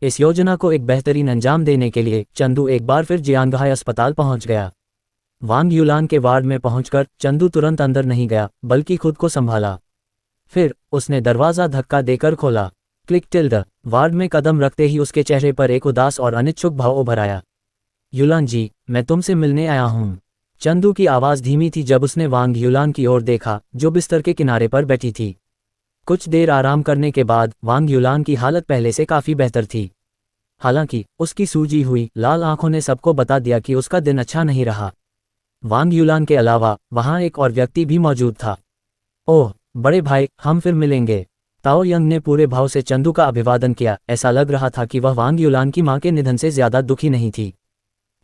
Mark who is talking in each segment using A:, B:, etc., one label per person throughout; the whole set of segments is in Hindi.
A: इस योजना को एक बेहतरीन अंजाम देने के लिए चंदू एक बार फिर जियांगहाई अस्पताल पहुंच गया। वांग युलान के वार्ड में पहुंचकर चंदू तुरंत अंदर नहीं गया बल्कि खुद को संभाला। फिर उसने दरवाज़ा धक्का देकर खोला। Click tilde. वार्ड में कदम रखते ही उसके चेहरे पर एक उदास और अनिच्छुक भाव उभर आया। युलान जी, मैं तुमसे मिलने आया हूँ। चंदू की आवाज़ धीमी थी जब उसने वांग युलान की ओर देखा जो बिस्तर के किनारे पर बैठी थी। कुछ देर आराम करने के बाद वांग युलान की हालत पहले से काफ़ी बेहतर थी। हालांकि उसकी सूजी हुई लाल आंखों ने सबको बता दिया कि उसका दिन अच्छा नहीं रहा। वांग युलान के अलावा वहां एक और व्यक्ति भी मौजूद था। ओह बड़े भाई, हम फिर मिलेंगे। ताओ यंग ने पूरे भाव से चंदू का अभिवादन किया। ऐसा लग रहा था कि वह वांग युलान की मां के निधन से ज्यादा दुखी नहीं थी।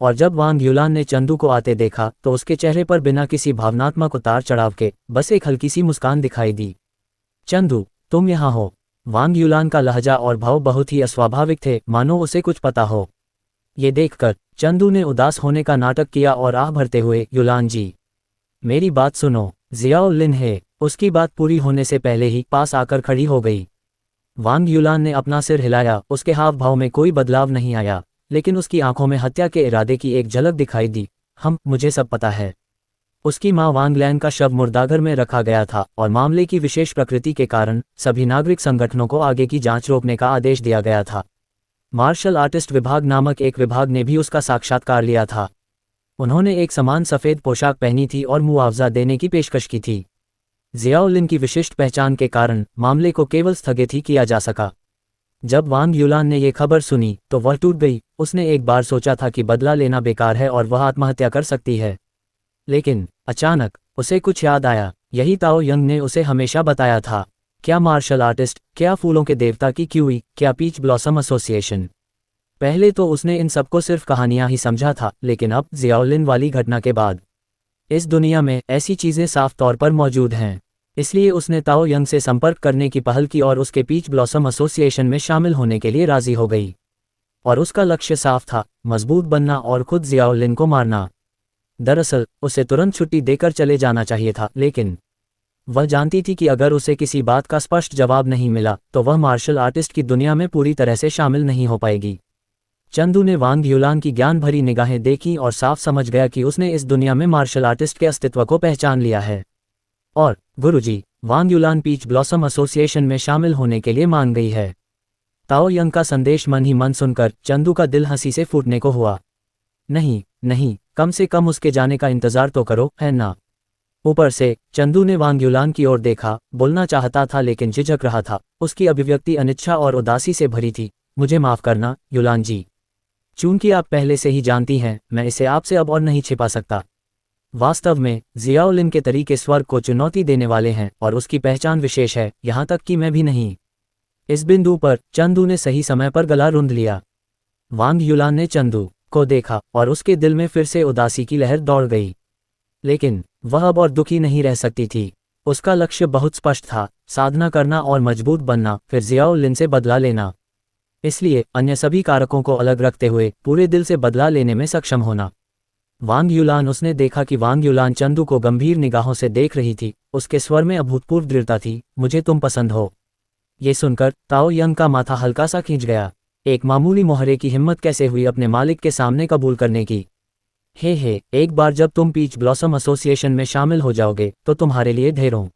A: और जब वांग युलान ने चंदू को आते देखा तो उसके चेहरे पर बिना किसी भावनात्मक उतार चढ़ाव के बस एक हल्की सी मुस्कान दिखाई दी। चंदू, तुम यहाँ हो। वांग युलान का लहजा और भाव बहुत ही अस्वाभाविक थे, मानो उसे कुछ पता हो। ये देखकर चंदू ने उदास होने का नाटक किया और आह भरते हुए, युलान जी, मेरी बात सुनो। जियाओ लिन है उसकी बात पूरी होने से पहले ही पास आकर खड़ी हो गई। वांग युलान ने अपना सिर हिलाया। उसके हाव भाव में कोई बदलाव नहीं आया, लेकिन उसकी आंखों में हत्या के इरादे की एक झलक दिखाई दी। मुझे सब पता है। उसकी मां वांग लैन का शव मुर्दाघर में रखा गया था और मामले की विशेष प्रकृति के कारण सभी नागरिक संगठनों को आगे की जांच रोकने का आदेश दिया गया था। मार्शल आर्टिस्ट विभाग नामक एक विभाग ने भी उसका साक्षात्कार लिया था। उन्होंने एक समान सफ़ेद पोशाक पहनी थी और मुआवजा देने की पेशकश की थी। जियाओ लिन की विशिष्ट पहचान के कारण मामले को केवल स्थगित ही किया जा सका। जब वांग युलान ने यह खबर सुनी तो वह टूट गई। उसने एक बार सोचा था कि बदला लेना बेकार है और वह आत्महत्या कर सकती है, लेकिन अचानक उसे कुछ याद आया। यही ताओ यंग ने उसे हमेशा बताया था। क्या मार्शल आर्टिस्ट, क्या फूलों के देवता की क्यूई, क्या पीच ब्लॉसम एसोसिएशन। पहले तो उसने इन सबको सिर्फ कहानियां ही समझा था, लेकिन अब जियाओ लिन वाली घटना के बाद इस दुनिया में ऐसी चीज़ें साफ तौर पर मौजूद हैं। इसलिए उसने ताओ यंग से संपर्क करने की पहल की और उसके पीच ब्लॉसम एसोसिएशन में शामिल होने के लिए राजी हो गई। और उसका लक्ष्य साफ था, मजबूत बनना और खुद जियाओ लिन को मारना। दरअसल उसे तुरंत छुट्टी देकर चले जाना चाहिए था, लेकिन वह जानती थी कि अगर उसे किसी बात का स्पष्ट जवाब नहीं मिला तो वह मार्शल आर्टिस्ट की दुनिया में पूरी तरह से शामिल नहीं हो पाएगी। चंदू ने वांग युलान की ज्ञान भरी निगाहें देखी और साफ समझ गया कि उसने इस दुनिया में मार्शल आर्टिस्ट के अस्तित्व को पहचान लिया है। और गुरुजी, वांग युलान पीच ब्लॉसम एसोसिएशन में शामिल होने के लिए मान गई है। ताओ यंग का संदेश मन ही मन सुनकर चंदू का दिल हंसी से फूटने को हुआ। नहीं नहीं, कम से कम उसके जाने का इंतजार तो करो, है ना। ऊपर से चंदू ने वांग युलान की ओर देखा। बोलना चाहता था लेकिन झिझक रहा था। उसकी अभिव्यक्ति अनिच्छा और उदासी से भरी थी। मुझे माफ़ करना युलान जी। चूंकि आप पहले से ही जानती हैं, मैं इसे आपसे अब और नहीं छिपा सकता। वास्तव में जियाओ लिन के तरीके स्वर्ग को चुनौती देने वाले हैं और उसकी पहचान विशेष है, यहाँ तक कि मैं भी नहीं। इस बिंदु पर चंदू ने सही समय पर गला रुंध लिया। वांग युलान ने चंदू को देखा और उसके दिल में फिर से उदासी की लहर दौड़ गई। लेकिन वह अब और दुखी नहीं रह सकती थी। उसका लक्ष्य बहुत स्पष्ट था, साधना करना और मजबूत बनना, फिर जियाओ लिन से बदला लेना। इसलिए अन्य सभी कारकों को अलग रखते हुए पूरे दिल से बदला लेने में सक्षम होना। वांग युलान, उसने देखा कि वांग युलान चंदू को गंभीर निगाहों से देख रही थी। उसके स्वर में अभूतपूर्व दृढ़ता थी। मुझे तुम पसंद हो। ये सुनकर ताओ यंग का माथा हल्का सा खींच गया। एक मामूली मोहरे की हिम्मत कैसे हुई अपने मालिक के सामने कबूल करने की। हे, एक बार जब तुम पीच ब्लॉसम एसोसिएशन में शामिल हो जाओगे तो तुम्हारे लिए ढेरों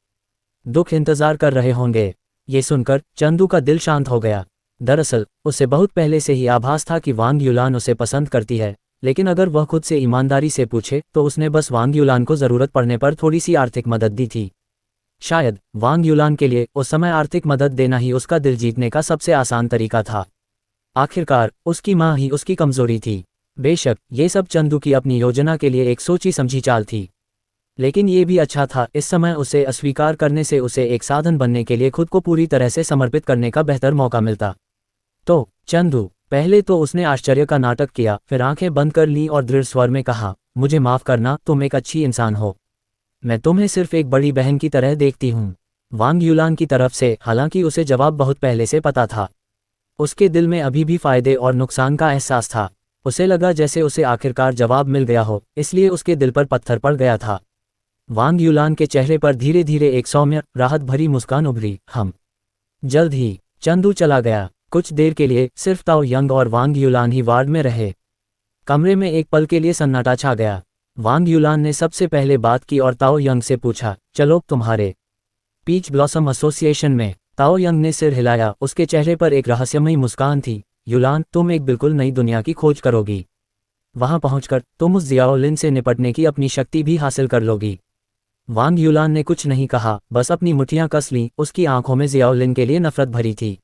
A: दुख इंतजार कर रहे होंगे। ये सुनकर चंदू का दिल शांत हो गया। दरअसल उसे बहुत पहले से ही आभास था कि वांग युलान उसे पसंद करती है, लेकिन अगर वह खुद से ईमानदारी से पूछे तो उसने बस वांग युलान को ज़रूरत पड़ने पर थोड़ी सी आर्थिक मदद दी थी। शायद वांग युलान के लिए उस समय आर्थिक मदद देना ही उसका दिल जीतने का सबसे आसान तरीका था। आखिरकार उसकी मां ही उसकी कमजोरी थी। बेशक ये सब चंदू की अपनी योजना के लिए एक सोची समझी चाल थी, लेकिन ये भी अच्छा था। इस समय उसे अस्वीकार करने से उसे एक साधन बनने के लिए खुद को पूरी तरह से समर्पित करने का बेहतर मौका मिलता। तो चंदू, पहले तो उसने आश्चर्य का नाटक किया, फिर आंखें बंद कर ली और दृढ़ स्वर में कहा, मुझे माफ़ करना, तुम एक अच्छी इंसान हो। मैं तुम्हें सिर्फ एक बड़ी बहन की तरह देखती हूँ। वांग युलान की तरफ से हालांकि उसे जवाब बहुत पहले से पता था, उसके दिल में अभी भी फायदे और नुकसान का एहसास था। उसे लगा जैसे उसे आखिरकार जवाब मिल गया हो, इसलिए उसके दिल पर पत्थर पड़ गया था। वांग युलान के चेहरे पर धीरे धीरे एक सौम्य, राहत भरी मुस्कान उभरी। जल्द ही चंदू चला गया। कुछ देर के लिए सिर्फ ताओ यंग और वांग यूलान ही वार्ड में रहे। कमरे में एक पल के लिए सन्नाटा छा गया। वांग यूलान ने सबसे पहले बात की और ताओ यंग से पूछा, चलो तुम्हारे पीच ब्लॉसम एसोसिएशन में। ताओ यंग ने सिर हिलाया, उसके चेहरे पर एक रहस्यमयी मुस्कान थी। यूलान, तुम एक बिल्कुल नई दुनिया की खोज करोगी। वहां पहुंचकर तुम उस जियाओ लिन से निपटने की अपनी शक्ति भी हासिल कर लोगी। वांग यूलान ने कुछ नहीं कहा, बस अपनी मुठ्ठियां कस लीं। उसकी आंखों में जियाओ लिन के लिए नफरत भरी थी।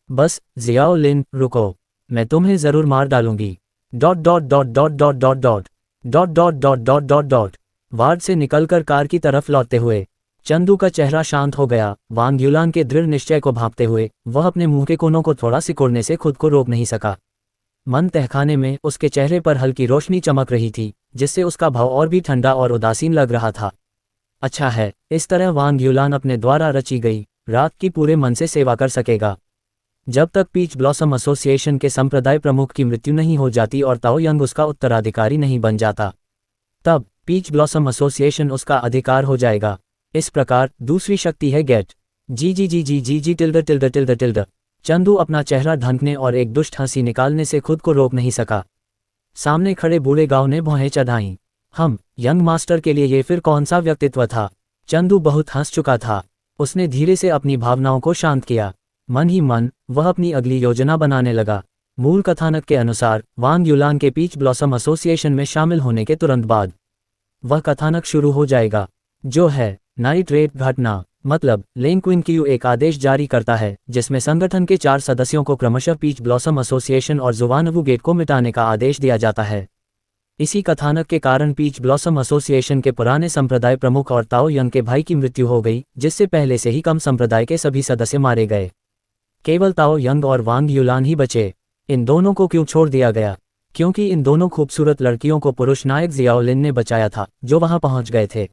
A: बस, जियाओ लिन, रुको, मैं तुम्हें जरूर मार डालूंगी। Dot dot dot dot dot dot dot dot dot dot dot dot dot. Ward से निकलकर कार की तरफ लौटते हुए चंदू का चेहरा शांत हो गया। वांग यूलान के दृढ़ निश्चय को भांपते हुए वह अपने मुंह के कोनों को थोड़ा सिकोड़ने से खुद को रोक नहीं सका। मन तहखाने में उसके चेहरे पर हल्की रोशनी चमक रही थी, जिससे उसका भाव और भी ठंडा और उदासीन लग रहा था। अच्छा है, इस तरह वांग यूलान अपने द्वारा रची गई रात की पूरे मन से सेवा कर सकेगा। जब तक पीच ब्लॉसम एसोसिएशन के संप्रदाय प्रमुख की मृत्यु नहीं हो जाती और ताओ यंग उसका उत्तराधिकारी नहीं बन जाता, तब पीच ब्लॉसम एसोसिएशन उसका अधिकार हो जाएगा। इस प्रकार दूसरी शक्ति है गेट। जी जी जी जी जी जी टिल्ड टिल्ड टिल्ड टिल्ड। चंदू अपना चेहरा ढंकने और एक दुष्ट हंसी निकालने से खुद को रोक नहीं सका। सामने खड़े बूढ़े गांव ने भौहें चढ़ाईं। हम यंग मास्टर के लिए ये फिर कौन सा व्यक्तित्व था? चंदू बहुत हंस चुका था। उसने धीरे से अपनी भावनाओं को शांत किया। मन ही मन वह अपनी अगली योजना बनाने लगा। मूल कथानक के अनुसार वांग यूलान के पीच ब्लॉसम एसोसिएशन में शामिल होने के तुरंत बाद वह कथानक शुरू हो जाएगा, जो है नाइट रेड घटना। मतलब लेंग क्विनक्यू एक आदेश जारी करता है जिसमें संगठन के 4 सदस्यों को क्रमशः पीच ब्लॉसम एसोसिएशन और जुवानवू गेट को मिटाने का आदेश दिया जाता है। इसी कथानक के कारण पीच ब्लॉसम एसोसिएशन के पुराने संप्रदाय प्रमुख और ताओ यंग के भाई की मृत्यु हो गई, जिससे पहले से ही कम संप्रदाय के सभी सदस्य मारे गए। केवल ताओ यंग और वांग यूलान ही बचे। इन दोनों को क्यों छोड़ दिया गया? क्योंकि इन दोनों खूबसूरत लड़कियों को पुरुष नायक जियाओ लिन ने बचाया था, जो वहां पहुंच गए थे।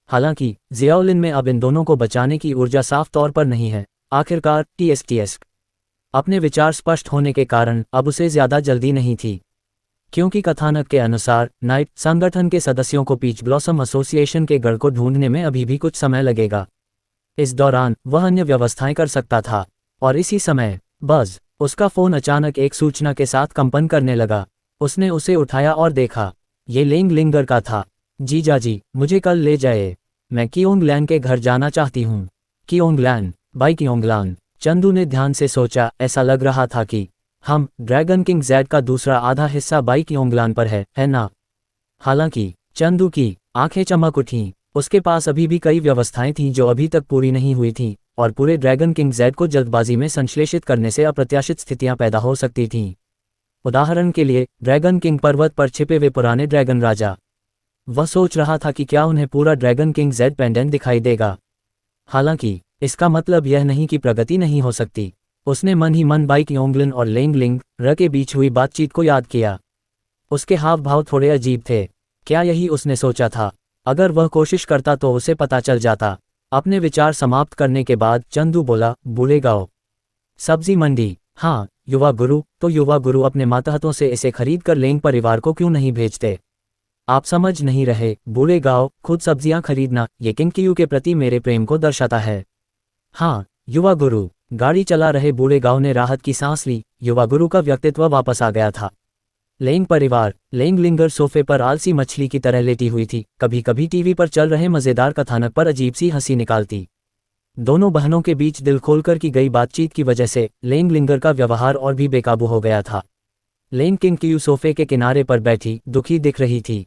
A: हालांकि जियाओ लिन में अब इन दोनों को बचाने की ऊर्जा साफ तौर पर नहीं है। आखिरकार टीएसटीएस अपने विचार स्पष्ट होने के कारण अब उसे ज्यादा जल्दी नहीं थी, क्योंकि कथानक के अनुसार नाइट संगठन के सदस्यों को पीच ब्लॉसम एसोसिएशन के गढ़ को ढूंढने में अभी भी कुछ समय लगेगा। इस दौरान वह अन्य व्यवस्थाएं कर सकता था। और इसी समय बज उसका फोन अचानक एक सूचना के साथ कंपन करने लगा। उसने उसे उठाया और देखा, ये लेंग लिंगर का था। जीजाजी, मुझे कल ले जाए, मैं कियोंगलैन के घर जाना चाहती हूँ। कियोंगलैन, बाई कियोंगलान। चंदू ने ध्यान से सोचा। ऐसा लग रहा था कि हम ड्रैगन किंग ज़ेड का दूसरा आधा हिस्सा बाई कियोंगलान पर है ना? हालांकि चंदू की आंखें चमक उठीं। उसके पास अभी भी कई व्यवस्थाएं थीं जो अभी तक पूरी नहीं हुई थीं, और पूरे ड्रैगन किंग ज़ेड को जल्दबाजी में संश्लेषित करने से अप्रत्याशित स्थितियां पैदा हो सकती थीं। उदाहरण के लिए ड्रैगन किंग पर्वत पर छिपे हुए पुराने ड्रैगन राजा। वह सोच रहा था कि क्या उन्हें पूरा ड्रैगन किंग ज़ेड पेंडेंट दिखाई देगा। हालांकि इसका मतलब यह नहीं कि प्रगति नहीं हो सकती। उसने मन ही मन बाई कियोंगलिन और लेंग लिंग र के बीच हुई बातचीत को याद किया। उसके हाव भाव थोड़े अजीब थे। क्या यही उसने सोचा था? अगर वह कोशिश करता तो उसे पता चल जाता। अपने विचार समाप्त करने के बाद चंदू बोला, बूढ़े गांव सब्जी मंडी। हाँ, युवा गुरु। तो युवा गुरु अपने मातहतों से इसे खरीद कर लेंग परिवार को क्यों नहीं भेजते? आप समझ नहीं रहे बूढ़े गांव, खुद सब्जियां खरीदना ये किंगक्यू के प्रति मेरे प्रेम को दर्शाता है। हाँ, युवा गुरु। गाड़ी चला रहे बूढ़े गांव ने राहत की सांस ली। युवा गुरु का व्यक्तित्व वापस आ गया था। लेंग परिवार लेंग लिंगर सोफे पर आलसी मछली की तरह लेटी हुई थी। कभी कभी टीवी पर चल रहे मजेदार कथानक पर अजीब सी हंसी निकालती। दोनों बहनों के बीच दिल खोलकर की गई बातचीत की वजह से लेंग लिंगर का व्यवहार और भी बेकाबू हो गया था। लेंग किंगक्यू सोफे के किनारे पर बैठी दुखी दिख रही थी।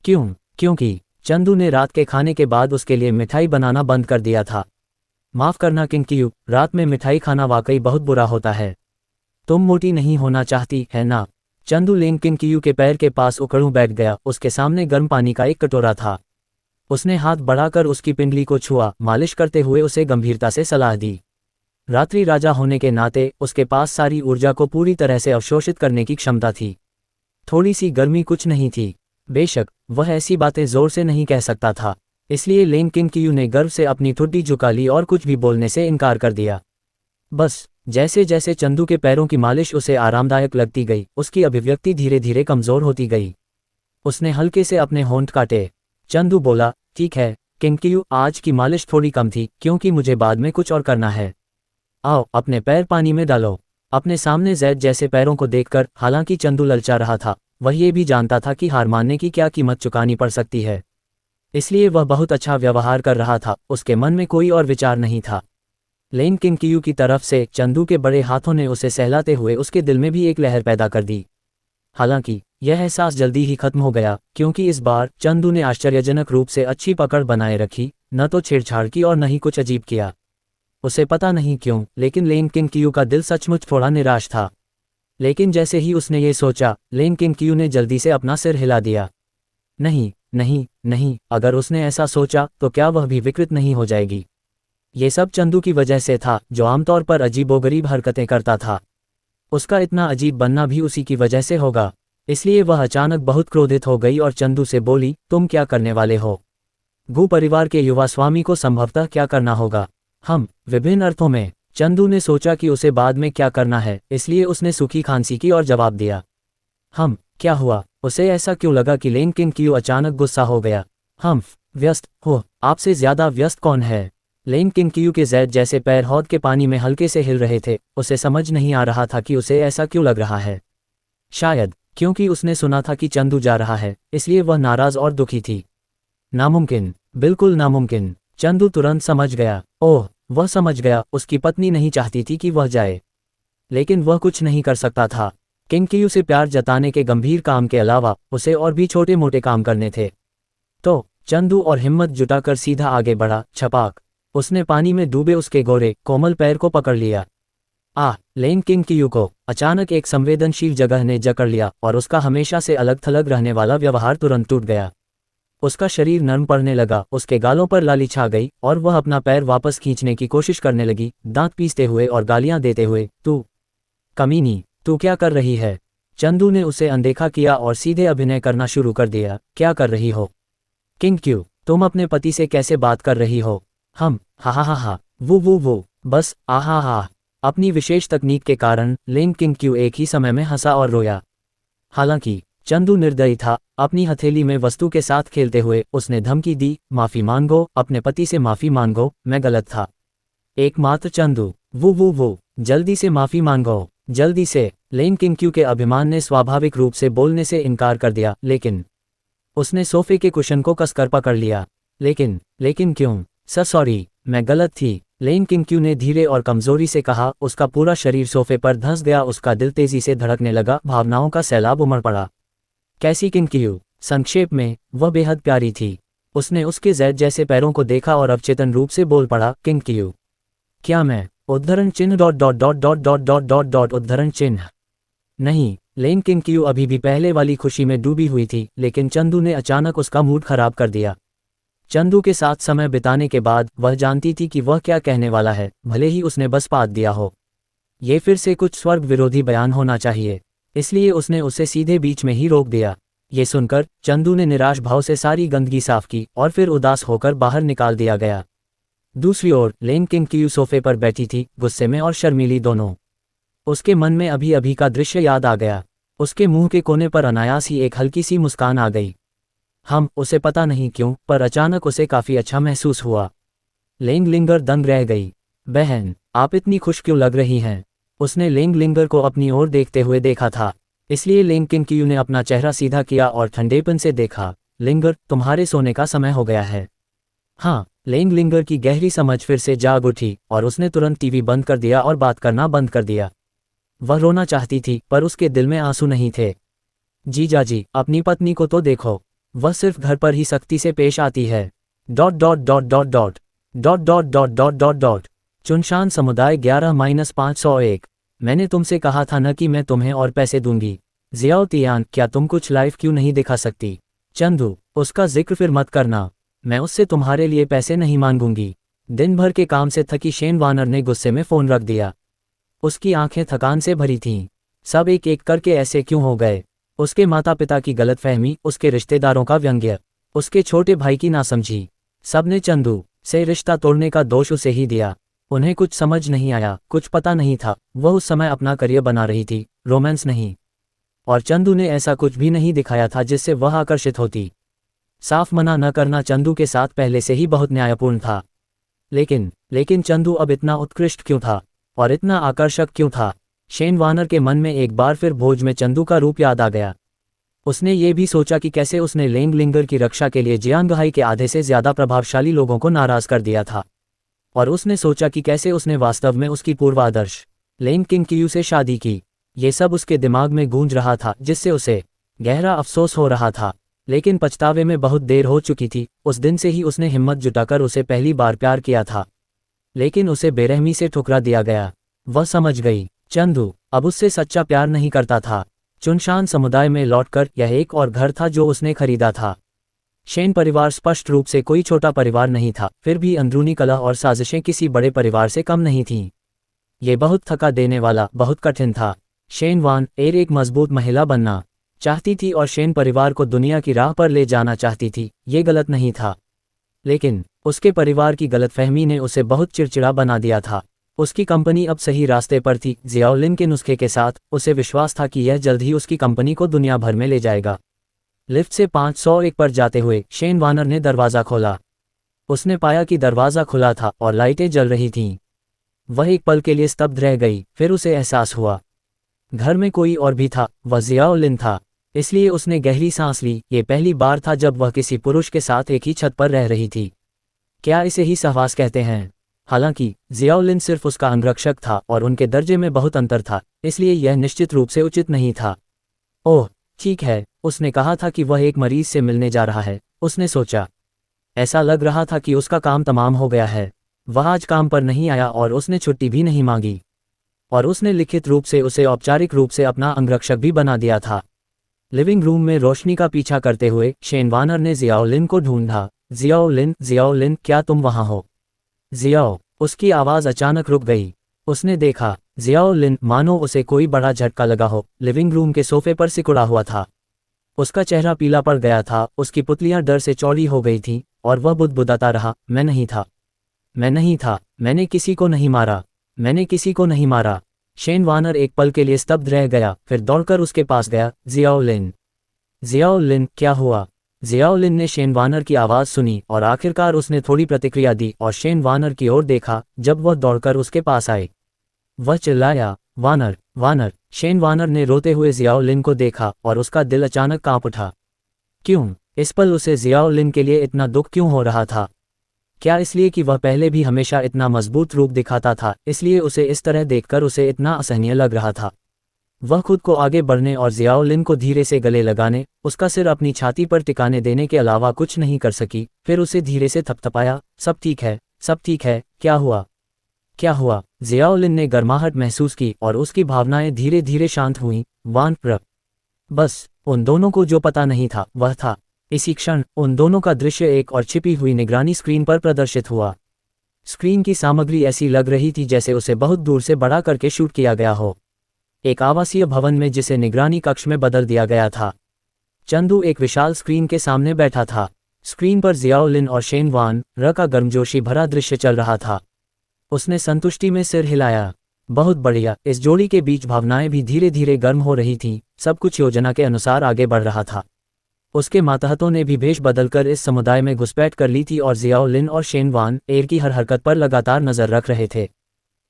A: क्यों? क्योंकि चंदू ने रात के खाने के बाद उसके लिए मिठाई बनाना बंद कर दिया था। माफ करना किंगक्यू, रात में मिठाई खाना वाकई बहुत बुरा होता है। तुम मोटी नहीं होना चाहती है ना? चंदू लेंग किंगक्यू के पैर के पास उखड़ूं बैठ गया। उसके सामने गर्म पानी का एक कटोरा था। उसने हाथ बढ़ाकर उसकी पिंडली को छुआ, मालिश करते हुए उसे गंभीरता से सलाह दी। रात्रि राजा होने के नाते उसके पास सारी ऊर्जा को पूरी तरह से अवशोषित करने की क्षमता थी। थोड़ी सी गर्मी कुछ नहीं थी। बेशक वह ऐसी बातें जोर से नहीं कह सकता था, इसलिए लेंग किंगक्यू ने गर्व से अपनी ठुड्डी झुका ली और कुछ भी बोलने से इनकार कर दिया। बस जैसे जैसे चंदू के पैरों की मालिश उसे आरामदायक लगती गई, उसकी अभिव्यक्ति धीरे धीरे कमजोर होती गई। उसने हल्के से अपने होंठ काटे। चंदू बोला, ठीक है किंगक्यू, आज की मालिश थोड़ी कम थी क्योंकि मुझे बाद में कुछ और करना है। आओ अपने पैर पानी में डालो। अपने सामने जैद जैसे पैरों को देखकर हालांकि चंदू ललचा रहा था, वह ये भी जानता था कि हार मानने की क्या कीमत चुकानी पड़ सकती है। इसलिए वह बहुत अच्छा व्यवहार कर रहा था, उसके मन में कोई और विचार नहीं था। लेन किंगकियू की तरफ से चंदू के बड़े हाथों ने उसे सहलाते हुए उसके दिल में भी एक लहर पैदा कर दी। हालांकि यह एहसास जल्दी ही खत्म हो गया, क्योंकि इस बार चंदू ने आश्चर्यजनक रूप से अच्छी पकड़ बनाए रखी, न तो छेड़छाड़ की और न ही कुछ अजीब किया। उसे पता नहीं क्यों, लेकिन लेन किंगकियू का दिल सचमुच थोड़ा निराश था। लेकिन जैसे ही उसने ये सोचा, लेन किंगकियू ने जल्दी से अपना सिर हिला दिया। नहीं नहीं नहीं, अगर उसने ऐसा सोचा तो क्या वह भी विकृत नहीं हो जाएगी? ये सब चंदू की वजह से था, जो आमतौर पर अजीबोगरीब हरकतें करता था। उसका इतना अजीब बनना भी उसी की वजह से होगा। इसलिए वह अचानक बहुत क्रोधित हो गई और चंदू से बोली, तुम क्या करने वाले हो? गू परिवार के युवा स्वामी को संभवतः क्या करना होगा? विभिन्न अर्थों में। चंदू ने सोचा कि उसे बाद में क्या करना है, इसलिए उसने सूखी खांसी की और जवाब दिया। क्या हुआ? उसे ऐसा क्यों लगा कि लेन किंगकियू अचानक गुस्सा हो गया। व्यस्त हो? आपसे ज्यादा व्यस्त कौन है? लेन किंगकियू के जैद जैसे पैर हौद के पानी में हल्के से हिल रहे थे। उसे समझ नहीं आ रहा था कि उसे ऐसा क्यों लग रहा है। शायद क्योंकि उसने सुना था कि चंदू जा रहा है, इसलिए वह नाराज और दुखी थी। नामुमकिन, बिल्कुल नामुमकिन। चंदू तुरंत समझ गया। ओह, वह समझ गया, उसकी पत्नी नहीं चाहती थी कि वह जाए, लेकिन वह कुछ नहीं कर सकता था। किंगकियू से प्यार जताने के गंभीर काम के अलावा उसे और भी छोटे मोटे काम करने थे। तो चंदू और हिम्मत जुटाकर सीधा आगे बढ़ा। छपाक, उसने पानी में डूबे उसके गोरे कोमल पैर को पकड़ लिया। लेन किंगकियू को अचानक एक संवेदनशील जगह ने जकड़ लिया और उसका हमेशा से अलग थलग रहने वाला व्यवहार तुरंत टूट गया। उसका शरीर नर्म पड़ने लगा, उसके गालों पर लाली छा गई और वह अपना पैर वापस खींचने की कोशिश करने लगी, दांत पीसते हुए और गालियां देते हुए। तू कमीनी, तू क्या कर रही है? चंदू ने उसे अनदेखा किया और सीधे अभिनय करना शुरू कर दिया। क्या कर रही हो? किंगकियू, तुम अपने पति से कैसे बात कर रही हो? हा, वो बस आहा। अपनी विशेष तकनीक के कारण लेन किंगकियू एक ही समय में हंसा और रोया। हालांकि चंदू निर्दयी था। अपनी हथेली में वस्तु के साथ खेलते हुए उसने धमकी दी, माफी मांगो, अपने पति से माफी मांगो, मैं गलत था। एकमात्र चंदू, वो जल्दी से माफी मांगो, जल्दी से। लेन किंगकियू के अभिमान ने स्वाभाविक रूप से बोलने से इनकार कर दिया, लेकिन उसने सोफे के कुशन को कसकर पकड़ लिया। लेकिन क्यों? सॉरी, मैं गलत थी, लेन किंगकियू ने धीरे और कमजोरी से कहा। उसका पूरा शरीर सोफे पर धंस गया, उसका दिल तेजी से धड़कने लगा, भावनाओं का सैलाब उमड़ पड़ा। कैसी किंगकियू? संक्षेप में, वह बेहद प्यारी थी। उसने उसके जैद जैसे पैरों को देखा और अवचेतन रूप से बोल पड़ा, किंगकियू, क्या मैं? उद्धरण चिन्ह उद्धरण चिन्ह। नहीं। लेन किंगकियू अभी भी पहले वाली खुशी में डूबी हुई थी, लेकिन चंदू ने अचानक उसका मूड खराब कर दिया। चंदू के साथ समय बिताने के बाद वह जानती थी कि वह क्या कहने वाला है, भले ही उसने बस पात दिया हो। ये फिर से कुछ स्वर्ग विरोधी बयान होना चाहिए, इसलिए उसने उसे सीधे बीच में ही रोक दिया। ये सुनकर चंदू ने निराश भाव से सारी गंदगी साफ की और फिर उदास होकर बाहर निकाल दिया गया। दूसरी ओर लेन किंगकियू सोफे पर बैठी थी, गुस्से में और शर्मीली दोनों। उसके मन में अभी अभी का दृश्य याद आ गया। उसके मुंह के कोने पर अनायास ही एक हल्की सी मुस्कान आ गई। उसे पता नहीं क्यों, पर अचानक उसे काफी अच्छा महसूस हुआ। लेंग लिंगर दंग रह गई। बहन, आप इतनी खुश क्यों लग रही हैं? उसने लेंग लिंगर को अपनी ओर देखते हुए देखा था, इसलिए लेंग किंगकियू ने अपना चेहरा सीधा किया और ठंडेपन से देखा। लिंगर, तुम्हारे सोने का समय हो गया है। लेंग लिंगर की गहरी समझ फिर से जाग उठी और उसने तुरंत टीवी बंद कर दिया और बात करना बंद कर दिया। वह रोना चाहती थी, पर उसके दिल में आंसू नहीं थे। जीजाजी, अपनी पत्नी को तो देखो, वह सिर्फ घर पर ही सख्ती से पेश आती है। चुनशान समुदाय 11-501। मैंने तुमसे कहा था न कि मैं तुम्हें और पैसे दूंगी। जियाओ तियान, क्या तुम कुछ लाइव क्यों नहीं दिखा सकती? चंदू, उसका जिक्र फिर मत करना, मैं उससे तुम्हारे लिए पैसे नहीं मांगूंगी। दिन भर के काम से थकी शेन वार्नर ने गुस्से में फोन रख दिया। उसकी आंखें थकान से भरी थीं। सब एक एक करके ऐसे क्यों हो गए? उसके माता पिता की गलतफहमी, उसके रिश्तेदारों का व्यंग्य, उसके छोटे भाई की नासमझी, सबने चंदू से रिश्ता तोड़ने का दोष उसे ही दिया। उन्हें कुछ समझ नहीं आया, कुछ पता नहीं था। वह उस समय अपना करियर बना रही थी, रोमांस नहीं। और चंदू ने ऐसा कुछ भी नहीं दिखाया था जिससे वह आकर्षित होती। साफ मना न करना चंदू के साथ पहले से ही बहुत न्यायपूर्ण था। लेकिन चंदू अब इतना उत्कृष्ट क्यों था और इतना आकर्षक क्यों था? शेन वानर के मन में एक बार फिर भोज में चंदू का रूप याद आ गया। उसने ये भी सोचा कि कैसे उसने लेंगलिंगर की रक्षा के लिए जियांगहाई के आधे से ज्यादा प्रभावशाली लोगों को नाराज कर दिया था। और उसने सोचा कि कैसे उसने वास्तव में उसकी पूर्वादर्श लेंग किंगकियू से शादी की। ये सब उसके दिमाग में गूंज रहा था, जिससे उसे गहरा अफसोस हो रहा था, लेकिन पछतावे में बहुत देर हो चुकी थी। उस दिन से ही उसने हिम्मत जुटाकर उसे पहली बार प्यार किया था, लेकिन उसे बेरहमी से ठुकरा दिया गया। वह समझ गई, चंदू अब उससे सच्चा प्यार नहीं करता था। चुनशान समुदाय में लौटकर यह एक और घर था जो उसने खरीदा था। शेन परिवार स्पष्ट रूप से कोई छोटा परिवार नहीं था, फिर भी अंदरूनी कलह और साजिशें किसी बड़े परिवार से कम नहीं थीं। ये बहुत थका देने वाला, बहुत कठिन था। शेन वान एर एक मजबूत महिला बनना चाहती थी और शेन परिवार को दुनिया की राह पर ले जाना चाहती थी। ये गलत नहीं था, लेकिन उसके परिवार की गलतफहमी ने उसे बहुत चिड़चिड़ा बना दिया था। उसकी कंपनी अब सही रास्ते पर थी। जियाओलिन के नुस्खे के साथ उसे विश्वास था कि यह जल्द ही उसकी कंपनी को दुनिया भर में ले जाएगा। लिफ्ट से 501 पर जाते हुए शेन वानर ने दरवाज़ा खोला। उसने पाया कि दरवाज़ा खुला था और लाइटें जल रही थीं। वह एक पल के लिए स्तब्ध रह गई, फिर उसे एहसास हुआ घर में कोई और भी था। वह जियाओलिन था। इसलिए उसने गहरी सांस ली। ये पहली बार था जब वह किसी पुरुष के साथ एक ही छत पर रह रही थी। क्या इसे ही सहवास कहते हैं? हालांकि जियाओलिन सिर्फ उसका अंगरक्षक था और उनके दर्जे में बहुत अंतर था, इसलिए यह निश्चित रूप से उचित नहीं था। ओह ठीक है, उसने कहा था कि वह एक मरीज से मिलने जा रहा है। उसने सोचा, ऐसा लग रहा था कि उसका काम तमाम हो गया है। वह आज काम पर नहीं आया और उसने छुट्टी भी नहीं मांगी, और उसने लिखित रूप से उसे औपचारिक रूप से अपना अंगरक्षक भी बना दिया था। लिविंग रूम में रोशनी का पीछा करते हुए शेन वानर ने जियाओलिन को ढूंढा। जियाओलिन, जियाओलिन, क्या तुम वहां हो? जियाओ, उसकी आवाज़ अचानक रुक गई। उसने देखा जियाओलिन, मानो उसे कोई बड़ा झटका लगा हो, लिविंग रूम के सोफे पर सिकुड़ा हुआ था। उसका चेहरा पीला पड़ गया था, उसकी पुतलियां डर से चौड़ी हो गई थीं, और वह बुदबुदाता रहा, मैं नहीं था, मैं नहीं था, मैंने किसी को नहीं मारा, मैंने किसी को नहीं मारा। शेन वानर एक पल के लिए स्तब्ध रह गया, फिर दौड़कर उसके पास गया। जियाओलिन, जियाओलिन, क्या हुआ? जियाओलिन ने शेन वानर की आवाज़ सुनी और आखिरकार उसने थोड़ी प्रतिक्रिया दी और शेन वानर की ओर देखा। जब वह दौड़कर उसके पास आए, वह चिल्लाया, वानर, वानर। शेन वानर ने रोते हुए जियाओलिन को देखा और उसका दिल अचानक कांप उठा। क्यों? इस पल उसे जियाओलिन के लिए इतना दुख क्यों हो रहा था? क्या इसलिए कि वह पहले भी हमेशा इतना मजबूत रूप दिखाता था, इसलिए उसे इस तरह देखकर उसे इतना असहनीय लग रहा था? वह खुद को आगे बढ़ने और जियाओलिन को धीरे से गले लगाने, उसका सिर अपनी छाती पर टिकाने देने के अलावा कुछ नहीं कर सकी। फिर उसे धीरे से थपथपाया, सब ठीक है, सब ठीक है, क्या हुआ, क्या हुआ? जियाओलिन ने गर्माहट महसूस की और उसकी भावनाएं धीरे धीरे शांत हुईं। वान प्र बस उन दोनों को जो पता नहीं था वह था। इसी क्षण उन दोनों का दृश्य एक और छिपी हुई निगरानी स्क्रीन पर प्रदर्शित हुआ। स्क्रीन की सामग्री ऐसी लग रही थी जैसे उसे बहुत दूर से बड़ा करके शूट किया गया हो, एक आवासीय भवन में जिसे निगरानी कक्ष में बदल दिया गया था। चंदू एक विशाल स्क्रीन के सामने बैठा था। स्क्रीन पर जियाओलिन और शेन वान र का गर्मजोशी भरा दृश्य चल रहा था। उसने संतुष्टि में सिर हिलाया। बहुत बढ़िया। इस जोड़ी के बीच भावनाएं भी धीरे धीरे गर्म हो रही थीं। सब कुछ योजना के अनुसार आगे बढ़ रहा था। उसके मातहतों ने भी भेष बदलकर इस समुदाय में घुसपैठ कर ली थी और जियाओलिन और शेन वान एर की हर हरकत पर लगातार नजर रख रहे थे।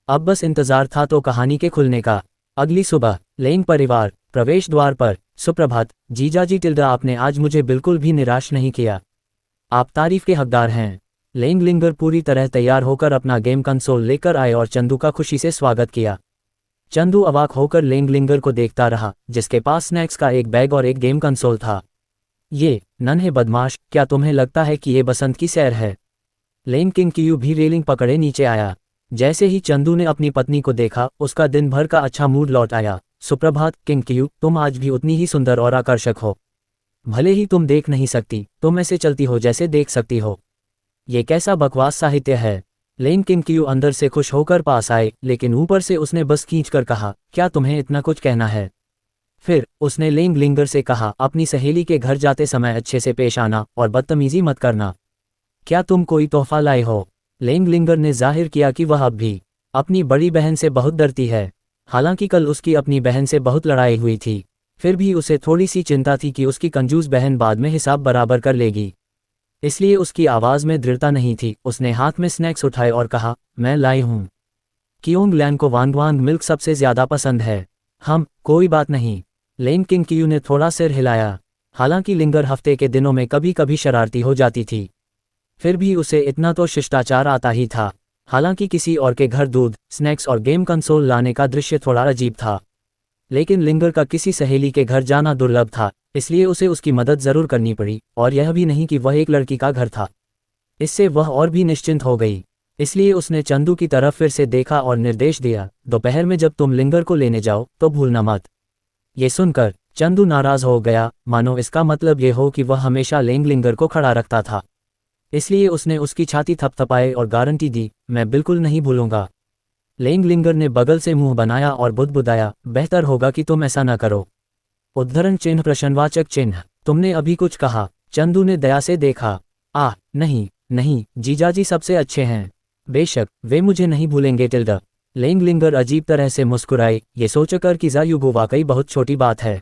A: अब बस इंतजार था तो कहानी के खुलने का। अगली सुबह लेंग परिवार प्रवेश द्वार पर। सुप्रभात जीजाजी टिल्डा, आपने आज मुझे बिल्कुल भी निराश नहीं किया। आप तारीफ के हकदार हैं। लेंगलिंगर पूरी तरह तैयार होकर अपना गेम कंसोल लेकर आए और चंदू का खुशी से स्वागत किया। चंदू अवाक होकर लेंगलिंगर को देखता रहा, जिसके पास स्नैक्स का एक बैग और एक गेम कंसोल था। ये नन्हे बदमाश, क्या तुम्हें लगता है कि ये बसंत की सैर है? लेंग किंगकियू भी रेलिंग पकड़े नीचे आया। जैसे ही चंदू ने अपनी पत्नी को देखा, उसका दिन भर का अच्छा मूड लौट आया। सुप्रभात किंगकियू, तुम आज भी उतनी ही सुंदर और आकर्षक हो। भले ही तुम देख नहीं सकती, तुम ऐसे चलती हो जैसे देख सकती हो। ये कैसा बकवास साहित्य है? लेंग किंगकियू अंदर से खुश होकर पास आए, लेकिन ऊपर से उसने बस खींचकर कहा, क्या तुम्हें इतना कुछ कहना है? फिर उसने लेंगलिंगर से कहा, अपनी सहेली के घर जाते समय अच्छे से पेश आना और बदतमीजी मत करना। क्या तुम कोई तोहफा लाए हो? लेंगलिंगर ने जाहिर किया कि वह अब भी अपनी बड़ी बहन से बहुत डरती है। हालांकि कल उसकी अपनी बहन से बहुत लड़ाई हुई थी, फिर भी उसे थोड़ी सी चिंता थी कि उसकी कंजूस बहन बाद में हिसाब बराबर कर लेगी। इसलिए उसकी आवाज़ में दृढ़ता नहीं थी। उसने हाथ में स्नैक्स उठाए और कहा, मैं लाई हूँ। कियोंग लैन को वांग मिल्क सबसे ज्यादा पसंद है। कोई बात नहीं। लेंग किंग कियू ने थोड़ा सिर हिलाया। हालांकि लिंगर हफ्ते के दिनों में कभी कभी शरारती हो जाती थी, फिर भी उसे इतना तो शिष्टाचार आता ही था। हालांकि किसी और के घर दूध, स्नैक्स और गेम कंसोल लाने का दृश्य थोड़ा अजीब था, लेकिन लिंगर का किसी सहेली के घर जाना दुर्लभ था, इसलिए उसे उसकी मदद जरूर करनी पड़ी। और यह भी नहीं कि वह एक लड़की का घर था। इससे वह और भी निश्चिंत हो गई। इसलिए उसने चंदू की तरफ फिर से देखा और निर्देश दिया, दोपहर में जब तुम लिंगर को लेने जाओ तो भूलना मत। ये सुनकर चंदू नाराज हो गया, मानो इसका मतलब ये हो कि वह हमेशा लिंगर को खड़ा रखता था। इसलिए उसने उसकी छाती थपथपाई और गारंटी दी, मैं बिल्कुल नहीं भूलूंगा। लिंगर ने बगल से मुंह बनाया और बुदबुदाया, बेहतर होगा कि तुम ऐसा न करो। उद्धरण चिन्ह प्रश्नवाचक चिन्ह। तुमने अभी कुछ कहा? चंदू ने दया से देखा। नहीं नहीं, जीजाजी सबसे अच्छे हैं। बेशक, वे मुझे नहीं भूलेंगे टिल्डा। लिंगर अजीब तरह से मुस्कुराई, ये सोचकर कि ज़ायुगो वाकई बहुत छोटी बात है।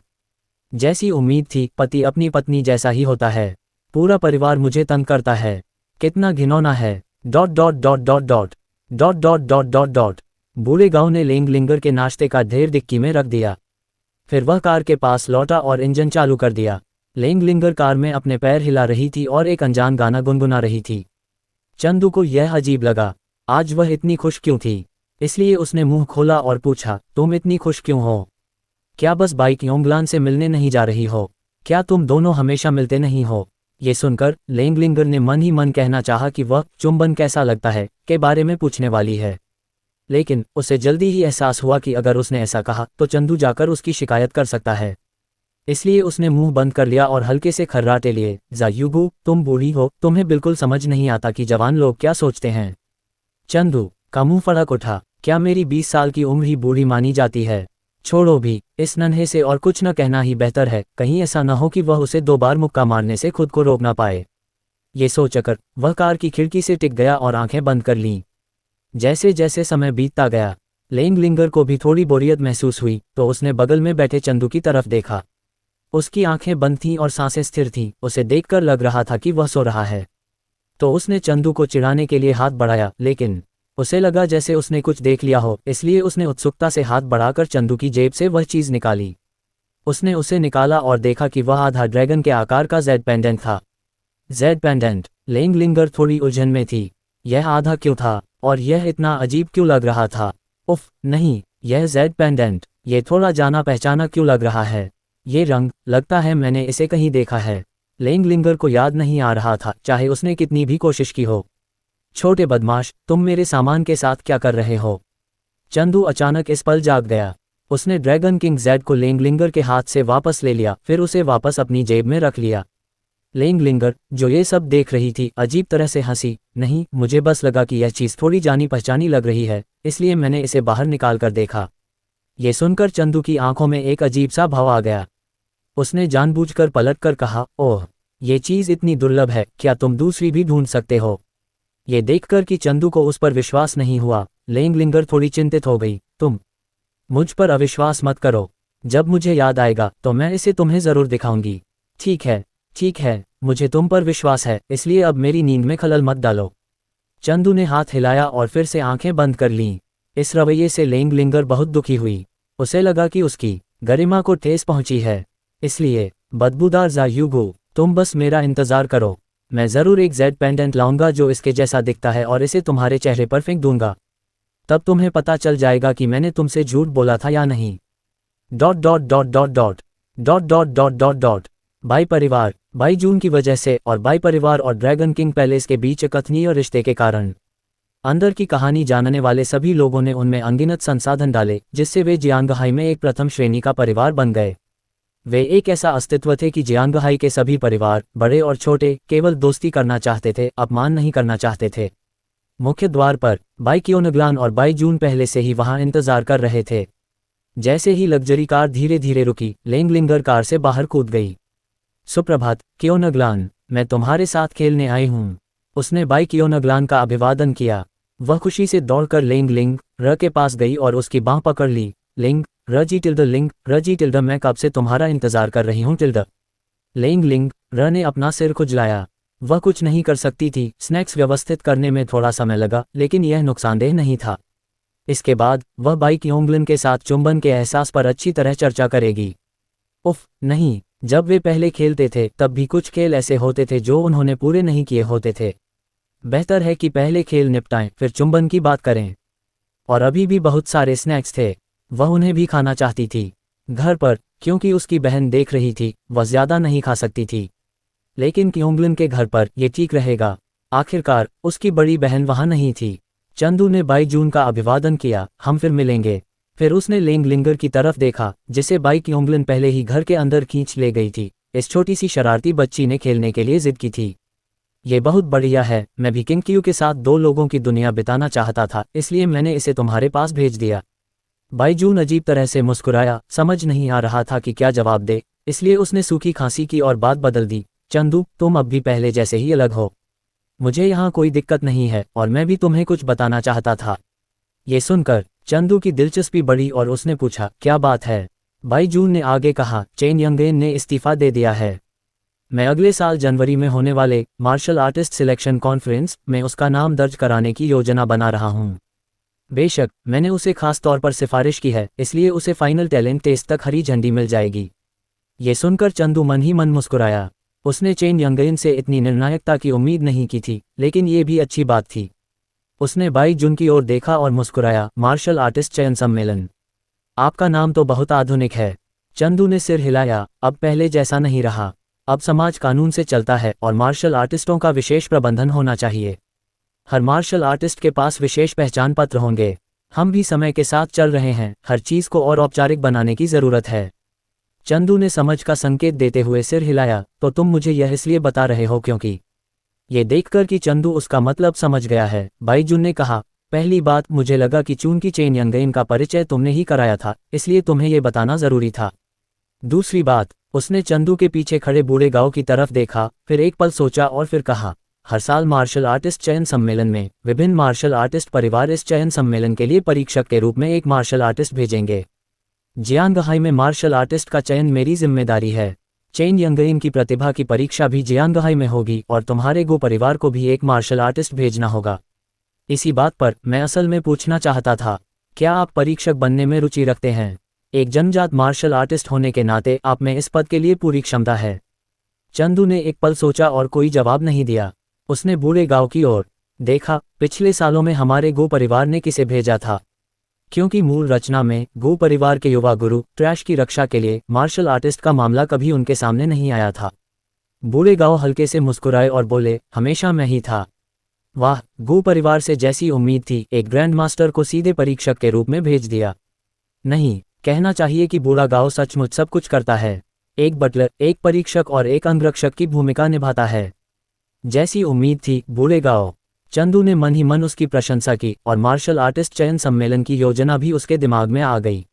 A: जैसी उम्मीद थी, पति अपनी पत्नी जैसा ही होता है। पूरा परिवार मुझे तंग करता है। कितना घिनौना है। Dot dot dot dot dot dot dot dot dot dot. बूढ़े गांव ने लिंगर के नाश्ते का ढेर डिक्की में रख दिया। फिर वह कार के पास लौटा और इंजन चालू कर दिया। लिंगर कार में अपने पैर हिला रही थी और एक अनजान गाना गुनगुना रही थी। चंदू को यह अजीब लगा। आज वह इतनी खुश क्यों थी? इसलिए उसने मुंह खोला और पूछा, तुम इतनी खुश क्यों हो? क्या बस बाई कियोंगलान से मिलने नहीं जा रही हो? क्या तुम दोनों हमेशा मिलते नहीं हो? ये सुनकर लिंगर ने मन ही मन कहना चाहा कि वह चुंबन कैसा लगता है के बारे में पूछने वाली है, लेकिन उसे जल्दी ही एहसास हुआ कि अगर उसने ऐसा कहा तो चंदू जाकर उसकी शिकायत कर सकता है। इसलिए उसने मुंह बंद कर लिया और हल्के से खर्राटे लिए, ज़ायुगो, तुम बूढ़ी हो, तुम्हें बिल्कुल समझ नहीं आता कि जवान लोग क्या सोचते हैं। चंदू का मुंह फड़क उठा, क्या मेरी 20 साल की उम्र ही बूढ़ी मानी जाती है? छोड़ो भी, इस नन्हे से और कुछ न कहना ही बेहतर है, कहीं ऐसा न हो कि वह उसे 2 बार मुक्का मारने से खुद को रोक ना पाए। ये सोचकर वह कार की खिड़की से टिक गया और आंखें बंद कर लीं। जैसे जैसे समय बीतता गया, लिंगर को भी थोड़ी बोरियत महसूस हुई, तो उसने बगल में बैठे चंदू की तरफ देखा। उसकी आंखें बंद थीं और सांसें स्थिर थीं। उसे देखकर लग रहा था कि वह सो रहा है। तो उसने चंदू को चिढ़ाने के लिए हाथ बढ़ाया, लेकिन उसे लगा जैसे उसने कुछ देख लिया हो, इसलिए उसने उत्सुकता से हाथ बढ़ाकर चंदू की जेब से वह चीज़ निकाली। उसने उसे निकाला और देखा कि वह आधा ड्रैगन के आकार का जेड पेंडेंट था। Z pendant. लिंगर थोड़ी उलझन में थी। यह आधा क्यों था और यह इतना अजीब क्यों लग रहा था? उफ, नहीं, यह जेड पेंडेंट, ये थोड़ा जाना पहचाना क्यों लग रहा है। ये रंग, लगता है मैंने इसे कहीं देखा है। लिंगर को याद नहीं आ रहा था, चाहे उसने कितनी भी कोशिश की हो। छोटे बदमाश, तुम मेरे सामान के साथ क्या कर रहे हो? चंदू अचानक इस पल जाग गया। उसने ड्रैगन किंग जेड को लिंगर के हाथ से वापस ले लिया, फिर उसे वापस अपनी जेब में रख लिया। लिंगर, जो ये सब देख रही थी, अजीब तरह से हंसी। नहीं, मुझे बस लगा कि यह चीज़ थोड़ी जानी पहचानी लग रही है, इसलिए मैंने इसे बाहर निकाल कर देखा। ये सुनकर चंदू की आंखों में एक अजीब सा भाव आ गया। उसने जानबूझकर पलटकर कहा, ओह, ये चीज़ इतनी दुर्लभ है, क्या तुम दूसरी भी ढूंढ सकते हो? ये देखकर कि चंदू को उस पर विश्वास नहीं हुआ, लिंगर थोड़ी चिंतित हो गई। तुम मुझ पर अविश्वास मत करो। जब मुझे याद आएगा तो मैं इसे तुम्हें ज़रूर दिखाऊंगी। ठीक है, मुझे तुम पर विश्वास है, इसलिए अब मेरी नींद में खलल मत डालो। चंदू ने हाथ हिलाया और फिर से आंखें बंद कर लीं। इस रवैये से लिंगर बहुत दुखी हुई। उसे लगा कि उसकी गरिमा को ठेस पहुंची है। इसलिए, बदबूदार ज़ायुगो, तुम बस मेरा इंतज़ार करो। मैं ज़रूर एक जेड पेंडेंट लाऊंगा जो इसके जैसा दिखता है और इसे तुम्हारे चेहरे पर फेंक दूंगा। तब तुम्हें पता चल जाएगा कि मैंने तुमसे झूठ बोला था या नहीं। Dot dot dot dot dot dot dot dot dot dot. By परिवार, बाई जून की वजह से और बाई परिवार और ड्रैगन किंग पैलेस के बीच कथनीय रिश्ते के कारण अंदर की कहानी जानने वाले सभी लोगों ने उनमें अनगिनत संसाधन डाले, जिससे वे जियांगहाई में एक प्रथम श्रेणी का परिवार बन गए। वे एक ऐसा अस्तित्व थे कि जियांगहाई के सभी परिवार, बड़े और छोटे, केवल दोस्ती करना चाहते थे, अपमान नहीं करना चाहते थे। मुख्य द्वार पर बाई कियोनग्लान और बाई जून पहले से ही वहां इंतजार कर रहे थे। जैसे ही लग्जरी कार धीरे धीरे रुकी, लिंगर कार से बाहर कूद गई। सुप्रभात कियोनग्लान, मैं तुम्हारे साथ खेलने आई हूँ। उसने बाई कियोनग्लान का अभिवादन किया। वह खुशी से दौड़कर लिंगर के पास गई और उसकी बाँह पकड़ ली। रजी टिल्ड, मैं कब से तुम्हारा इंतजार कर रही हूँ टिल्ड। लिंगर ने अपना सिर खुजलाया। वह कुछ नहीं कर सकती थी। स्नैक्स व्यवस्थित करने में थोड़ा समय लगा, लेकिन यह नुकसानदेह नहीं था। इसके बाद वह बाई क्योंगलिन के साथ चुंबन के एहसास पर अच्छी तरह चर्चा करेगी। उफ, नहीं, जब वे पहले खेलते थे तब भी कुछ खेल ऐसे होते थे जो उन्होंने पूरे नहीं किए होते थे। बेहतर है कि पहले खेल निपटाएं फिर चुंबन की बात करें। और अभी भी बहुत सारे स्नैक्स थे, वह उन्हें भी खाना चाहती थी। घर पर, क्योंकि उसकी बहन देख रही थी, वह ज्यादा नहीं खा सकती थी। लेकिन क्योंगलिन के घर पर ये ठीक रहेगा। आखिरकार उसकी बड़ी बहन वहां नहीं थी। चंदू ने बाई जून का अभिवादन किया, हम फिर मिलेंगे। फिर उसने लेंग लिंगर की तरफ देखा, जिसे बाई क्योंगलिन पहले ही घर के अंदर खींच ले गई थी। इस छोटी सी शरारती बच्ची ने खेलने के लिए जिद की थी। ये बहुत बढ़िया है, मैं भी किंग क्यू के साथ 2 लोगों की दुनिया बिताना चाहता था, इसलिए मैंने इसे तुम्हारे पास भेज दिया। बाई जून अजीब तरह से मुस्कुराया, समझ नहीं आ रहा था कि क्या जवाब दे, इसलिए उसने सूखी खांसी की और बात बदल दी। चंदू, तुम अब भी पहले जैसे ही अलग हो। मुझे यहाँ कोई दिक्कत नहीं है और मैं भी तुम्हें कुछ बताना चाहता था। ये सुनकर चंदू की दिलचस्पी बढ़ी और उसने पूछा, क्या बात है? बाई जून ने आगे कहा, चेन यंगेन ने इस्तीफा दे दिया है। मैं अगले साल जनवरी में होने वाले मार्शल आर्टिस्ट सिलेक्शन कॉन्फ्रेंस में उसका नाम दर्ज कराने की योजना बना रहा हूँ। बेशक, मैंने उसे खास तौर पर सिफारिश की है, इसलिए उसे फाइनल टैलेंट टेस्ट तक हरी झंडी मिल जाएगी। ये सुनकर चंदू मन ही मन मुस्कुराया। उसने चेन यंगेन से इतनी निर्णायकता की उम्मीद नहीं की थी, लेकिन ये भी अच्छी बात थी। उसने बाई जून की ओर देखा और मुस्कुराया, मार्शल आर्टिस्ट चयन सम्मेलन। आपका नाम तो बहुत आधुनिक है। चंदू ने सिर हिलाया, अब पहले जैसा नहीं रहा। अब समाज कानून से चलता है और मार्शल आर्टिस्टों का विशेष प्रबंधन होना चाहिए। हर मार्शल आर्टिस्ट के पास विशेष पहचान पत्र होंगे। हम भी समय के साथ चल रहे हैं, हर चीज को और औपचारिक बनाने की जरूरत है। चंदू ने समझ का संकेत देते हुए सिर हिलाया, तो तुम मुझे यह इसलिए बता रहे हो क्योंकि। ये देखकर कि चंदू उसका मतलब समझ गया है, बाई जून ने कहा, पहली बात, मुझे लगा कि चूंकि चेन यंगेन का परिचय तुमने ही कराया था, इसलिए तुम्हें यह बताना जरूरी था। दूसरी बात, उसने चंदू के पीछे खड़े बूढ़े गांव की तरफ देखा, फिर एक पल सोचा और फिर कहा, हर साल मार्शल आर्टिस्ट चयन सम्मेलन में विभिन्न मार्शल आर्टिस्ट परिवार इस चयन सम्मेलन के लिए परीक्षक के रूप में एक मार्शल आर्टिस्ट भेजेंगे। जियांगहाई में मार्शल आर्टिस्ट का चयन मेरी जिम्मेदारी है। चेन यंगेन की प्रतिभा की परीक्षा भी जियांगहाई में होगी और तुम्हारे गो परिवार को भी एक मार्शल आर्टिस्ट भेजना होगा। इसी बात पर मैं असल में पूछना चाहता था, क्या आप परीक्षक बनने में रुचि रखते हैं? एक जन्मजात मार्शल आर्टिस्ट होने के नाते आप में इस पद के लिए पूरी क्षमता है। चंदू ने एक पल सोचा और कोई जवाब नहीं दिया। उसने बूढ़े गांव की ओर देखा, पिछले सालों में हमारे गो परिवार ने किसे भेजा था? क्योंकि मूल रचना में गो परिवार के युवा गुरु ट्रैश की रक्षा के लिए मार्शल आर्टिस्ट का मामला कभी उनके सामने नहीं आया था। बूढ़े गांव हल्के से मुस्कुराए और बोले, हमेशा मैं ही था। वाह, गो परिवार से जैसी उम्मीद थी, एक ग्रैंड मास्टर को सीधे परीक्षक के रूप में भेज दिया। नहीं, कहना चाहिए कि बूढ़ा गांव सचमुच सब कुछ करता है। एक बटलर, एक परीक्षक और एक अंगरक्षक की भूमिका निभाता है। जैसी उम्मीद थी, बूढ़े गांव। चंदू ने मन ही मन उसकी प्रशंसा की और मार्शल आर्टिस्ट चयन सम्मेलन की योजना भी उसके दिमाग में आ गई।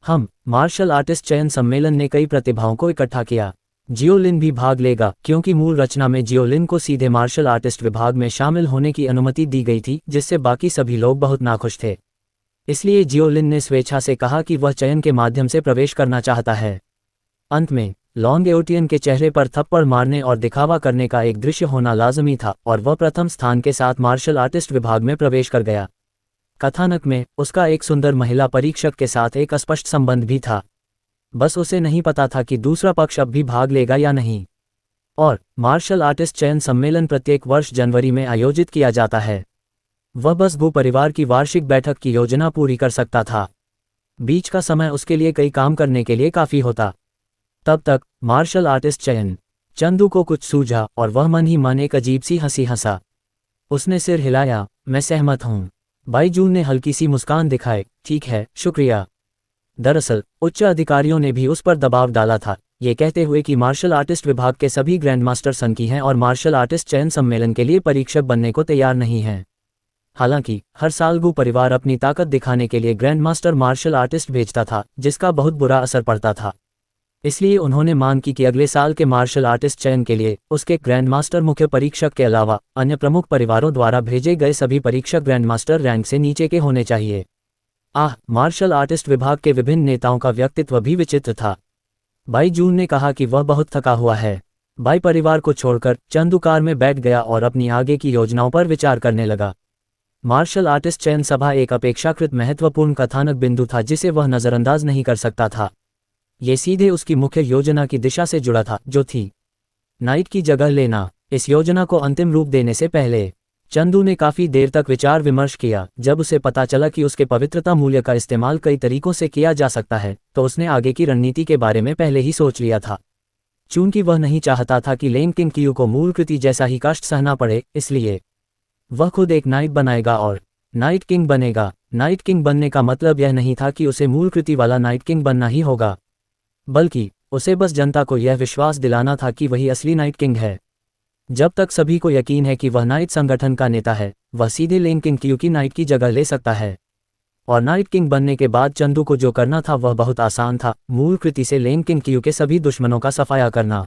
A: मार्शल आर्टिस्ट चयन सम्मेलन ने कई प्रतिभाओं को इकट्ठा किया। जियोलिन भी भाग लेगा, क्योंकि मूल रचना में जियोलिन को सीधे मार्शल आर्टिस्ट विभाग में शामिल होने की अनुमति दी गई थी, जिससे बाकी सभी लोग बहुत नाखुश थे। इसलिए जियोलिन ने स्वेच्छा से कहा कि वह चयन के माध्यम से प्रवेश करना चाहता है। अंत में लॉन्ग एओटियन के चेहरे पर थप्पड़ मारने और दिखावा करने का एक दृश्य होना लाजमी था और वह प्रथम स्थान के साथ मार्शल आर्टिस्ट विभाग में प्रवेश कर गया। कथानक में उसका एक सुंदर महिला परीक्षक के साथ एक अस्पष्ट संबंध भी था। बस उसे नहीं पता था कि दूसरा पक्ष अब भी भाग लेगा या नहीं। और मार्शल आर्टिस्ट चयन सम्मेलन प्रत्येक वर्ष जनवरी में आयोजित किया जाता है। वह बस गो परिवार की वार्षिक बैठक की योजना पूरी कर सकता था। बीच का समय उसके लिए कई काम करने के लिए काफी होता। तब तक मार्शल आर्टिस्ट चयन। चंदू को कुछ सूझा और वह मन ही मन एक अजीब सी हंसी हंसा। उसने सिर हिलाया, मैं सहमत हूँ। बाई जून ने हल्की सी मुस्कान दिखाए, ठीक है, शुक्रिया। दरअसल उच्च अधिकारियों ने भी उस पर दबाव डाला था, ये कहते हुए कि मार्शल आर्टिस्ट विभाग के सभी ग्रैंड मास्टर सनकी हैं और मार्शल आर्टिस्ट चयन सम्मेलन के लिए परीक्षक बनने को तैयार नहीं हैं। हालांकि हर साल गो परिवार अपनी ताकत दिखाने के लिए ग्रैंड मास्टर मार्शल आर्टिस्ट भेजता था, जिसका बहुत बुरा असर पड़ता था। इसलिए उन्होंने मांग की कि अगले साल के मार्शल आर्टिस्ट चयन के लिए उसके ग्रैंड मास्टर मुख्य परीक्षक के अलावा अन्य प्रमुख परिवारों द्वारा भेजे गए सभी परीक्षक ग्रैंड मास्टर रैंक से नीचे के होने चाहिए। मार्शल आर्टिस्ट विभाग के विभिन्न नेताओं का व्यक्तित्व भी विचित्र था। बाई जून ने कहा कि वह बहुत थका हुआ है। बाई परिवार को छोड़कर चंदू कार में बैठ गया और अपनी आगे की योजनाओं पर विचार करने लगा। मार्शल आर्टिस्ट चयन सभा एक अपेक्षाकृत महत्वपूर्ण कथानक बिंदु था जिसे वह नज़रअंदाज नहीं कर सकता था। ये सीधे उसकी मुख्य योजना की दिशा से जुड़ा था, जो थी नाइट की जगह लेना। इस योजना को अंतिम रूप देने से पहले चंदू ने काफ़ी देर तक विचार विमर्श किया। जब उसे पता चला कि उसके पवित्रता मूल्य का इस्तेमाल कई तरीकों से किया जा सकता है, तो उसने आगे की रणनीति के बारे में पहले ही सोच लिया था। चूंकि वह नहीं चाहता था कि लेन किंग कियू को मूल कृति जैसा ही कष्ट सहना पड़े, इसलिए वह खुद एक नाइट बनाएगा और नाइट किंग बनेगा। नाइट किंग बनने का मतलब यह नहीं था कि उसे मूल कृति वाला नाइट किंग बनना ही होगा, बल्कि उसे बस जनता को यह विश्वास दिलाना था कि वही असली नाइट किंग है। जब तक सभी को यकीन है कि वह नाइट संगठन का नेता है, वह सीधे लेन किंग कियू की नाइट की जगह ले सकता है। और नाइट किंग बनने के बाद चंदू को जो करना था वह बहुत आसान था, मूल कृति से लेन किंग कियू के सभी दुश्मनों का सफाया करना।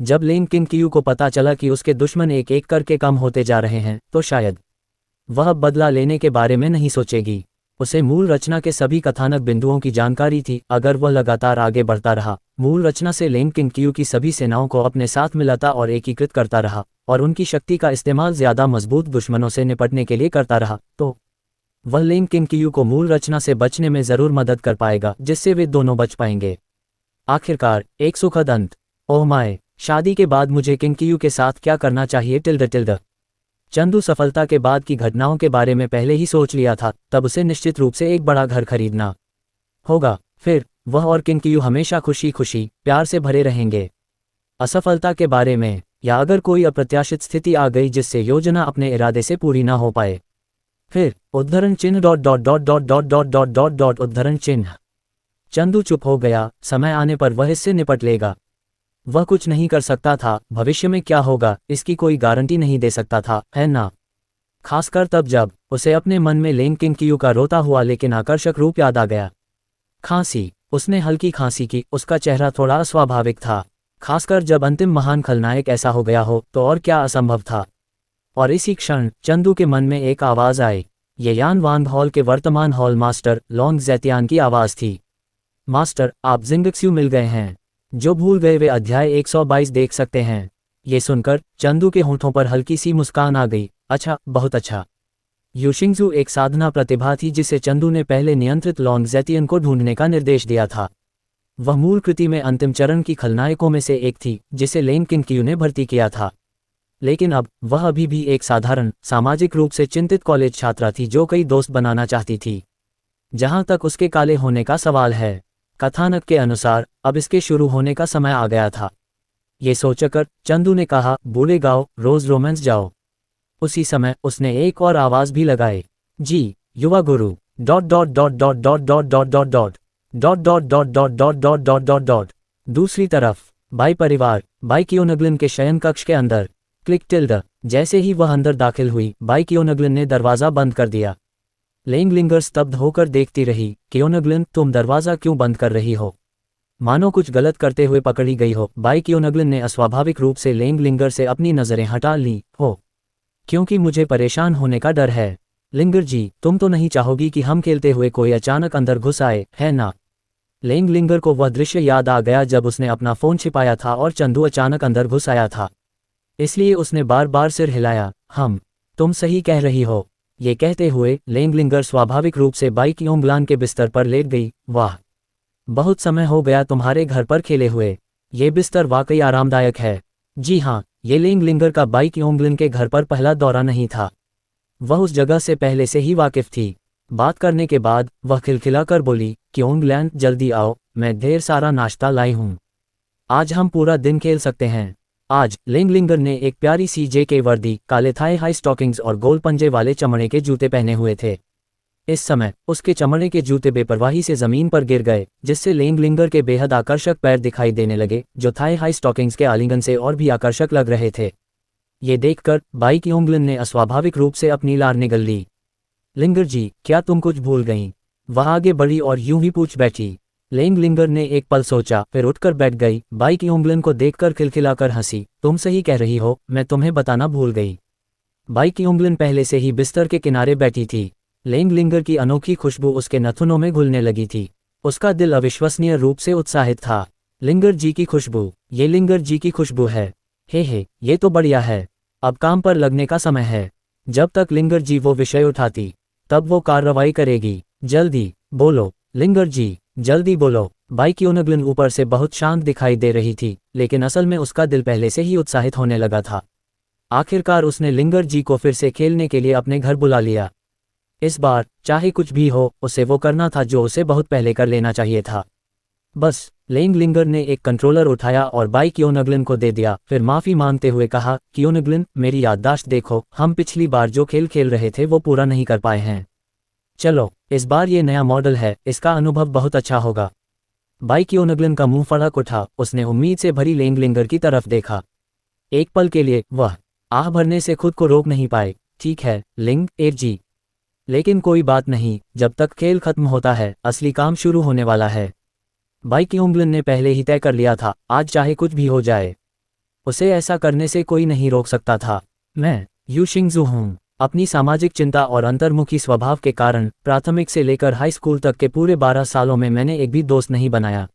A: जब लेन किंग कियू को पता चला कि उसके दुश्मन एक एक करके कम होते जा रहे हैं, तो शायद वह बदला लेने के बारे में नहीं सोचेगी। उसे मूल रचना के सभी कथानक बिंदुओं की जानकारी थी। अगर वह लगातार आगे बढ़ता रहा, मूल रचना से लेन किंग कियू की सभी सेनाओं को अपने साथ मिलाता और एकीकृत करता रहा, और उनकी शक्ति का इस्तेमाल ज्यादा मजबूत दुश्मनों से निपटने के लिए करता रहा, तो वह लेन किंग कियू को मूल रचना से बचने में जरूर मदद कर पाएगा, जिससे वे दोनों बच पाएंगे। आखिरकार एक सुखद अंत। ओह माय, शादी के बाद मुझे किंग कियू के साथ क्या करना चाहिए टिल्ड। चंदू सफलता के बाद की घटनाओं के बारे में पहले ही सोच लिया था। तब उसे निश्चित रूप से एक बड़ा घर खरीदना होगा। फिर वह और किंग कियू हमेशा खुशी खुशी प्यार से भरे रहेंगे। असफलता के बारे में, या अगर कोई अप्रत्याशित स्थिति आ गई जिससे योजना अपने इरादे से पूरी ना हो पाए, फिर उद्धरण चिन्ह ... उद्धरण चिन्ह। चंदू चुप हो गया। समय आने पर वह इससे निपट लेगा। वह कुछ नहीं कर सकता था। भविष्य में क्या होगा इसकी कोई गारंटी नहीं दे सकता था, है ना? खासकर तब जब उसे अपने मन में लेन किंग कियू का रोता हुआ लेकिन आकर्षक रूप याद आ गया। खांसी। उसने हल्की खांसी की। उसका चेहरा थोड़ा अस्वाभाविक था, खासकर जब अंतिम महान खलनायक ऐसा हो गया हो, तो और क्या असंभव था। और इसी क्षण चंदू के मन में एक आवाज आई। ये यान वांग हॉल के वर्तमान हॉल मास्टर लॉन्ग ज़ेतियान की आवाज थी। मास्टर, आप जिंगक्स्यू मिल गए हैं। जो भूल गए वे अध्याय 122 देख सकते हैं। ये सुनकर चंदू के होंठों पर हल्की सी मुस्कान आ गई। अच्छा, बहुत अच्छा। यूशिंगजू एक साधना प्रतिभा थी जिसे चंदू ने पहले नियंत्रित लॉन्ग ज़ेतियन को ढूंढने का निर्देश दिया था। वह मूल कृति में अंतिम चरण की खलनायकों में से एक थी जिसे लेन किंग कियू ने भर्ती किया था। लेकिन अब वह अभी भी एक साधारण, सामाजिक रूप से चिंतित कॉलेज छात्रा थी जो कई दोस्त बनाना चाहती थी। जहां तक उसके काले होने का सवाल है, कथानक के अनुसार अब इसके शुरू होने का समय आ गया था। ये सोचकर चंदू ने कहा, बूढ़े गाओ, रोज रोमांस जाओ। उसी समय उसने एक और आवाज भी लगाई। जी युवा गुरु ... दूसरी तरफ बाई परिवार, बाई कियोनगलिन के शयन कक्ष के अंदर। Click tilde. जैसे ही वह अंदर दाखिल हुई, बाई कियोनगलिन ने दरवाजा बंद कर दिया। लेंगलिंगर स्तब्ध होकर देखती रही। कियोनगलिन, तुम दरवाजा क्यों बंद कर रही हो? मानो कुछ गलत करते हुए पकड़ी गई हो। बाई कियोनगलिन ने अस्वाभाविक रूप से लेंगलिंगर से अपनी नजरें हटा ली। हो, क्योंकि मुझे परेशान होने का डर है। लिंगर जी, तुम तो नहीं चाहोगी कि हम खेलते हुए कोई अचानक अंदर घुस आए, है ना? लेंगलिंगर को वह दृश्य याद आ गया जब उसने अपना फोन छिपाया था और चंदू अचानक अंदर घुस आया था। इसलिए उसने बार बार सिर हिलाया। तुम सही कह रही हो। ये कहते हुए लेंगलिंगर स्वाभाविक रूप से बाई कियोंगलान के बिस्तर पर लेट गई। वाह, बहुत समय हो गया तुम्हारे घर पर खेले हुए। ये बिस्तर वाकई आरामदायक है। जी हाँ, ये लेंगलिंगर का बाई कियोंगलिन के घर पर पहला दौरा नहीं था। वह उस जगह से पहले से ही वाकिफ थी। बात करने के बाद वह खिलखिलाकर बोली, कियोंगलैन, जल्दी आओ, मैं ढेर सारा नाश्ता लाई हूँ। आज हम पूरा दिन खेल सकते हैं। आज लेंगलिंगर ने एक प्यारी सी जेके वर्दी, काले थाई हाई स्टॉकिंग्स और गोल पंजे वाले चमड़े के जूते पहने हुए थे। इस समय उसके चमड़े के जूते बेपरवाही से जमीन पर गिर गए, जिससे लेंगलिंगर के बेहद आकर्षक पैर दिखाई देने लगे, जो थाई हाई स्टॉकिंग्स के आलिंगन से और भी आकर्षक लग रहे थे। ये देखकर बाई कियोंगलिन ने अस्वाभाविक रूप से अपनी लार निगल ली। लिंगर जी, क्या तुम कुछ भूल गईं? वह आगे बढ़ी और यूं ही पूछ बैठी। लेंगलिंगर ने एक पल सोचा, फिर उठकर बैठ गई। बाई कियोंगलिन को देखकर खिलखिलाकर हंसी। तुम सही कह रही हो, मैं तुम्हें बताना भूल गई। बाई कियोंगलिन पहले से ही बिस्तर के किनारे बैठी थी। लेंगलिंगर की अनोखी खुशबू उसके नथुनों में घुलने लगी थी। उसका दिल अविश्वसनीय रूप से उत्साहित था। लिंगर जी की खुशबू, ये लिंगर जी की खुशबू है। हे, ये तो बढ़िया है। अब काम पर लगने का समय है। जब तक लिंगर जी वो विषय उठाती तब वो कार्रवाई करेगी। जल्दी बोलो लिंगर जी, जल्दी बोलो। बाई क्योनगलिन ऊपर से बहुत शांत दिखाई दे रही थी, लेकिन असल में उसका दिल पहले से ही उत्साहित होने लगा था। आखिरकार उसने लिंगर जी को फिर से खेलने के लिए अपने घर बुला लिया। इस बार चाहे कुछ भी हो, उसे वो करना था जो उसे बहुत पहले कर लेना चाहिए था। बस लेंग लिंगर ने एक कंट्रोलर उठाया और बाई क्योनगलिन को दे दिया, फिर माफ़ी मांगते हुए कहा, क्योनगलिन, मेरी याददाश्त देखो, हम पिछली बार जो खेल खेल रहे थे वो पूरा नहीं कर पाए हैं। चलो इस बार ये नया मॉडल है, इसका अनुभव बहुत अच्छा होगा। बाई क्योनगलिन का मुंह फड़क उठा, उसने उम्मीद से भरी लेंग लिंगर की तरफ देखा। एक पल के लिए वह आह भरने से खुद को रोक नहीं पाए। ठीक है लिंग एक जी, लेकिन कोई बात नहीं, जब तक खेल खत्म होता है असली काम शुरू होने वाला है। बाई क्योनगलिन ने पहले ही तय कर लिया था, आज चाहे कुछ भी हो जाए उसे ऐसा करने से कोई नहीं रोक सकता था। मैं यू शिंगजू हूँ। अपनी सामाजिक चिंता और अंतर्मुखी स्वभाव के कारण प्राथमिक से लेकर हाई स्कूल तक के पूरे 12 सालों में मैंने एक भी दोस्त नहीं बनाया।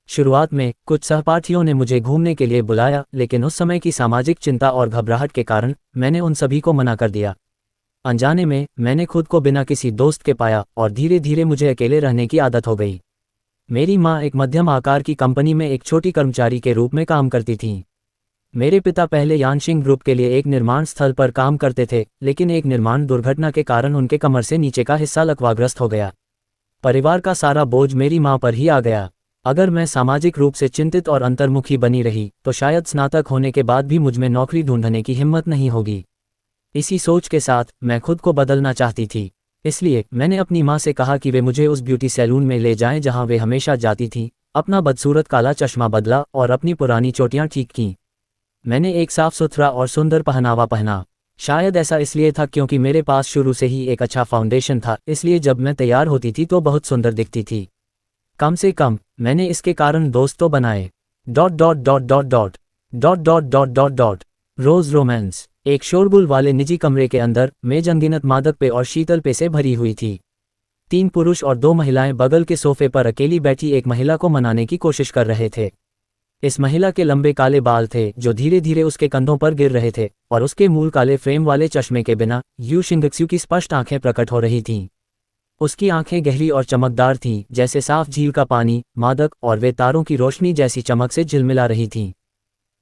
A: शुरुआत में कुछ सहपाठियों ने मुझे घूमने के लिए बुलाया, लेकिन उस समय की सामाजिक चिंता और घबराहट के कारण मैंने उन सभी को मना कर दिया। अनजाने में मैंने खुद को बिना किसी दोस्त के पाया और धीरे धीरे मुझे अकेले रहने की आदत हो गई। मेरी माँ एक मध्यम आकार की कंपनी में एक छोटी कर्मचारी के रूप में काम करती थीं। मेरे पिता पहले यानशिंग ग्रुप के लिए एक निर्माण स्थल पर काम करते थे, लेकिन एक निर्माण दुर्घटना के कारण उनके कमर से नीचे का हिस्सा लकवाग्रस्त हो गया। परिवार का सारा बोझ मेरी माँ पर ही आ गया। अगर मैं सामाजिक रूप से चिंतित और अंतर्मुखी बनी रही तो शायद स्नातक होने के बाद भी मुझमें नौकरी ढूंढने की हिम्मत नहीं होगी। इसी सोच के साथ मैं खुद को बदलना चाहती थी। इसलिए मैंने अपनी माँ से कहा कि वे मुझे उस ब्यूटी सैलून में ले जाएं जहां वे हमेशा जाती थीं, अपना बदसूरत काला चश्मा बदला और अपनी पुरानी चोटियां ठीक कीं। मैंने एक साफ सुथरा और सुंदर पहनावा पहना। शायद ऐसा इसलिए था क्योंकि मेरे पास शुरू से ही एक अच्छा फाउंडेशन था, इसलिए जब मैं तैयार होती थी तो बहुत सुंदर दिखती थी। कम से कम मैंने इसके कारण दोस्त तो बनाए। Dot dot dot dot dot dot dot dot dot dot रोज रोमांस। एक शोरगुल वाले निजी कमरे के अंदर मेज अनगिनत मादक पेय और शीतल पेय से भरी हुई थी। 3 पुरुष और 2 महिलाएं बगल के सोफे पर अकेली बैठी एक महिला को मनाने की कोशिश कर रहे थे। इस महिला के लंबे काले बाल थे जो धीरे धीरे उसके कंधों पर गिर रहे थे, और उसके मूल काले फ्रेम वाले चश्मे के बिना यू शिंगक्सू की स्पष्ट आंखें प्रकट हो रही थीं। उसकी आंखें गहरी और चमकदार थीं, जैसे साफ झील का पानी, मादक और वे तारों की रोशनी जैसी चमक से झिलमिला रही थीं।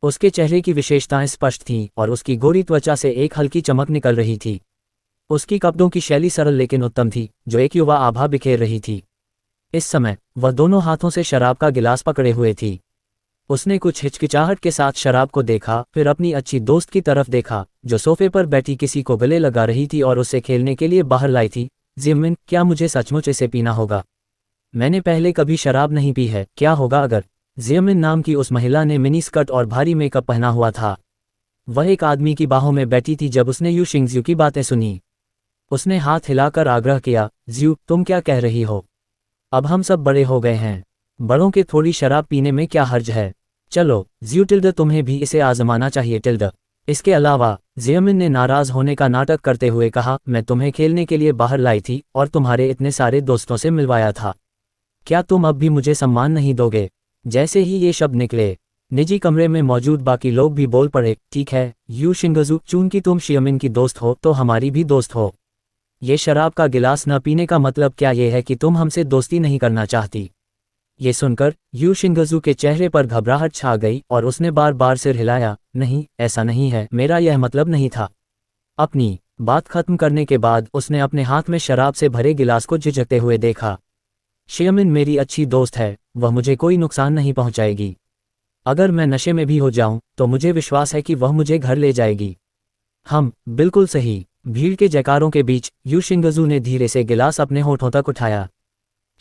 A: उसके चेहरे की विशेषताएं स्पष्ट थीं और उसकी गोरी त्वचा से एक हल्की चमक निकल रही थी। उसकी कपड़ों की शैली सरल लेकिन उत्तम थी, जो एक युवा आभा बिखेर रही थी। इस समय वह दोनों हाथों से शराब का गिलास पकड़े हुए थी। उसने कुछ हिचकिचाहट के साथ शराब को देखा, फिर अपनी अच्छी दोस्त की तरफ देखा जो सोफे पर बैठी किसी को गले लगा रही थी और उससे खेलने के लिए बाहर लाई थी। जिमिन, क्या मुझे सचमुच इसे पीना होगा? मैंने पहले कभी शराब नहीं पी है, क्या होगा अगर? जिमिन नाम की उस महिला ने मिनी स्कर्ट और भारी मेकअप पहना हुआ था। वह एक आदमी की बाहों में बैठी थी जब उसने यू शिंगज्यू की बातें सुनी। उसने हाथ हिलाकर आग्रह किया, ज्यू, तुम क्या कह रही हो? अब हम सब बड़े हो गए हैं, बड़ों के थोड़ी शराब पीने में क्या हर्ज है? चलो ज्यू टिल्ड, तुम्हें भी इसे आजमाना चाहिए टिल्ड। इसके अलावा जिमिन ने नाराज होने का नाटक करते हुए कहा, मैं तुम्हें खेलने के लिए बाहर लाई थी और तुम्हारे इतने सारे दोस्तों से मिलवाया था। क्या तुम अब भी मुझे सम्मान नहीं दोगे? जैसे ही ये शब्द निकले, निजी कमरे में मौजूद बाकी लोग भी बोल पड़े, ठीक है यू शिंगजू, चूंकि तुम शियमिन की दोस्त हो तो हमारी भी दोस्त हो। ये शराब का गिलास न पीने का मतलब क्या ये है कि तुम हमसे दोस्ती नहीं करना चाहती? ये सुनकर यू शिंगजू के चेहरे पर घबराहट छा गई और उसने बार बार सिर हिलाया, नहीं, ऐसा नहीं है, मेरा यह मतलब नहीं था। अपनी बात खत्म करने के बाद उसने अपने हाथ में शराब से भरे गिलास को झिझकते हुए देखा। शियमिन मेरी अच्छी दोस्त है, वह मुझे कोई नुकसान नहीं पहुंचाएगी। अगर मैं नशे में भी हो जाऊं तो मुझे विश्वास है कि वह मुझे घर ले जाएगी। हम बिल्कुल सही। भीड़ के जयकारों के बीच यू शिंगजू ने धीरे से गिलास अपने होठों तक उठाया।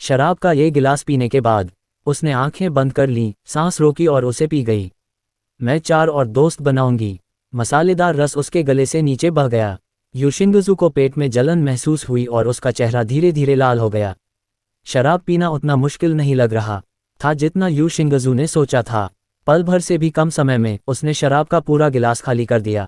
A: शराब का ये गिलास पीने के बाद उसने आंखें बंद कर लीं, सांस रोकी और उसे पी गई। मैं 4 और दोस्त बनाऊंगी। मसालेदार रस उसके गले से नीचे बह गया। यू शिंगजू को पेट में जलन महसूस हुई और उसका चेहरा धीरे धीरे लाल हो गया। शराब पीना उतना मुश्किल नहीं लग रहा था जितना यू शिंगजू ने सोचा था। पल भर से भी कम समय में उसने शराब का पूरा गिलास खाली कर दिया।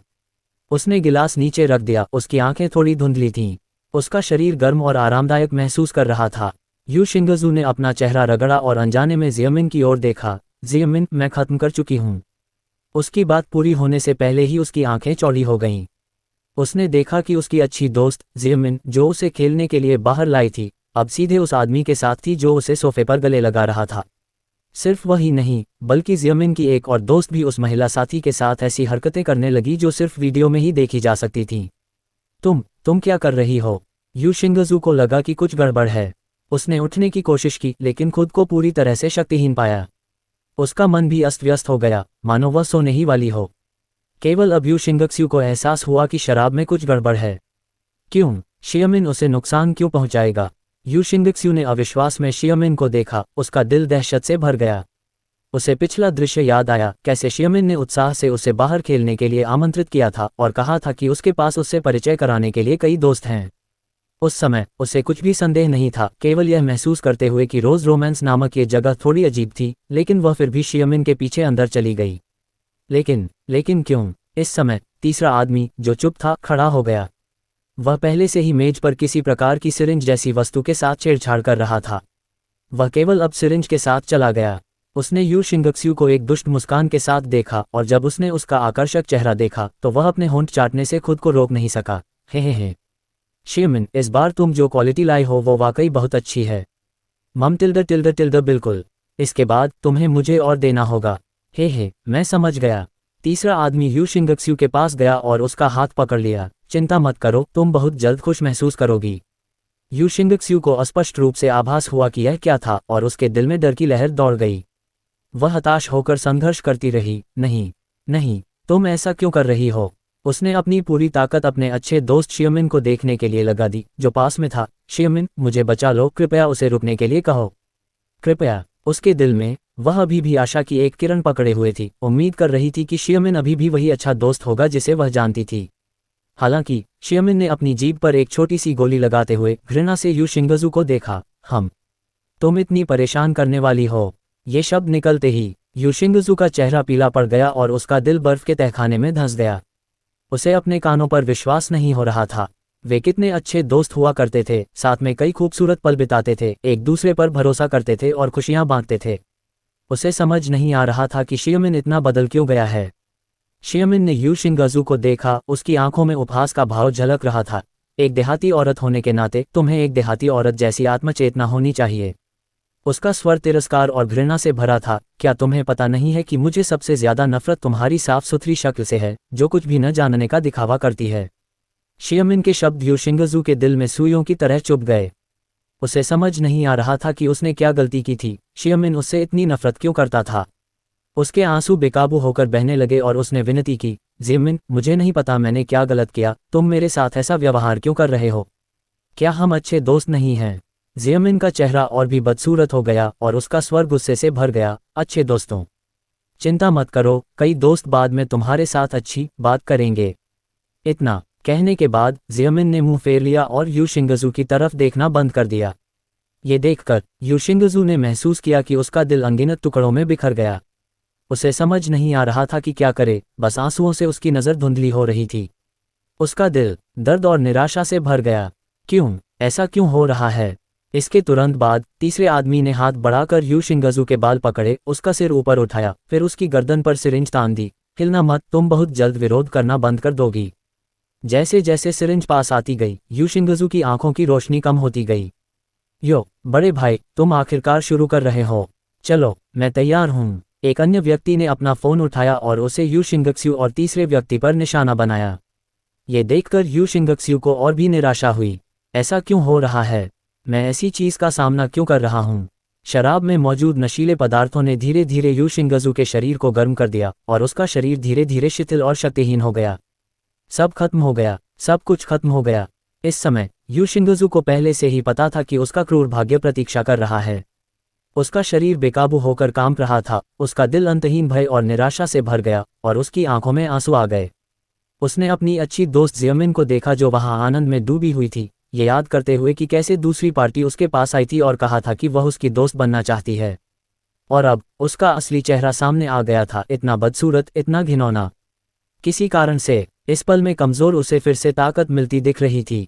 A: उसने गिलास नीचे रख दिया, उसकी आंखें थोड़ी धुंधली थीं। उसका शरीर गर्म और आरामदायक महसूस कर रहा था। यू शिंगजू ने अपना चेहरा रगड़ा और अनजाने में जियमिन की ओर देखा। जियमिन, मैं खत्म कर चुकी हूँ। उसकी बात पूरी होने से पहले ही उसकी आंखें चौड़ी हो गईं। उसने देखा कि उसकी अच्छी दोस्त जियमिन, जो उसे खेलने के लिए बाहर लाई थी, अब सीधे उस आदमी के साथ थी जो उसे सोफे पर गले लगा रहा था। सिर्फ वही नहीं, बल्कि जियमिन की एक और दोस्त भी उस महिला साथी के साथ ऐसी हरकतें करने लगी जो सिर्फ वीडियो में ही देखी जा सकती थीं। तुम क्या कर रही हो? यू शिंगजू को लगा कि कुछ गड़बड़ है। उसने उठने की कोशिश की लेकिन खुद को पूरी तरह से शक्तिहीन पाया। उसका मन भी अस्त व्यस्त हो गया, मानो वह सोने ही वाली हो। केवल अब यू शिंगक्स्यू को एहसास हुआ कि शराब में कुछ गड़बड़ है। क्यों? शियमिन उसे नुकसान क्यों पहुंचाएगा? यू शिंगक्स्यू ने अविश्वास में शियमिन को देखा, उसका दिल दहशत से भर गया। उसे पिछला दृश्य याद आया, कैसे शियमिन ने उत्साह से उसे बाहर खेलने के लिए आमंत्रित किया था और कहा था कि उसके पास उससे परिचय कराने के लिए कई दोस्त हैं। उस समय उसे कुछ भी संदेह नहीं था, केवल यह महसूस करते हुए कि रोज रोमांस नामक ये जगह थोड़ी अजीब थी, लेकिन वह फिर भी शियमिन के पीछे अंदर चली गई। लेकिन क्यों? इस समय तीसरा आदमी, जो चुप था, खड़ा हो गया। वह पहले से ही मेज पर किसी प्रकार की सिरिंज जैसी वस्तु के साथ छेड़छाड़ कर रहा था। वह केवल अब सिरिंज के साथ चला गया। उसने यू शिंगक्स्यू को एक दुष्ट मुस्कान के साथ देखा और जब उसने उसका आकर्षक चेहरा देखा तो वह अपने होंठ चाटने से खुद को रोक नहीं सका। हे। शियमिन, इस बार तुम जो क्वालिटी लाई हो वो वाकई बहुत अच्छी है। मम टिल्ड बिल्कुल। इसके बाद तुम्हें मुझे और देना होगा। हे, मैं समझ गया। तीसरा आदमी यू शिंगक्स्यू के पास गया और उसका हाथ पकड़ लिया। चिंता मत करो, तुम बहुत जल्द खुश महसूस करोगी। यू शिंगक्स्यू को स्पष्ट रूप से आभास हुआ कि यह क्या था और उसके दिल में डर की लहर दौड़ गई। वह हताश होकर संघर्ष करती रही। नहीं, तुम ऐसा क्यों कर रही हो? उसने अपनी पूरी ताकत अपने अच्छे दोस्त शियमिन को देखने के लिए लगा दी, जो पास में था। शियमिन, मुझे बचा लो, कृपया उसे रुकने के लिए कहो। कृपया। उसके दिल में वह अभी भी आशा की एक किरण पकड़े हुए थी, उम्मीद कर रही थी कि शियमिन अभी भी वही अच्छा दोस्त होगा जिसे वह जानती थी। हालांकि शियमिन ने अपनी जीभ पर एक छोटी सी गोली लगाते हुए घृणा से यू शिंगजू को देखा। तुम इतनी परेशान करने वाली हो। ये शब्द निकलते ही यू शिंगजू का चेहरा पीला पड़ गया और उसका दिल बर्फ के तहखाने में धंस गया। उसे अपने कानों पर विश्वास नहीं हो रहा था। वे कितने अच्छे दोस्त हुआ करते थे, साथ में कई खूबसूरत पल बिताते थे, एक दूसरे पर भरोसा करते थे और खुशियां बांटते थे। उसे समझ नहीं आ रहा था कि शियमिन इतना बदल क्यों गया है। शियमिन ने यू शिंगजू को देखा, उसकी आंखों में उपहास का भाव झलक रहा था। एक देहाती औरत होने के नाते तुम्हें एक देहाती औरत जैसी आत्मचेतना होनी चाहिए। उसका स्वर तिरस्कार और घृणा से भरा था। क्या तुम्हें पता नहीं है कि मुझे सबसे ज्यादा नफरत तुम्हारी साफ सुथरी शक्ल से है, जो कुछ भी न जानने का दिखावा करती है। शियमिन के शब्द यू शिंगजू के दिल में सुइयों की तरह चुभ गए। उसे समझ नहीं आ रहा था कि उसने क्या गलती की थी। शियमिन उससे इतनी नफरत क्यों करता था? उसके आंसू बेकाबू होकर बहने लगे और उसने विनती की, जियमिन, मुझे नहीं पता मैंने क्या गलत किया, तुम मेरे साथ ऐसा व्यवहार क्यों कर रहे हो? क्या हम अच्छे दोस्त नहीं हैं? जियमिन का चेहरा और भी बदसूरत हो गया और उसका स्वर गुस्से से भर गया। अच्छे दोस्तों? चिंता मत करो, कई दोस्त बाद में तुम्हारे साथ अच्छी बात करेंगे। इतना कहने के बाद जियमिन ने मुंह फेर लिया और यू शिंगजू की तरफ देखना बंद कर दिया। ये देखकर यू शिंगजू ने महसूस किया कि उसका दिल अनगिनत टुकड़ों में बिखर गया। उसे समझ नहीं आ रहा था कि क्या करे, बस आंसुओं से उसकी नज़र धुंधली हो रही थी। उसका दिल दर्द और निराशा से भर गया। क्यों? ऐसा क्यों हो रहा है? इसके तुरंत बाद तीसरे आदमी ने हाथ बढ़ाकर यू शिंगजू के बाल पकड़े, उसका सिर ऊपर उठाया, फिर उसकी गर्दन पर सिरिंज तान दी। हिलना मत, तुम बहुत जल्द विरोध करना बंद कर दोगी। जैसे जैसे सिरिंज पास आती गई, यू शिंगजू की आंखों की रोशनी कम होती गई। यो बड़े भाई, तुम आखिरकार शुरू कर रहे हो। चलो, मैं तैयार हूँ। एक अन्य व्यक्ति ने अपना फोन उठाया और उसे यू शिंगक्स्यू और तीसरे व्यक्ति पर निशाना बनाया। ये देखकर यू शिंगक्स्यू को और भी निराशा हुई। ऐसा क्यों हो रहा है? मैं ऐसी चीज का सामना क्यों कर रहा हूँ? शराब में मौजूद नशीले पदार्थों ने धीरे धीरे यू शिंगजू के शरीर को गर्म कर दिया और उसका शरीर धीरे धीरे शिथिल और शक्तिहीन हो गया। सब खत्म हो गया, सब कुछ खत्म हो गया। इस समय यू शिंगजू को पहले से ही पता था कि उसका क्रूर भाग्य प्रतीक्षा कर रहा है। उसका शरीर बेकाबू होकर कांप रहा था, उसका दिल अंतहीन भय और निराशा से भर गया और उसकी आंखों में आंसू आ गए। उसने अपनी अच्छी दोस्त जियमिन को देखा जो वहां आनंद में डूबी हुई थी, ये याद करते हुए कि कैसे दूसरी पार्टी उसके पास आई थी और कहा था कि वह उसकी दोस्त बनना चाहती है। और अब उसका असली चेहरा सामने आ गया था, इतना बदसूरत, इतना घिनौना। किसी कारण से इस पल में कमजोर उसे फिर से ताकत मिलती दिख रही थी।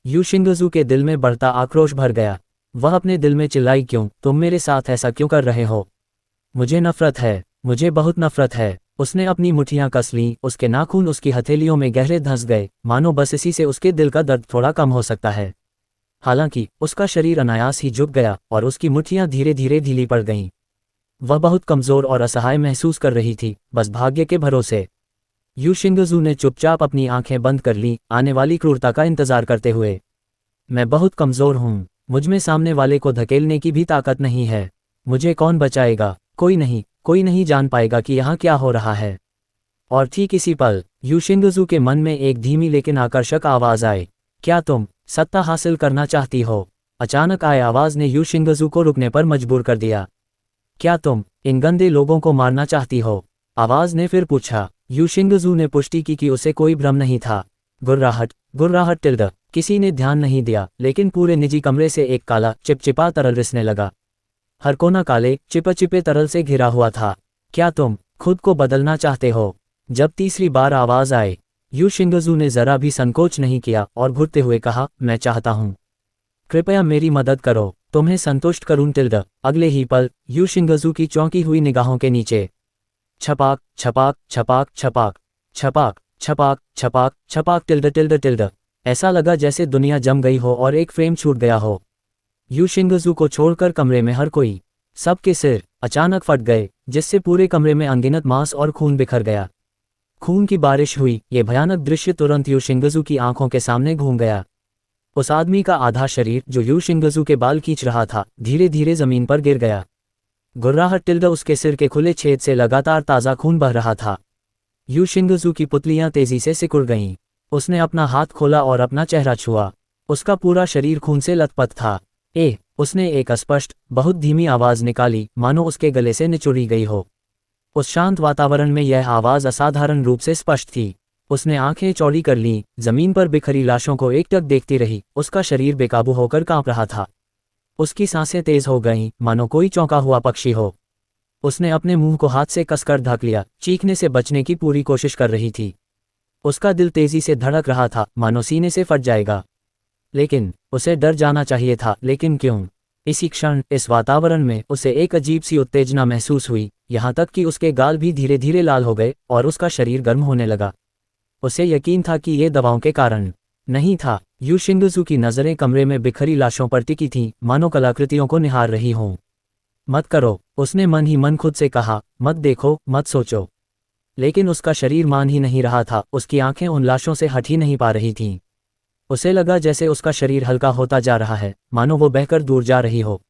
A: यू शिंगजू के दिल में बढ़ता आक्रोश भर गया। वह अपने दिल में चिल्लाई, क्यों? तुम मेरे साथ ऐसा क्यों कर रहे हो? मुझे नफरत है, मुझे बहुत नफरत है। उसने अपनी मुट्ठियां कस लीं, उसके नाखून उसकी हथेलियों में गहरे धंस गए, मानो बस इसी से उसके दिल का दर्द थोड़ा कम हो सकता है। हालांकि उसका शरीर अनायास ही झुक गया और उसकी मुट्ठियां धीरे धीरे ढीली पड़ गईं। वह बहुत कमज़ोर और असहाय महसूस कर रही थी, बस भाग्य के भरोसे। यू शिंगजू ने चुपचाप अपनी आंखें बंद कर लीं, आने वाली क्रूरता का इंतजार करते हुए। मैं बहुत कमज़ोर हूँ, मुझमें सामने वाले को धकेलने की भी ताकत नहीं है। मुझे कौन बचाएगा? कोई नहीं जान पाएगा कि यहाँ क्या हो रहा है। और ठीक इसी पल यू शिंगजू के मन में एक धीमी लेकिन आकर्षक आवाज़ आई। क्या तुम सत्ता हासिल करना चाहती हो? अचानक आए आवाज़ ने यू शिंगजू को रुकने पर मजबूर कर दिया। क्या तुम इन गंदे लोगों को मारना चाहती हो? आवाज़ ने फिर पूछा। यू शिंगजू ने पुष्टि की कि उसे कोई भ्रम नहीं था। गुर्राहट टिल्ड। किसी ने ध्यान नहीं दिया, लेकिन पूरे निजी कमरे से एक काला चिपचिपा तरल रिसने लगा। हर कोना काले चिपचिपे तरल से घिरा हुआ था। क्या तुम खुद को बदलना चाहते हो? जब तीसरी बार आवाज़ आए, यू शिंगजू ने जरा भी संकोच नहीं किया और घुटते हुए कहा, मैं चाहता हूँ। कृपया मेरी मदद करो, तुम्हें संतुष्ट करूं टिल्ड। अगले ही पल यू शिंगजू की चौंकी हुई निगाहों के नीचे छपाक छपाक छपाक छपाक छपाक छपाक छपाक छपाक टिल्ड। ऐसा लगा जैसे दुनिया जम गई हो और एक फ्रेम छूट गया हो। यू शिंगजू को छोड़कर कमरे में हर कोई, सबके सिर अचानक फट गए, जिससे पूरे कमरे में अनगिनत मांस और खून बिखर गया। खून की बारिश हुई। ये भयानक दृश्य तुरंत यू शिंगजू की आंखों के सामने घूम गया। उस आदमी का आधा शरीर जो यू शिंगजू के बाल खींच रहा था, धीरे धीरे जमीन पर गिर गया। गुर्राहट टिल्ड। उसके सिर के खुले छेद से लगातार ताज़ा खून बह रहा था। यू शिंगजू की पुतलियां तेजी से सिकुड़ गईं। उसने अपना हाथ खोला और अपना चेहरा छुआ। उसका पूरा शरीर खून से लथपथ था। उसने एक अस्पष्ट, बहुत धीमी आवाज़ निकाली, मानो उसके गले से निचुड़ी गई हो। उस शांत वातावरण में यह आवाज़ असाधारण रूप से स्पष्ट थी। उसने आंखें चौड़ी कर लीं, जमीन पर बिखरी लाशों को एकटक देखती रही। उसका शरीर बेकाबू होकर कांप रहा था। उसकी सांसें तेज हो गईं, मानो कोई चौंका हुआ पक्षी हो। उसने अपने मुंह को हाथ से कसकर ढक लिया, चीखने से बचने की पूरी कोशिश कर रही थी। उसका दिल तेजी से धड़क रहा था, मानो सीने से फट जाएगा। लेकिन उसे डर जाना चाहिए था, लेकिन क्यों? इसी क्षण इस वातावरण में उसे एक अजीब सी उत्तेजना महसूस हुई, यहाँ तक कि उसके गाल भी धीरे धीरे लाल हो गए और उसका शरीर गर्म होने लगा। उसे यकीन था कि ये दवाओं के कारण नहीं था। यू शिंगजू की नज़रें कमरे में बिखरी लाशों पर टिकी थीं, मानो कलाकृतियों को निहार रही हों। मत करो, उसने मन ही मन खुद से कहा, मत देखो, मत सोचो। लेकिन उसका शरीर मान ही नहीं रहा था। उसकी आंखें उन लाशों से हट ही नहीं पा रही थीं। उसे लगा जैसे उसका शरीर हल्का होता जा रहा है, मानो वो बहकर दूर जा रही हो।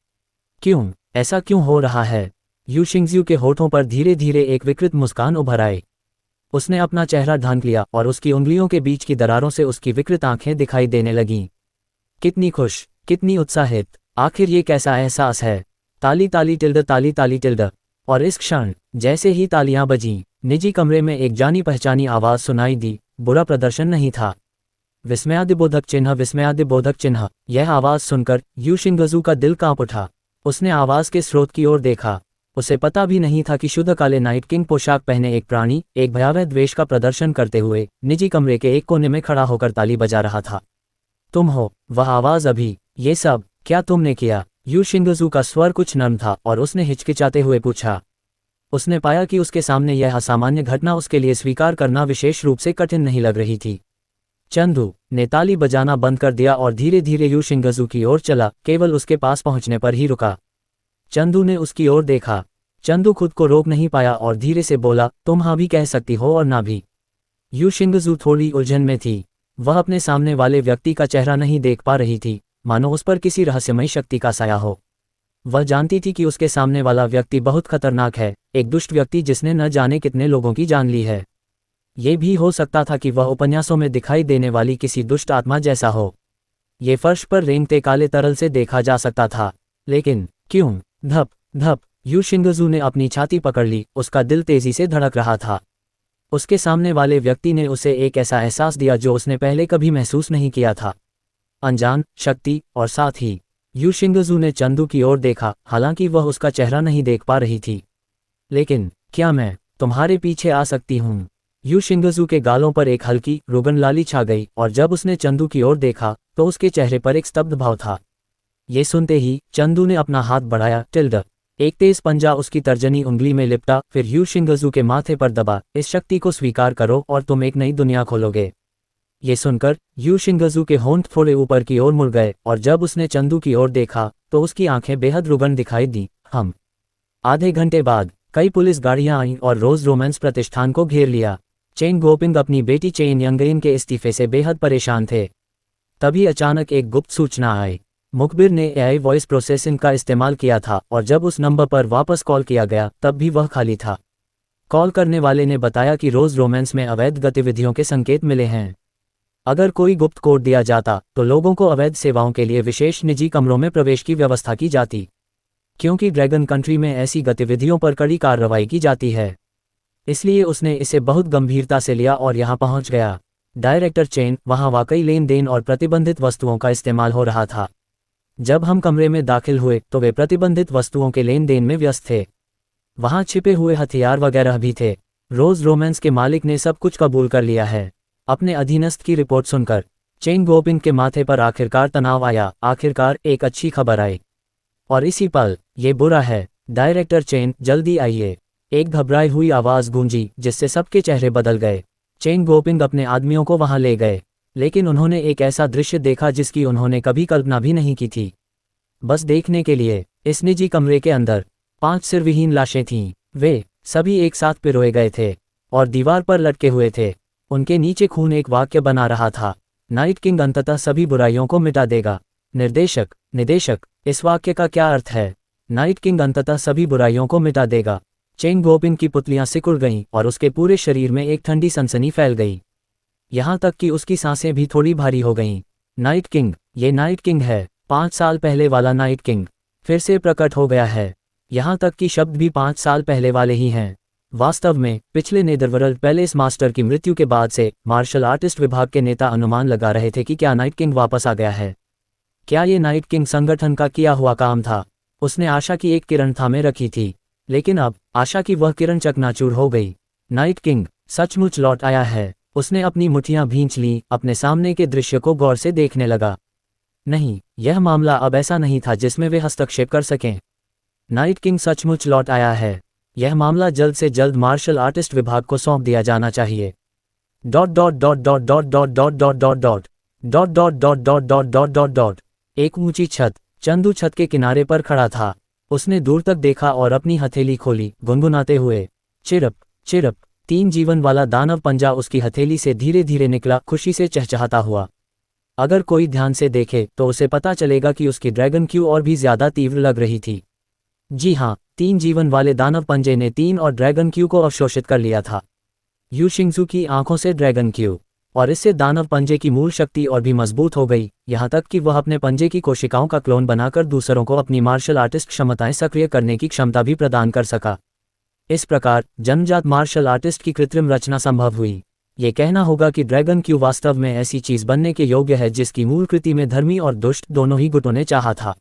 A: क्यों? ऐसा क्यों हो रहा है? यू शिंगजू के होठों पर धीरे धीरे एक विकृत मुस्कान उभर आई। उसने अपना चेहरा ढांक लिया और उसकी उंगलियों के बीच की दरारों से उसकी विकृत आंखें दिखाई देने लगीं। कितनी खुश, कितनी उत्साहित, आखिर ये कैसा एहसास है? ताली ताली टिल्ड। और इस क्षण जैसे ही तालियां बजीं, निजी कमरे में एक जानी पहचानी आवाज़ सुनाई दी। बुरा प्रदर्शन नहीं था। विस्मयादिबोधक चिन्ह। यह आवाज़ सुनकर यू शिंगजू का दिल कांप उठा। उसने आवाज़ के स्रोत की ओर देखा। उसे पता भी नहीं था कि शुद्ध काले नाइट किंग पोशाक पहने एक प्राणी, एक भयावह द्वेष का प्रदर्शन करते हुए निजी कमरे के एक कोने में खड़ा होकर ताली बजा रहा था। तुम हो वह आवाज़? अभी ये सब क्या तुमने किया? यू शिंगजू का स्वर कुछ नर्म था और उसने हिचकिचाते हुए पूछा। उसने पाया कि उसके सामने यह असामान्य घटना उसके लिए स्वीकार करना विशेष रूप से कठिन नहीं लग रही थी। चंदू ने ताली बजाना बंद कर दिया और धीरे धीरे यू शिंगजू की ओर चला, केवल उसके पास पहुंचने पर ही रुका। चंदू ने उसकी ओर देखा। चंदू खुद को रोक नहीं पाया और धीरे से बोला, तुम हाँ भी कह सकती हो और ना भी। यू शिंगजू थोड़ी उलझन में थी। वह अपने सामने वाले व्यक्ति का चेहरा नहीं देख पा रही थी, मानो उस पर किसी रहस्यमयी शक्ति का साया हो। वह जानती थी कि उसके सामने वाला व्यक्ति बहुत खतरनाक है, एक दुष्ट व्यक्ति जिसने न जाने कितने लोगों की जान ली है। ये भी हो सकता था कि वह उपन्यासों में दिखाई देने वाली किसी दुष्ट आत्मा जैसा हो। ये फर्श पर रेंगते काले तरल से देखा जा सकता था। लेकिन क्यों? धप धप। यू शिंगजू ने अपनी छाती पकड़ ली। उसका दिल तेजी से धड़क रहा था। उसके सामने वाले व्यक्ति ने उसे एक ऐसा एहसास दिया जो उसने पहले कभी महसूस नहीं किया था। अनजान शक्ति। और साथ ही यू शिंगजू ने चंदू की ओर देखा, हालांकि वह उसका चेहरा नहीं देख पा रही थी। लेकिन क्या मैं तुम्हारे पीछे आ सकती हूँ? यू शिंगजू के गालों पर एक हल्की रुगन लाली छा गई और जब उसने चंदू की ओर देखा तो उसके चेहरे पर एक स्तब्ध भाव था। ये सुनते ही चंदू ने अपना हाथ बढ़ाया। टिल्ड एक तेज पंजा उसकी तर्जनी उंगली में लिपटा, फिर यू शिंगजू के माथे पर दबा। इस शक्ति को स्वीकार करो और तुम एक नई दुनिया खोलोगे। ये सुनकर यू शिंगजू के होंठ थोड़े ऊपर की ओर मुड़ गए और जब उसने चंदू की ओर देखा तो उसकी आंखें बेहद रुगन दिखाई दी। हम आधे घंटे बाद कई पुलिस गाड़ियां आईं और रोज रोमांस प्रतिष्ठान को घेर लिया। चेन गोपिंग अपनी बेटी चेन यंगइन के इस्तीफे से बेहद परेशान थे। तभी अचानक एक गुप्त सूचना आई। मुखबिर ने एआई वॉइस प्रोसेसिंग का इस्तेमाल किया था और जब उस नंबर पर वापस कॉल किया गया तब भी वह खाली था। कॉल करने वाले ने बताया कि रोज रोमांस में अवैध गतिविधियों के संकेत मिले हैं। अगर कोई गुप्त कोड दिया जाता तो लोगों को अवैध सेवाओं के लिए विशेष निजी कमरों में प्रवेश की व्यवस्था की जाती, क्योंकि ड्रैगन कंट्री में ऐसी गतिविधियों पर कड़ी कार्रवाई की जाती है। इसलिए उसने इसे बहुत गंभीरता से लिया और यहाँ पहुँच गया। डायरेक्टर चेन, वहाँ वाकई लेन देन और प्रतिबंधित वस्तुओं का इस्तेमाल हो रहा था। जब हम कमरे में दाखिल हुए तो वे प्रतिबंधित वस्तुओं के लेन देन में व्यस्त थे। वहाँ छिपे हुए हथियार वगैरह भी थे। रोज रोमांस के मालिक ने सब कुछ कबूल कर लिया है। अपने अधीनस्थ की रिपोर्ट सुनकर चेन गोपिंग के माथे पर आखिरकार तनाव आया। आखिरकार एक अच्छी खबर आई। और इसी पल, ये बुरा है डायरेक्टर चेन, जल्दी आइए। एक घबराई हुई आवाज़ गूंजी जिससे सबके चेहरे बदल गए। चेन गोपिंग अपने आदमियों को वहां ले गए, लेकिन उन्होंने एक ऐसा दृश्य देखा जिसकी उन्होंने कभी कल्पना भी नहीं की थी। बस देखने के लिए इस निजी कमरे के अंदर 5 सिरविहीन लाशें थीं। वे सभी एक साथ पिरोए गए थे और दीवार पर लटके हुए थे। उनके नीचे खून एक वाक्य बना रहा था, नाइट किंग अंततः सभी बुराइयों को मिटा देगा। निदेशक, इस वाक्य का क्या अर्थ है? नाइट किंग अंततः सभी बुराइयों को मिटा देगा। चेन गोपिंग की पुतलियां सिकुड़ गईं और उसके पूरे शरीर में एक ठंडी सनसनी फैल गई। यहां तक कि उसकी सांसें भी थोड़ी भारी हो गईं। नाइट किंग, ये नाइट किंग है। 5 साल पहले वाला नाइट किंग फिर से प्रकट हो गया है। यहां तक कि शब्द भी 5 साल पहले वाले ही हैं। वास्तव में पिछले नेदरवर्ल्ड पैलेस मास्टर की मृत्यु के बाद से मार्शल आर्टिस्ट विभाग के नेता अनुमान लगा रहे थे कि क्या नाइट किंग वापस आ गया है। क्या ये नाइट किंग संगठन का किया हुआ काम था? उसने आशा की एक किरण थामे रखी थी, लेकिन अब आशा की वह किरण चकनाचूर हो गई। नाइट किंग सचमुच लौट आया है। उसने अपनी मुट्ठियां भींच लीं, अपने सामने के दृश्य को गौर से देखने लगा। नहीं, यह मामला अब ऐसा नहीं था जिसमें वे हस्तक्षेप कर सकें। नाइट किंग सचमुच लौट आया है। यह मामला जल्द से जल्द मार्शल आर्टिस्ट विभाग को सौंप दिया जाना चाहिए। एक ऊंची छत। चंदू छत के किनारे पर खड़ा था। उसने दूर तक देखा और अपनी हथेली खोली, गुनगुनाते हुए चिरप चिरप। 3 जीवन वाला दानव पंजा उसकी हथेली से धीरे धीरे निकला, खुशी से चहचहाता हुआ। अगर कोई ध्यान से देखे तो उसे पता चलेगा कि उसकी ड्रैगन क्यू और भी ज्यादा तीव्र लग रही थी। जी हाँ, 3 जीवन वाले दानव पंजे ने 3 और ड्रैगन क्यू को अवशोषित कर लिया था। यू शिंगजू की आंखों से ड्रैगन क्यू, और इससे दानव पंजे की मूल शक्ति और भी मजबूत हो गई, यहाँ तक कि वह अपने पंजे की कोशिकाओं का क्लोन बनाकर दूसरों को अपनी मार्शल आर्टिस्ट क्षमताएं सक्रिय करने की क्षमता भी प्रदान कर सका। इस प्रकार जन्मजात मार्शल आर्टिस्ट की कृत्रिम रचना संभव हुई। ये कहना होगा कि ड्रैगन क्यू वास्तव में ऐसी चीज बनने के योग्य है जिसकी मूल कृति में धर्मी और दुष्ट दोनों ही गुटों ने चाहा था।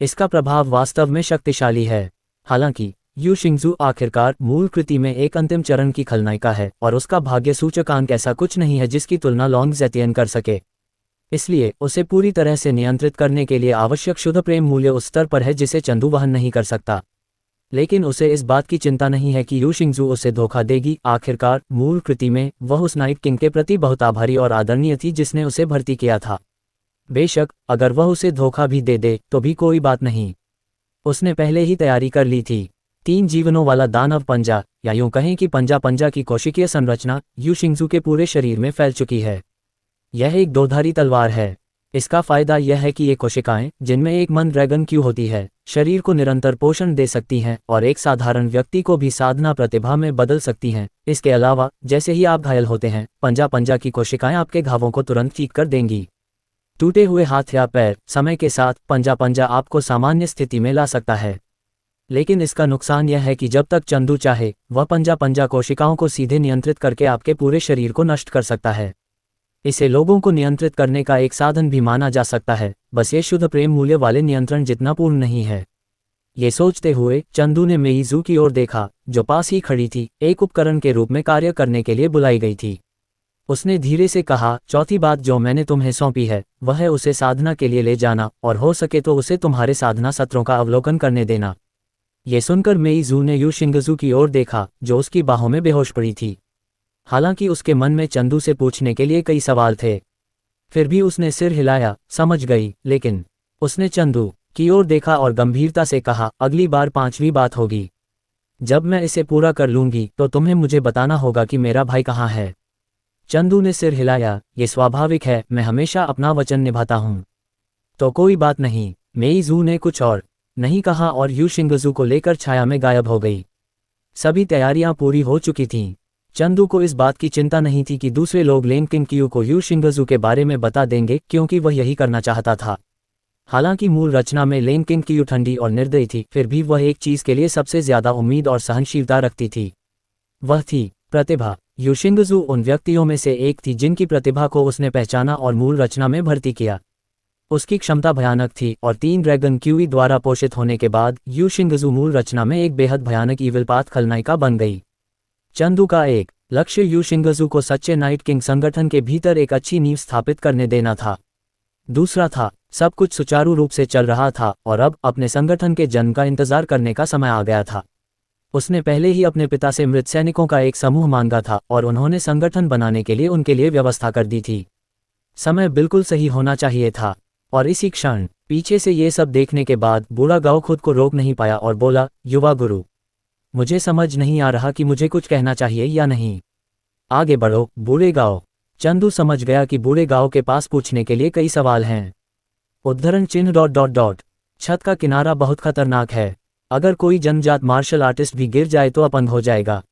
A: इसका प्रभाव वास्तव में शक्तिशाली है। हालांकि यू शिंगजू आखिरकार मूल कृति में एक अंतिम चरण की खलनायिका है और उसका भाग्य सूचकांक ऐसा कुछ नहीं है जिसकी तुलना लॉन्ग ज़ेतियन कर सके। इसलिए उसे पूरी तरह से नियंत्रित करने के लिए आवश्यक शुद्ध प्रेम मूल्य उस स्तर पर है जिसे चंदू वहन नहीं कर सकता। लेकिन उसे इस बात की चिंता नहीं है कि यू शिंगजू उसे धोखा देगी। आखिरकार मूल कृति में वह उस नाइट किंग के प्रति बहुत आभारी और आदरणीय थी जिसने उसे भर्ती किया था। बेशक अगर वह उसे धोखा भी दे दे तो भी कोई बात नहीं, उसने पहले ही तैयारी कर ली थी। 3 जीवनों वाला दानव पंजा, या यूं कहें कि पंजा की कोशिकीय संरचना यू शिंगजू के पूरे शरीर में फैल चुकी है। यह एक दोधारी तलवार है। इसका फायदा यह है कि ये कोशिकाएं, जिनमें एक मन ड्रैगन क्यू होती है, शरीर को निरंतर पोषण दे सकती हैं और एक साधारण व्यक्ति को भी साधना प्रतिभा में बदल सकती हैं। इसके अलावा जैसे ही आप घायल होते हैं, पंजा की कोशिकाएं आपके घावों को तुरंत ठीक कर देंगी। टूटे हुए हाथ या पैर, समय के साथ पंजा आपको सामान्य स्थिति में ला सकता है। लेकिन इसका नुकसान यह है कि जब तक चंदू चाहे वह पंजा कोशिकाओं को सीधे नियंत्रित करके आपके पूरे शरीर को नष्ट कर सकता है। इसे लोगों को नियंत्रित करने का एक साधन भी माना जा सकता है, बस ये शुद्ध प्रेम मूल्य वाले नियंत्रण जितना पूर्ण नहीं है। ये सोचते हुए चंदू ने मेइजू की ओर देखा, जो पास ही खड़ी थी, एक उपकरण के रूप में कार्य करने के लिए बुलाई गई थी। उसने धीरे से कहा, चौथी बात जो मैंने तुम्हें सौंपी है वह है उसे साधना के लिए ले जाना और हो सके तो उसे तुम्हारे साधना सत्रों का अवलोकन करने देना। ये सुनकर मेई जू ने यू शिंगजू की ओर देखा, जो उसकी बाहों में बेहोश पड़ी थी। हालांकि उसके मन में चंदू से पूछने के लिए कई सवाल थे, फिर भी उसने सिर हिलाया, समझ गई। लेकिन उसने चंदू की ओर देखा और गंभीरता से कहा, अगली बार 5वीं बात होगी। जब मैं इसे पूरा कर लूंगी तो तुम्हें मुझे बताना होगा कि मेरा भाई कहाँ है। चंदू ने सिर हिलाया, ये स्वाभाविक है, मैं हमेशा अपना वचन निभाता हूँ। तो कोई बात नहीं, मेई जू ने कुछ और नहीं कहा और यू शिंगजू को लेकर छाया में गायब हो गई। सभी तैयारियां पूरी हो चुकी थीं। चंदू को इस बात की चिंता नहीं थी कि दूसरे लोग लेन किंगक्यू को यू शिंगजू के बारे में बता देंगे, क्योंकि वह यही करना चाहता था। हालांकि मूल रचना में लेन किंगक्यू ठंडी और निर्दयी थी, फिर भी वह एक चीज के लिए सबसे ज्यादा उम्मीद और सहनशीलता रखती थी। वह थी प्रतिभा। यू शिंगजू उन व्यक्तियों में से एक थी जिनकी प्रतिभा को उसने पहचाना और मूल रचना में भर्ती किया। उसकी क्षमता भयानक थी और 3 ड्रैगन क्यूई द्वारा पोषित होने के बाद यू शिंगजू मूल रचना में एक बेहद भयानक ईविल पाथ खलनायिका बन गई। चंदू का एक लक्ष्य यू शिंगजू को सच्चे नाइट किंग संगठन के भीतर एक अच्छी नींव स्थापित करने देना था। दूसरा था, सब कुछ सुचारू रूप से चल रहा था और अब अपने संगठन के जन्म का इंतजार करने का समय आ गया था। उसने पहले ही अपने पिता से मृत सैनिकों का एक समूह मांगा था और उन्होंने संगठन बनाने के लिए उनके लिए व्यवस्था कर दी थी। समय बिल्कुल सही होना चाहिए था। और इसी क्षण पीछे से ये सब देखने के बाद बूढ़ा गांव खुद को रोक नहीं पाया और बोला, युवा गुरु, मुझे समझ नहीं आ रहा कि मुझे कुछ कहना चाहिए या नहीं। आगे बढ़ो बूढ़े गांव। चंदू समझ गया कि बूढ़े गांव के पास पूछने के लिए कई सवाल हैं। उद्धरण चिन्ह ... छत का किनारा बहुत खतरनाक है। अगर कोई जन्मजात मार्शल आर्टिस्ट भी गिर जाए तो अपंग हो जाएगा।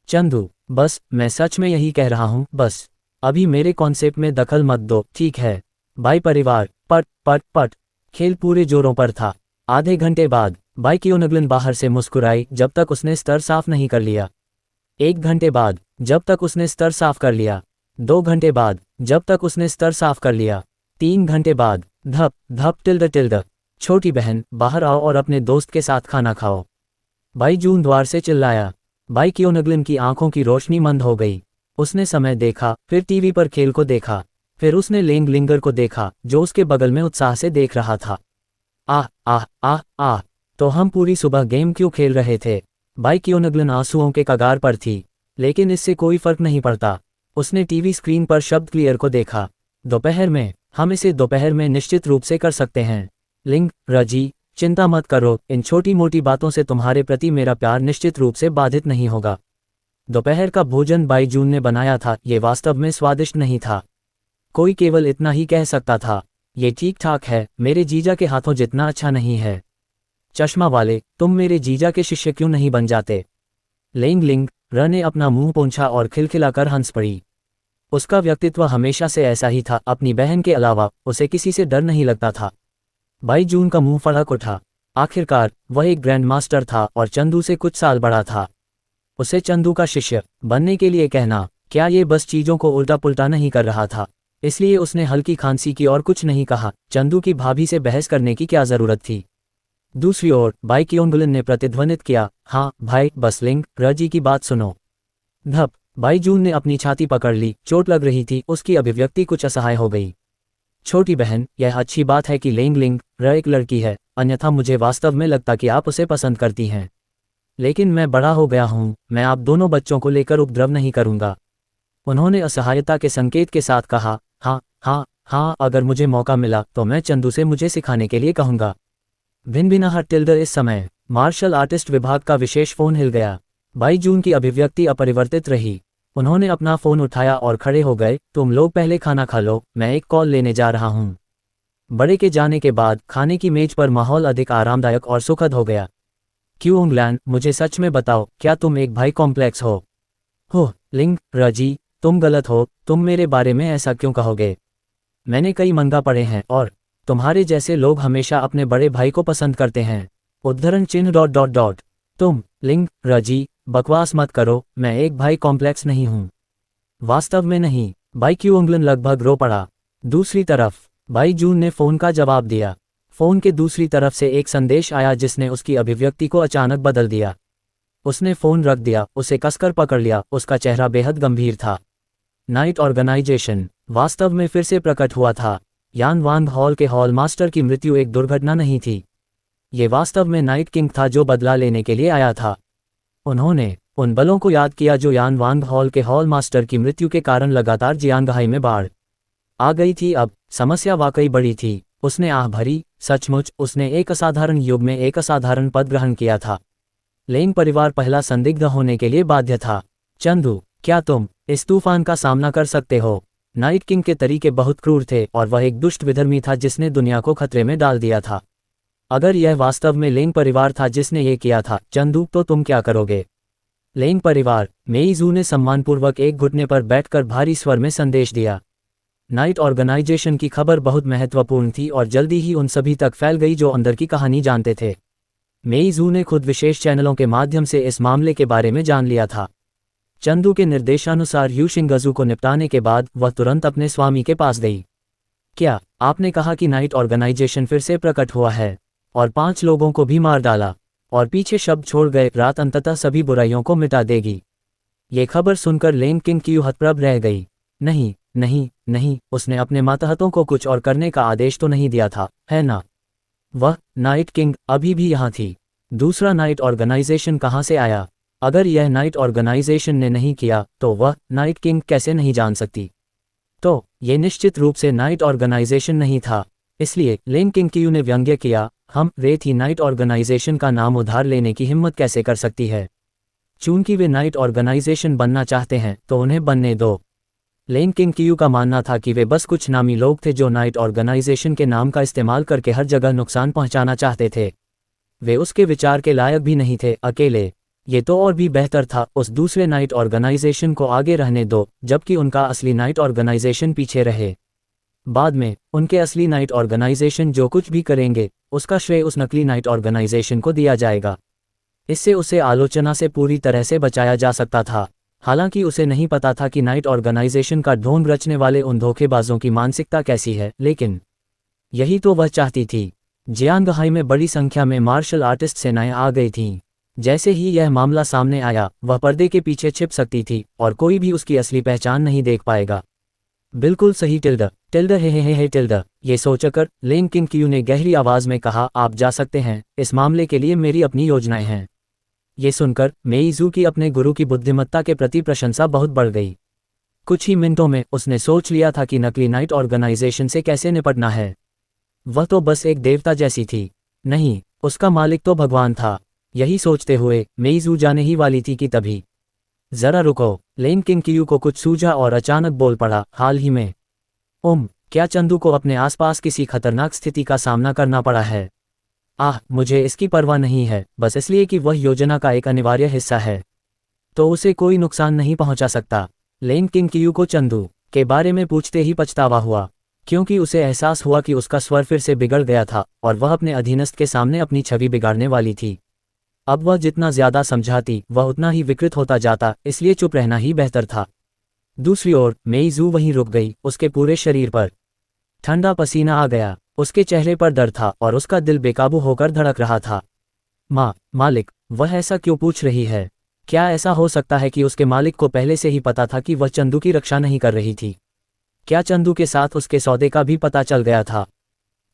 A: चंदू, बस मैं सच में यही कह रहा हूँ, बस अभी मेरे कॉन्सेप्ट में दखल मत दो, ठीक है। बाई परिवार। पट पट पट। खेल पूरे जोरों पर था। आधे घंटे बाद बाई कियोनगलन बाहर से मुस्कुराई जब तक उसने स्तर साफ नहीं कर लिया। 1 घंटे बाद जब तक उसने स्तर साफ कर लिया। 2 घंटे बाद जब तक उसने स्तर साफ कर लिया। 3 घंटे बाद धप धप टिल्ड। छोटी बहन, बाहर आओ और अपने दोस्त के साथ खाना खाओ। बाई जून द्वार से चिल्लाया। बाई कियोनगलन की आंखों की रोशनी मंद हो गई। उसने समय देखा, फिर टीवी पर खेल को देखा, फिर उसने लेंग लिंगर को देखा जो उसके बगल में उत्साह से देख रहा था। आह आह आह आह, तो हम पूरी सुबह गेम क्यों खेल रहे थे? बाई कियोनगलन आंसुओं के कगार पर थी, लेकिन इससे कोई फर्क नहीं पड़ता। उसने टीवी स्क्रीन पर शब्द क्लियर को देखा। दोपहर में, हम इसे दोपहर में निश्चित रूप से कर सकते हैं। लिंग रजी, चिंता मत करो, इन छोटी मोटी बातों से तुम्हारे प्रति मेरा प्यार निश्चित रूप से बाधित नहीं होगा। दोपहर का भोजन बाई जून ने बनाया था, ये वास्तव में स्वादिष्ट नहीं था। कोई केवल इतना ही कह सकता था, ये ठीक ठाक है, मेरे जीजा के हाथों जितना अच्छा नहीं है। चश्मा वाले, तुम मेरे जीजा के शिष्य क्यों नहीं बन जाते? लेंग लिंग र ने अपना मुंह पोंछा और खिलखिलाकर हंस पड़ी। उसका व्यक्तित्व हमेशा से ऐसा ही था, अपनी बहन के अलावा उसे किसी से डर नहीं लगता था। बाई जून का मुंह फड़क उठा। आखिरकार वह एक ग्रैंड मास्टर था और चंदू से कुछ साल बड़ा था। उसे चंदू का शिष्य बनने के लिए कहना, क्या ये बस चीजों को उल्टा पुल्टा नहीं कर रहा था? इसलिए उसने हल्की खांसी की और कुछ नहीं कहा। चंदू की भाभी से बहस करने की क्या जरूरत थी? दूसरी ओर बाई कियोनगलन ने प्रतिध्वनित किया, हाँ भाई, बस लिंग रजी की बात सुनो। धप। बाई जून ने अपनी छाती पकड़ ली, चोट लग रही थी, उसकी अभिव्यक्ति कुछ असहाय हो गई। छोटी बहन, यह अच्छी बात है कि लेंग लिंग र एक लड़की है, अन्यथा मुझे वास्तव में लगता कि आप उसे पसंद करती हैं। लेकिन मैं बड़ा हो गया हूँ, मैं आप दोनों बच्चों को लेकर उपद्रव नहीं करूँगा। उन्होंने असहायता के संकेत के साथ कहा, हाँ हाँ हाँ, अगर मुझे मौका मिला तो मैं चंदू से मुझे सिखाने के लिए कहूँगा। भिनभिनाहट टिल्डर। इस समय मार्शल आर्टिस्ट विभाग का विशेष फोन हिल गया। बाई जून की अभिव्यक्ति अपरिवर्तित रही। उन्होंने अपना फोन उठाया और खड़े हो गए, तुम लोग पहले खाना खा लो, मैं एक कॉल लेने जा रहा हूँ। बड़े के जाने के बाद खाने की मेज पर माहौल अधिक आरामदायक और सुखद हो गया। क्यूंगलैन, मुझे सच में बताओ, क्या तुम एक भाई कॉम्प्लेक्स हो? लिंग रजी, तुम गलत हो, तुम मेरे बारे में ऐसा क्यों कहोगे? मैंने कई मंगा पढ़े हैं और तुम्हारे जैसे लोग हमेशा अपने बड़े भाई को पसंद करते हैं। उद्धरण चिन्ह ... तुम लिंग रजी, बकवास मत करो, मैं एक भाई कॉम्प्लेक्स नहीं हूँ। वास्तव में नहीं। बाई क्यूंगलन लगभग रो पड़ा। दूसरी तरफ बाई जून ने फोन का जवाब दिया। फोन के दूसरी तरफ से एक संदेश आया जिसने उसकी अभिव्यक्ति को अचानक बदल दिया। उसने फोन रख दिया, उसे कसकर पकड़ लिया, उसका चेहरा बेहद गंभीर था। नाइट ऑर्गेनाइजेशन वास्तव में फिर से प्रकट हुआ था। यान वांग हॉल के हॉल मास्टर की मृत्यु एक दुर्घटना नहीं थी। ये वास्तव में नाइट किंग था जो बदला लेने के लिए आया था। उन्होंने उन बलों को याद किया जो यान वांग हॉल के हॉल मास्टर की मृत्यु के कारण लगातार जियांगहाई में बाढ़ आ गई थी। अब समस्या वाकई बड़ी थी। उसने आह भरी, सचमुच उसने एक असाधारण युग में एक असाधारण पद ग्रहण किया था। लेंग परिवार पहला संदिग्ध होने के लिए बाध्य था। चंदू, क्या तुम इस तूफान का सामना कर सकते हो? नाइट किंग के तरीके बहुत क्रूर थे और वह एक दुष्ट विधर्मी था जिसने दुनिया को खतरे में डाल दिया था। अगर यह वास्तव में लेंग परिवार था जिसने ये किया था, चंदू, तो तुम क्या करोगे? लेंग परिवार, मेईजू ने सम्मानपूर्वक एक घुटने पर बैठकर भारी स्वर में संदेश दिया। नाइट ऑर्गेनाइजेशन की खबर बहुत महत्वपूर्ण थी और जल्दी ही उन सभी तक फैल गई जो अंदर की कहानी जानते थे। मेईजू ने खुद विशेष चैनलों के माध्यम से इस मामले के बारे में जान लिया था। चंदू के निर्देशानुसार यू शिंगजू को निपटाने के बाद वह तुरंत अपने स्वामी के पास गई। क्या आपने कहा कि नाइट ऑर्गेनाइजेशन फिर से प्रकट हुआ है और 5 लोगों को भी मार डाला और पीछे शब्द छोड़ गए, रात अंततः सभी बुराइयों को मिटा देगी? ये खबर सुनकर लेंग किंग की हतप्रभ रह गई। नहीं नहीं नहीं, उसने अपने मातहतों को कुछ और करने का आदेश तो नहीं दिया था, है ना? वह नाइट किंग अभी भी यहाँ थी। दूसरा नाइट ऑर्गेनाइजेशन कहाँ से आया? अगर यह नाइट ऑर्गेनाइजेशन ने नहीं किया तो वह नाइट किंग कैसे नहीं जान सकती? तो ये निश्चित रूप से नाइट ऑर्गेनाइजेशन नहीं था। इसलिए लेंग किंग क्यू ने व्यंग्य किया, हम रेत ही नाइट ऑर्गेनाइजेशन का नाम उधार लेने की हिम्मत कैसे कर सकती है? चूंकि वे नाइट ऑर्गेनाइजेशन बनना चाहते हैं तो उन्हें बनने दो। लेंग किंग क्यू का मानना था कि वे बस कुछ नामी लोग थे जो नाइट ऑर्गेनाइजेशन के नाम का इस्तेमाल करके हर जगह नुकसान पहुंचाना चाहते थे। वे उसके विचार के लायक भी नहीं थे अकेले। ये तो और भी बेहतर था, उस दूसरे नाइट ऑर्गेनाइजेशन को आगे रहने दो जबकि उनका असली नाइट ऑर्गेनाइजेशन पीछे रहे। बाद में उनके असली नाइट ऑर्गेनाइजेशन जो कुछ भी करेंगे उसका श्रेय उस नकली नाइट ऑर्गेनाइजेशन को दिया जाएगा। इससे उसे आलोचना से पूरी तरह से बचाया जा सकता था। हालांकि उसे नहीं पता था कि नाइट ऑर्गेनाइजेशन का ढोंग रचने वाले उन धोखेबाजों की मानसिकता कैसी है, लेकिन यही तो वह चाहती थी। जियांगहाई में बड़ी संख्या में मार्शल आर्टिस्ट सेनाएं आ गई थीं। जैसे ही यह मामला सामने आया वह पर्दे के पीछे छिप सकती थी और कोई भी उसकी असली पहचान नहीं देख पाएगा। बिल्कुल सही टिल्ड हे टिल्ड। ये सोचकर लेंग किंग क्यू ने गहरी आवाज में कहा, आप जा सकते हैं, इस मामले के लिए मेरी अपनी योजनाएं हैं। ये सुनकर मेईजू की अपने गुरु की बुद्धिमत्ता के प्रति प्रशंसा बहुत बढ़ गई। कुछ ही मिनटों में उसने सोच लिया था कि नकली नाइट ऑर्गेनाइजेशन से कैसे निपटना है। वह तो बस एक देवता जैसी थी, नहीं, उसका मालिक तो भगवान था। यही सोचते हुए मेईजू जाने ही वाली थी कि तभी जरा रुको, लेंग किंग क्यू को कुछ सूझा और अचानक बोल पड़ा, हाल ही में क्या चंदू को अपने आसपास किसी खतरनाक स्थिति का सामना करना पड़ा है? मुझे इसकी परवाह नहीं है, बस इसलिए कि वह योजना का एक अनिवार्य हिस्सा है, तो उसे कोई नुकसान नहीं पहुंचा सकता। लेंग किंग क्यू को चंदू के बारे में पूछते ही पछतावा हुआ, क्योंकि उसे एहसास हुआ कि उसका स्वर फिर से बिगड़ गया था और वह अपने अधीनस्थ के सामने अपनी छवि बिगाड़ने वाली थी। अब वह जितना ज्यादा समझाती वह उतना ही विकृत होता जाता, इसलिए चुप रहना ही बेहतर था। दूसरी ओर मेईजू वहीं रुक गई। उसके पूरे शरीर पर ठंडा पसीना आ गया, उसके चेहरे पर डर था और उसका दिल बेकाबू होकर धड़क रहा था। मालिक, वह ऐसा क्यों पूछ रही है? क्या ऐसा हो सकता है कि उसके मालिक को पहले से ही पता था कि वह चंदू की रक्षा नहीं कर रही थी? क्या चंदू के साथ उसके सौदे का भी पता चल गया था?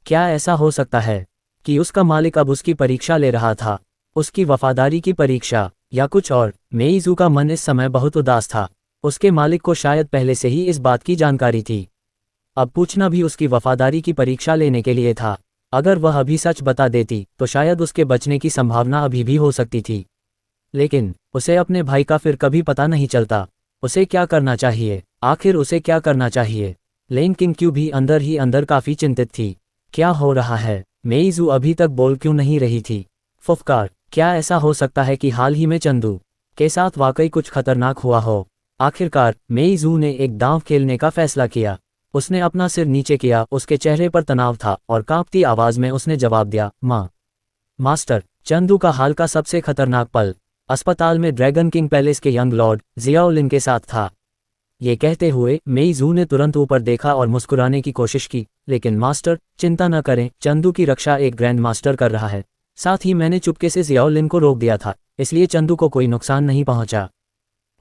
A: क्या ऐसा हो सकता है कि उसका मालिक अब उसकी परीक्षा ले रहा था, उसकी वफादारी की परीक्षा, या कुछ और? मेईजू का मन इस समय बहुत उदास था। उसके मालिक को शायद पहले से ही इस बात की जानकारी थी। अब पूछना भी उसकी वफादारी की परीक्षा लेने के लिए था। अगर वह अभी सच बता देती तो शायद उसके बचने की संभावना अभी भी हो सकती थी। लेकिन उसे अपने भाई का फिर कभी पता नहीं चलता। उसे क्या करना चाहिए? आखिर उसे क्या करना चाहिए? लेंग किंग क्यू भी अंदर ही अंदर काफी चिंतित थी। क्या हो रहा है? मेईजू अभी तक बोल क्यों नहीं रही थी? फुफकार, क्या ऐसा हो सकता है कि हाल ही में चंदू के साथ वाकई कुछ खतरनाक हुआ हो? आखिरकार मेईजू ने एक दांव खेलने का फैसला किया। उसने अपना सिर नीचे किया, उसके चेहरे पर तनाव था और कांपती आवाज में उसने जवाब दिया, मास्टर, चंदू का हाल का सबसे खतरनाक पल अस्पताल में ड्रैगन किंग पैलेस के यंग लॉर्ड जियाओलिन के साथ था। ये कहते हुए मेईजू ने तुरंत ऊपर देखा और मुस्कुराने की कोशिश की। लेकिन मास्टर, चिंता न करें, चंदू की रक्षा एक ग्रैंड मास्टर कर रहा है। साथ ही मैंने चुपके से जियाओलिन को रोक दिया था, इसलिए चंदू को कोई नुकसान नहीं पहुंचा।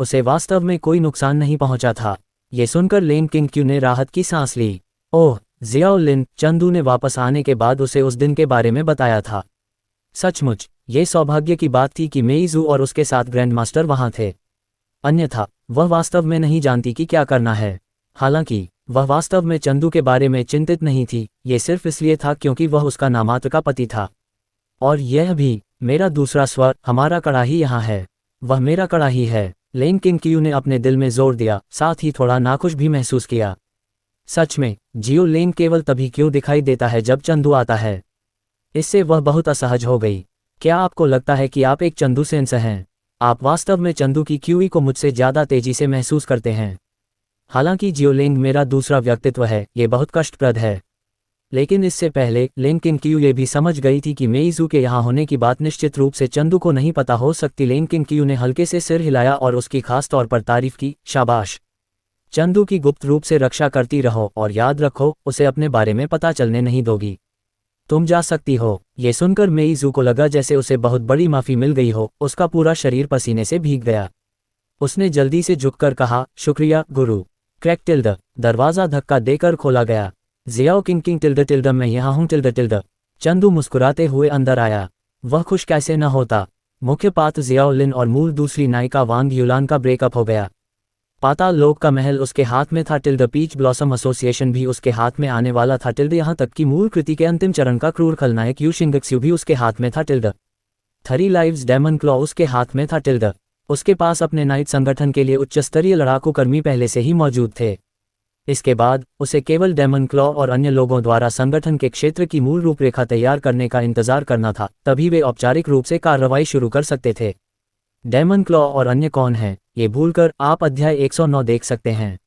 A: उसे वास्तव में कोई नुकसान नहीं पहुंचा था। ये सुनकर लेंग किंग क्यू ने राहत की सांस ली। ओह, जियाओलिन, चंदू ने वापस आने के बाद उसे उस दिन के बारे में बताया था। सचमुच ये सौभाग्य की बात थी कि मेइज़ू और उसके साथ ग्रैंड मास्टर वहां थे, अन्यथा वह वास्तव में नहीं जानती कि क्या करना है। हालांकि वह वास्तव में चंदू के बारे में चिंतित नहीं थी, ये सिर्फ इसलिए था क्योंकि वह उसका नामात्र का पति था। और यह भी, मेरा दूसरा स्वर, हमारा कड़ाही यहाँ है, वह मेरा कड़ाही है, लेन किंगक्यू ने अपने दिल में जोर दिया, साथ ही थोड़ा नाखुश भी महसूस किया। सच में जियो लेन केवल तभी क्यों दिखाई देता है जब चंदू आता है। इससे वह बहुत असहज हो गई। क्या आपको लगता है कि आप एक चंदू सेंस हैं? आप वास्तव में चंदू की क्यूई को मुझसे ज़्यादा तेजी से महसूस करते हैं। हालांकि जियोलेंग मेरा दूसरा व्यक्तित्व है, ये बहुत कष्टप्रद है। लेकिन इससे पहले लेन किंगक्यू ये भी समझ गई थी कि मेइज़ू के यहाँ होने की बात निश्चित रूप से चंदू को नहीं पता हो सकती। लेन किंगक्यू ने हल्के से सिर हिलाया और उसकी खास तौर पर तारीफ की, शाबाश। चंदू की गुप्त रूप से रक्षा करती रहो और याद रखो, उसे अपने बारे में पता चलने नहीं दोगी। तुम जा सकती हो। ये सुनकर मेइज़ू को लगा जैसे उसे बहुत बड़ी माफ़ी मिल गई हो, उसका पूरा शरीर पसीने से भीग गया। उसने जल्दी से झुककर कहा, शुक्रिया गुरु। क्रैक टिल्ड, दरवाज़ा धक्का देकर खोला गया। जियाओ किंग किंग टिल्ड टिल्ड, मैं यहाँ हूँ टिल्ड टिल्ड। चंदू मुस्कुराते हुए अंदर आया। वह खुश कैसे न होता। मुख्य पात्र जियाओ लिन और मूल दूसरी नायिका वांग युलान का ब्रेकअप हो गया। पाताल लोक का महल उसके हाथ में था, टिल्ड पीच ब्लॉसम एसोसिएशन भी उसके हाथ में आने वाला था, टिल्ड यहाँ तक कि मूल कृति के अंतिम चरण का क्रूर खलनायक यू शिंगक्स्यू भी उसके हाथ में था, टिल्ड 3 लाइव्स डेमन क्लॉ उसके हाथ में था, टिल्ड उसके पास अपने नाइट संगठन के लिए उच्च स्तरीय लड़ाकू कर्मी पहले से ही मौजूद थे। इसके बाद उसे केवल डेमन क्लॉ और अन्य लोगों द्वारा संगठन के क्षेत्र की मूल रूपरेखा तैयार करने का इंतजार करना था, तभी वे औपचारिक रूप से कार्रवाई शुरू कर सकते थे। डेमन क्लॉ और अन्य कौन हैं, ये भूलकर आप अध्याय 109 देख सकते हैं।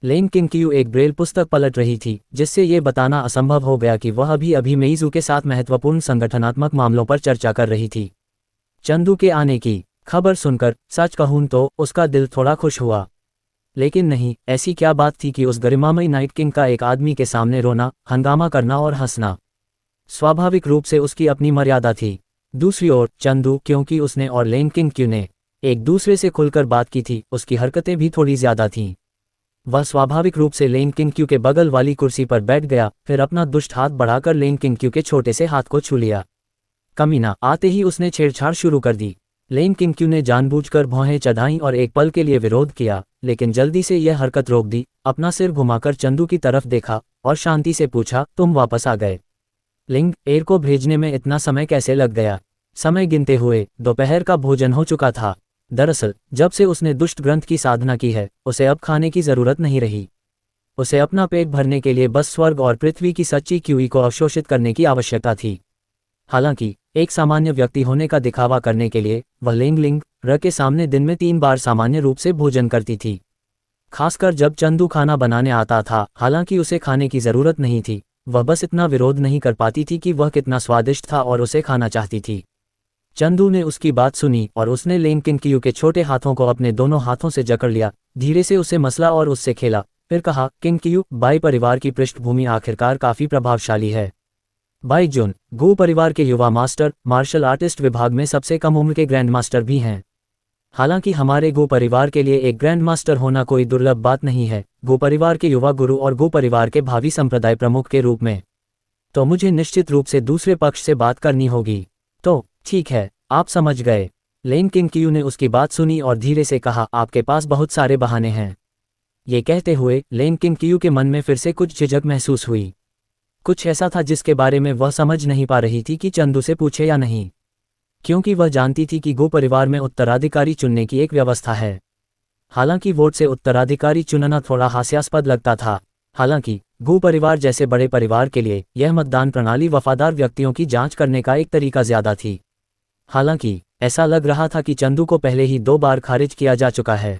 A: लेन किंगक्यू एक ब्रेल पुस्तक पलट रही थी, जिससे ये बताना असंभव हो गया कि वह अभी मेइज़ू के साथ महत्वपूर्ण संगठनात्मक मामलों पर चर्चा कर रही थी। चंदू के आने की खबर सुनकर सच कहूं तो उसका दिल थोड़ा खुश हुआ। लेकिन नहीं, ऐसी क्या बात थी कि उस गरिमामयी नाइट किंग का एक आदमी के सामने रोना, हंगामा करना और हंसना स्वाभाविक रूप से उसकी अपनी मर्यादा थी। दूसरी ओर चंदू, क्योंकि उसने और लेन किंगक्यू ने एक दूसरे से खुलकर बात की थी, उसकी हरकतें भी थोड़ी ज्यादा थीं। वह स्वाभाविक रूप से लेन किंगक्यू के बगल वाली कुर्सी पर बैठ गया, फिर अपना दुष्ट हाथ बढ़ाकर लेन किंगक्यू के छोटे से हाथ को छू लिया। कमीना, आते ही उसने छेड़छाड़ शुरू कर दी। लेन किंगक्यू ने जानबूझकर भौहें चढ़ाईं और एक पल के लिए विरोध किया, लेकिन जल्दी से यह हरकत रोक दी, अपना सिर घुमाकर चंदू की तरफ देखा और शांति से पूछा, तुम वापस आ गए? लिंग, एयर को भेजने में इतना समय कैसे लग गया? समय गिनते हुए दोपहर का भोजन हो चुका था। दरअसल जब से उसने दुष्ट ग्रंथ की साधना की है, उसे अब खाने की जरूरत नहीं रही। उसे अपना पेट भरने के लिए बस स्वर्ग और पृथ्वी की सच्ची क्यूई को अवशोषित करने की आवश्यकता थी। हालांकि एक सामान्य व्यक्ति होने का दिखावा करने के लिए वह लिंग र के सामने दिन में 3 बार सामान्य रूप से भोजन करती थी, खासकर जब चंदू खाना बनाने आता था। हालांकि उसे खाने की जरूरत नहीं थी, वह बस इतना विरोध नहीं कर पाती थी कि वह कितना स्वादिष्ट था और उसे खाना चाहती थी। चंदू ने उसकी बात सुनी और उसने लेन किंगक्यू के छोटे हाथों को अपने दोनों हाथों से जकड़ लिया, धीरे से उसे मसला और उससे खेला, फिर कहा, किंगक्यू, बाई परिवार की पृष्ठभूमि आखिरकार काफी प्रभावशाली है। बाई जुन, गू परिवार के युवा मास्टर, मार्शल आर्टिस्ट विभाग में सबसे कम उम्र के ग्रैंड मास्टर भी हैं। हालांकि हमारे गो परिवार के लिए एक ग्रैंड मास्टर होना कोई दुर्लभ बात नहीं है, गो परिवार के युवा गुरु और गो परिवार के भावी संप्रदाय प्रमुख के रूप में। तो मुझे निश्चित रूप से दूसरे पक्ष से बात करनी होगी। तो ठीक है, आप समझ गए। लेन किंगक्यू ने उसकी बात सुनी और धीरे से कहा, आपके पास बहुत सारे बहाने हैं। ये कहते हुए लेन किंगक्यू के मन में फिर से कुछ झिझक महसूस हुई। कुछ ऐसा था जिसके बारे में वह समझ नहीं पा रही थी कि चंदू से पूछे या नहीं, क्योंकि वह जानती थी कि गो परिवार में उत्तराधिकारी चुनने की एक व्यवस्था है। हालांकि वोट से उत्तराधिकारी चुनना थोड़ा हास्यास्पद लगता था। हालांकि गो परिवार जैसे बड़े परिवार के लिए यह मतदान प्रणाली वफादार व्यक्तियों की जांच करने का एक तरीका ज्यादा थी। हालांकि ऐसा लग रहा था कि चंदू को पहले ही 2 बार खारिज किया जा चुका है।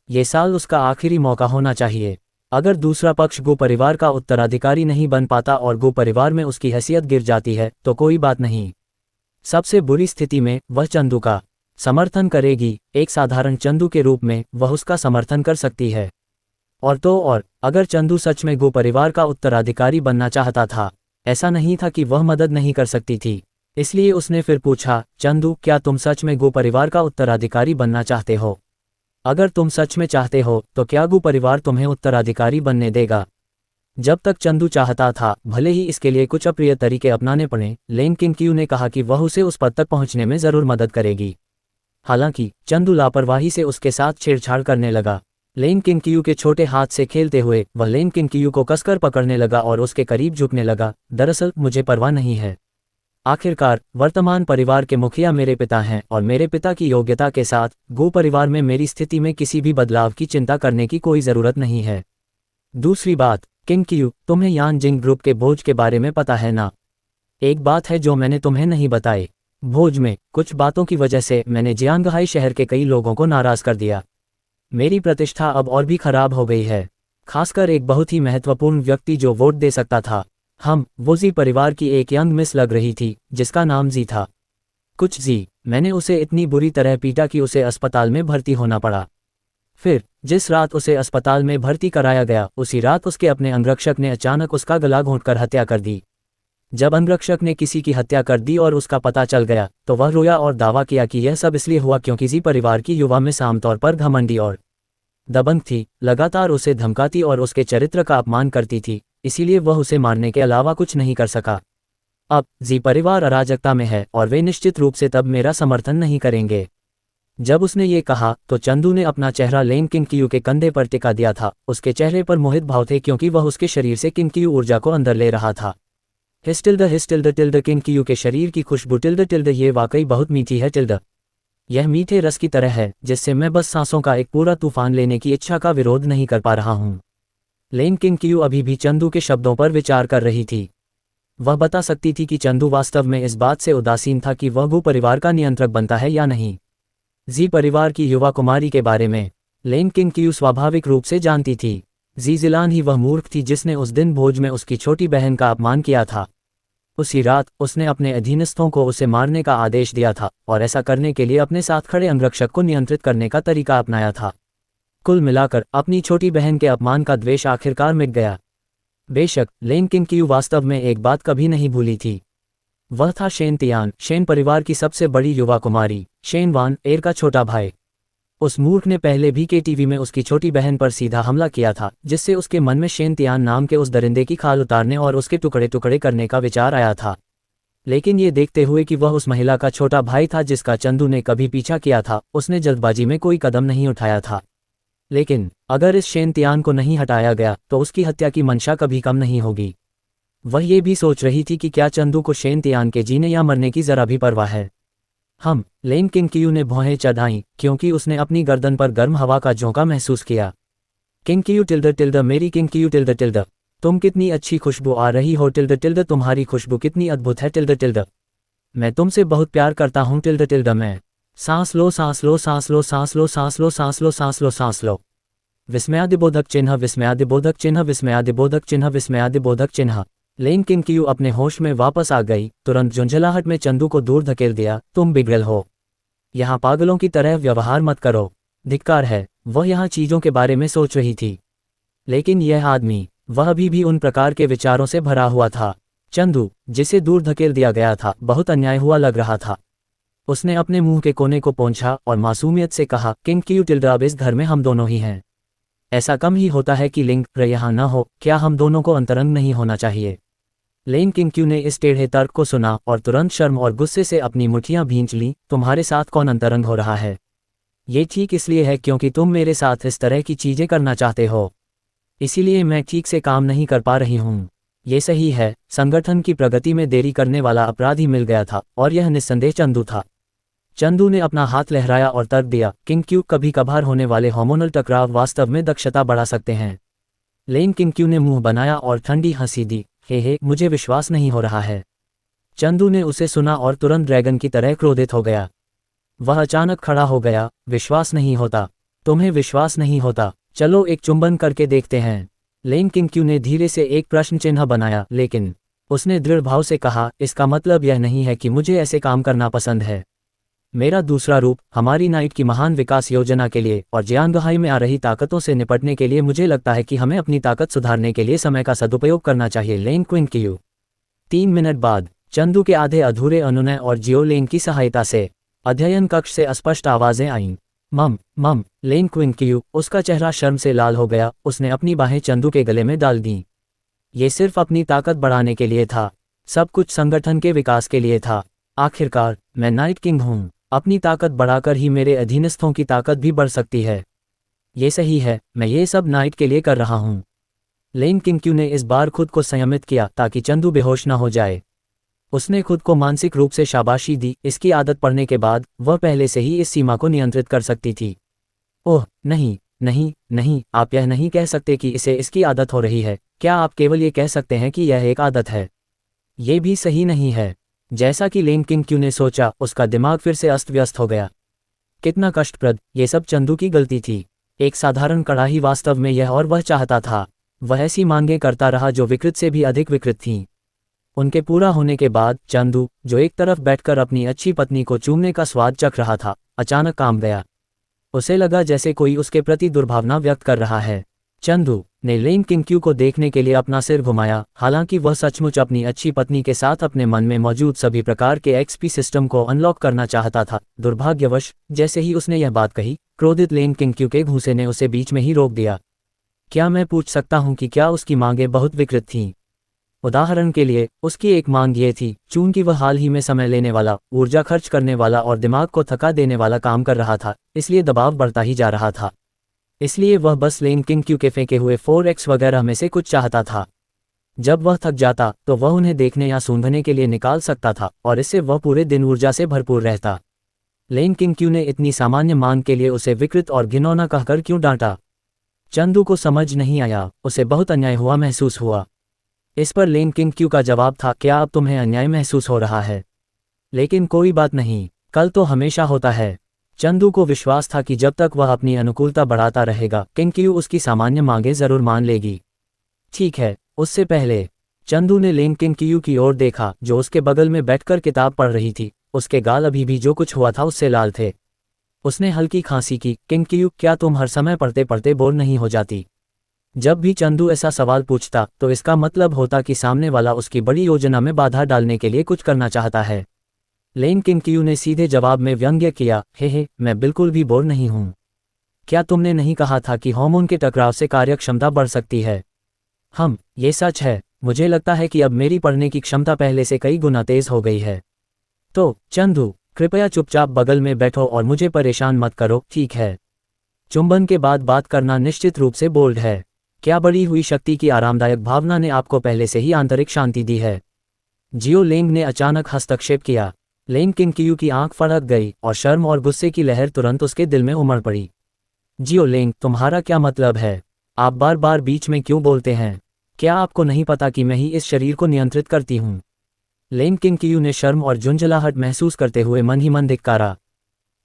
A: ये साल उसका आखिरी मौका होना चाहिए। अगर दूसरा पक्ष गो परिवार का उत्तराधिकारी नहीं बन पाता और गो परिवार में उसकी हैसियत गिर जाती है तो कोई बात नहीं। सबसे बुरी स्थिति में वह चंदू का समर्थन करेगी, एक साधारण चंदू के रूप में वह उसका समर्थन कर सकती है। और अगर चंदू सच में गो परिवार का उत्तराधिकारी बनना चाहता था, ऐसा नहीं था कि वह मदद नहीं कर सकती थी। इसलिए उसने फिर पूछा, चंदू, क्या तुम सच में गो परिवार का उत्तराधिकारी बनना चाहते हो? अगर तुम सच में चाहते हो तो क्या गो परिवार तुम्हें उत्तराधिकारी बनने देगा? जब तक चंदू चाहता था, भले ही इसके लिए कुछ अप्रिय तरीके अपनाने पड़े, लेकिन किंगक्यू ने कहा कि वह उसे उस पद तक पहुंचने में जरूर मदद करेगी। हालांकि चंदू लापरवाही से उसके साथ छेड़छाड़ करने लगा। लेन किंगक्यू के छोटे हाथ से खेलते हुए वह लेन किंगक्यू को कसकर पकड़ने लगा और उसके करीब झुकने लगा। दरअसल मुझे परवाह नहीं है। आखिरकार वर्तमान परिवार के मुखिया मेरे पिता हैं और मेरे पिता की योग्यता के साथ गो परिवार में मेरी स्थिति में किसी भी बदलाव की चिंता करने की कोई ज़रूरत नहीं है। दूसरी बात, किंगक्यू, तुम्हें यानजिंग ग्रुप के भोज के बारे में पता है ना? एक बात है जो मैंने तुम्हें नहीं बताई। भोज में कुछ बातों की वजह से मैंने जियांगहाई शहर के कई लोगों को नाराज कर दिया। मेरी प्रतिष्ठा अब और भी खराब हो गई है, खासकर एक बहुत ही महत्वपूर्ण व्यक्ति जो वोट दे सकता था। वो जी परिवार की एक यंग मिस लग रही थी जिसका नाम जी था। कुछ जी, मैंने उसे इतनी बुरी तरह पीटा कि उसे अस्पताल में भर्ती होना पड़ा। फिर जिस रात उसे अस्पताल में भर्ती कराया गया, उसी रात उसके अपने अंगरक्षक ने अचानक उसका गला घोंटकर हत्या कर दी। जब अंगरक्षक ने किसी की हत्या कर दी और उसका पता चल गया तो वह रोया और दावा किया कि यह सब इसलिए हुआ क्योंकि जी परिवार की युवा मिस आमतौर पर घमंडी और दबंग थी, लगातार उसे धमकाती और उसके चरित्र का अपमान करती थी, इसीलिए वह उसे मारने के अलावा कुछ नहीं कर सका। अब जी परिवार अराजकता में है और वे निश्चित रूप से तब मेरा समर्थन नहीं करेंगे। जब उसने ये कहा तो चंदू ने अपना चेहरा लेन किंगक्यू के कंधे पर टिका दिया था। उसके चेहरे पर मोहित भाव थे क्योंकि वह उसके शरीर से किंगक्यू ऊर्जा को अंदर ले रहा था। हिस्टिल्ड किंगक्यू के शरीर की खुशबू टिल्ड ये वाकई बहुत मीठी है टिल्ड। यह मीठे रस की तरह है जिससे मैं बस सांसों का एक पूरा तूफान लेने की इच्छा का विरोध नहीं कर पा रहा हूँ। लेन किंगक्यू अभी भी चंदू के शब्दों पर विचार कर रही थी। वह बता सकती थी कि चंदू वास्तव में इस बात से उदासीन था कि वह गो परिवार का नियंत्रक बनता है या नहीं। जी परिवार की युवा कुमारी के बारे में लेन किंगक्यू स्वाभाविक रूप से जानती थी। जी जिलान ही वह मूर्ख थी जिसने उस दिन भोज में उसकी छोटी बहन का अपमान किया था। उसी रात उसने अपने अधीनस्थों को उसे मारने का आदेश दिया था और ऐसा करने के लिए अपने साथ खड़े अंगरक्षक को नियंत्रित करने का तरीका अपनाया था। कुल मिलाकर अपनी छोटी बहन के अपमान का द्वेष आखिरकार मिट गया। बेशक लेन किंगक्यू वास्तव में एक बात कभी नहीं भूली थी। वह था शेन तियान, शेन परिवार की सबसे बड़ी युवा कुमारी, शेन वान एर का छोटा भाई। उस मूर्ख ने पहले भी केटीवी में उसकी छोटी बहन पर सीधा हमला किया था, जिससे उसके मन में शेन तियान नाम के उस दरिंदे की खाल उतारने और उसके टुकड़े टुकड़े करने का विचार आया था। लेकिन ये देखते हुए कि वह उस महिला का छोटा भाई था जिसका चंदू ने कभी पीछा किया था, उसने जल्दबाजी में कोई कदम नहीं उठाया था। लेकिन अगर इस शेन तियान को नहीं हटाया गया तो उसकी हत्या की मंशा कभी कम नहीं होगी। वह ये भी सोच रही थी कि क्या चंदू को शेन तियान के जीने या मरने की जरा भी परवाह है। लेन किंगक्यू ने भौहें चढ़ाईं क्योंकि उसने अपनी गर्दन पर गर्म हवा का झोंका महसूस किया। किंगक्यू टिल्ड मेरी किंगक्यू टिल्ड, तुम कितनी अच्छी खुशबू आ रही हो टिल्ड, तुम्हारी खुशबू कितनी अद्भुत है टिल्ड, मैं तुमसे बहुत प्यार करता हूँ टिल्ड, मैं। सांस लो सांस लो सांस लो सांस लो सांस लो सांस लो सांस लो सांस लो। विस्मयादिबोधक चिन्ह विस्मयादिबोधक चिन्ह विस्मयादिबोधक चिन्ह विस्मयादिबोधक चिन्ह। लेन किंगक्यू अपने होश में वापस आ गई, तुरंत झुंझलाहट में चंदू को दूर धकेल दिया। तुम बिगड़ल हो, यहाँ पागलों की तरह व्यवहार मत करो। धिक्कार है। वह यहाँ चीजों के बारे में सोच रही थी, लेकिन यह आदमी, वह अभी भी उन प्रकार के विचारों से भरा हुआ था। चंदू, जिसे दूर धकेल दिया गया था, बहुत अन्याय हुआ लग रहा था। उसने अपने मुंह के कोने को पोंछा और मासूमियत से कहा, किंगक्यू टिल्ड, अब इस घर में हम दोनों ही हैं। ऐसा कम ही होता है कि लिंग यहाँ न हो। क्या हम दोनों को अंतरंग नहीं होना चाहिए? लेन किंगक्यू ने इस टेढ़े तर्क को सुना और तुरंत शर्म और गुस्से से अपनी मुट्ठियां भींच लीं। तुम्हारे साथ कौन अंतरंग हो रहा है? ये ठीक इसलिए है क्योंकि तुम मेरे साथ इस तरह की चीजें करना चाहते हो, इसीलिए मैं ठीक से काम नहीं कर पा रही हूँ। ये सही है, संगठन की प्रगति में देरी करने वाला अपराधी मिल गया था और यह निस्संदेह चंदू था। चंदू ने अपना हाथ लहराया और तर्क दिया, किंगक्यू, कभी कभार होने वाले हार्मोनल टकराव वास्तव में दक्षता बढ़ा सकते हैं। लेन किंगक्यू ने मुंह बनाया और ठंडी हंसी दी। हे, मुझे विश्वास नहीं हो रहा है। चंदू ने उसे सुना और तुरंत ड्रैगन की तरह क्रोधित हो गया। वह अचानक खड़ा हो गया। विश्वास नहीं होता? तुम्हें विश्वास नहीं होता? चलो एक चुंबन करके देखते हैं। लेन किंगक्यू ने धीरे से एक प्रश्न चिन्ह बनाया, लेकिन उसने दृढ़ भाव से कहा, इसका मतलब यह नहीं है कि मुझे ऐसे काम करना पसंद है। मेरा दूसरा रूप, हमारी नाइट की महान विकास योजना के लिए और जियांगहाई में आ रही ताकतों से निपटने के लिए, मुझे लगता है कि हमें अपनी ताकत सुधारने के लिए समय का सदुपयोग करना चाहिए। लेन किंगक्यू। 3 मिनट बाद चंदू के आधे अधूरे अनुनय और जियो लेन की सहायता से अध्ययन कक्ष से अस्पष्ट आवाजें आईं। मम। लेन किंगक्यू। उसका चेहरा शर्म से लाल हो गया। उसने अपनी बाहें चंदू के गले में डाल दीं। ये सिर्फ अपनी ताकत बढ़ाने के लिए था। सब कुछ संगठन के विकास के लिए था। आखिरकार मैं नाइट किंग हूँ, अपनी ताकत बढ़ाकर ही मेरे अधीनस्थों की ताकत भी बढ़ सकती है। ये सही है, मैं ये सब नाइट के लिए कर रहा हूँ। लेन किंग ने इस बार खुद को संयमित किया ताकि चंदू बेहोश न हो जाए। उसने खुद को मानसिक रूप से शाबाशी दी। इसकी आदत पड़ने के बाद वह पहले से ही इस सीमा को नियंत्रित कर सकती थी। ओह नहीं नहीं नहीं, आप यह नहीं कह सकते कि इसे इसकी आदत हो रही है। क्या आप केवल ये कह सकते हैं कि यह एक आदत है? ये भी सही नहीं है। जैसा कि लेन किंग ने सोचा, उसका दिमाग फिर से अस्त व्यस्त हो गया। कितना कष्टप्रद, ये सब चंदू की गलती थी। एक साधारण कड़ाही वास्तव में यह और वह चाहता था। वह ऐसी मांगें करता रहा जो विकृत से भी अधिक विकृत थीं। उनके पूरा होने के बाद चंदू, जो एक तरफ बैठकर अपनी अच्छी पत्नी को चूमने का स्वाद चख रहा था, अचानक काम गया। उसे लगा जैसे कोई उसके प्रति दुर्भावना व्यक्त कर रहा है। चंदू ने लेन किंग को देखने के लिए अपना सिर घुमाया। हालांकि वह सचमुच अपनी अच्छी पत्नी के साथ अपने मन में मौजूद सभी प्रकार के एक्सपी सिस्टम को अनलॉक करना चाहता था। दुर्भाग्यवश जैसे ही उसने यह बात कही, क्रोधित लेन किंग के घूंसे ने उसे बीच में ही रोक दिया। क्या मैं पूछ सकता हूं कि क्या उसकी मांगें बहुत विकृत थीं? उदाहरण के लिए, उसकी एक मांग ये थी, चूंकि वह हाल ही में समय लेने वाला, ऊर्जा खर्च करने वाला और दिमाग को थका देने वाला काम कर रहा था, इसलिए दबाव बढ़ता ही जा रहा था। इसलिए वह बस लेन किंग के फेंके हुए 4x वगैरह में से कुछ चाहता था। जब वह थक जाता तो वह उन्हें देखने या सूंघने के लिए निकाल सकता था और इससे वह पूरे दिन ऊर्जा से भरपूर रहता। लेन किंग ने इतनी सामान्य मांग के लिए उसे विकृत और घिनौना कहकर क्यों डांटा? चंदू को समझ नहीं आया। उसे बहुत अन्याय हुआ महसूस हुआ। इस पर लेन किंग का जवाब था, क्या अब तुम्हें अन्याय महसूस हो रहा है? लेकिन कोई बात नहीं, कल तो हमेशा होता है। चंदू को विश्वास था कि जब तक वह अपनी अनुकूलता बढ़ाता रहेगा, किंग उसकी सामान्य मांगें जरूर मान लेगी। ठीक है, उससे पहले चंदू ने लेन किंग की ओर देखा, जो उसके बगल में बैठकर किताब पढ़ रही थी। उसके गाल अभी भी जो कुछ हुआ था उससे लाल थे। उसने हल्की खांसी की। किंग, क्या तुम हर समय पढ़ते पढ़ते बोर नहीं हो जाती? जब भी चंदू ऐसा सवाल पूछता तो इसका मतलब होता कि सामने वाला उसकी बड़ी योजना में बाधा डालने के लिए कुछ करना चाहता है। लेन किंग ने सीधे जवाब में व्यंग्य किया, हे, मैं बिल्कुल भी बोर नहीं हूँ। क्या तुमने नहीं कहा था कि हार्मोन के टकराव से कार्यक्षमता बढ़ सकती है? ये सच है। मुझे लगता है कि अब मेरी पढ़ने की क्षमता पहले से कई गुना तेज हो गई है। तो चंदू, कृपया चुपचाप बगल में बैठो और मुझे परेशान मत करो, ठीक है? चुंबन के बाद बात करना निश्चित रूप से बोल्ड है। क्या बढ़ी हुई शक्ति की आरामदायक भावना ने आपको पहले से ही आंतरिक शांति दी है? जियो लेंग ने अचानक हस्तक्षेप किया। लेन किंग की आंख फड़क गई और शर्म और गुस्से की लहर तुरंत उसके दिल में उमड़ पड़ी। जियो लेंग, तुम्हारा क्या मतलब है? आप बार बार बीच में क्यों बोलते हैं? क्या आपको नहीं पता कि मैं ही इस शरीर को नियंत्रित करती हूँ? लेन किंग ने शर्म और झुंझलाहट महसूस करते हुए मन ही मन धिक्कारा।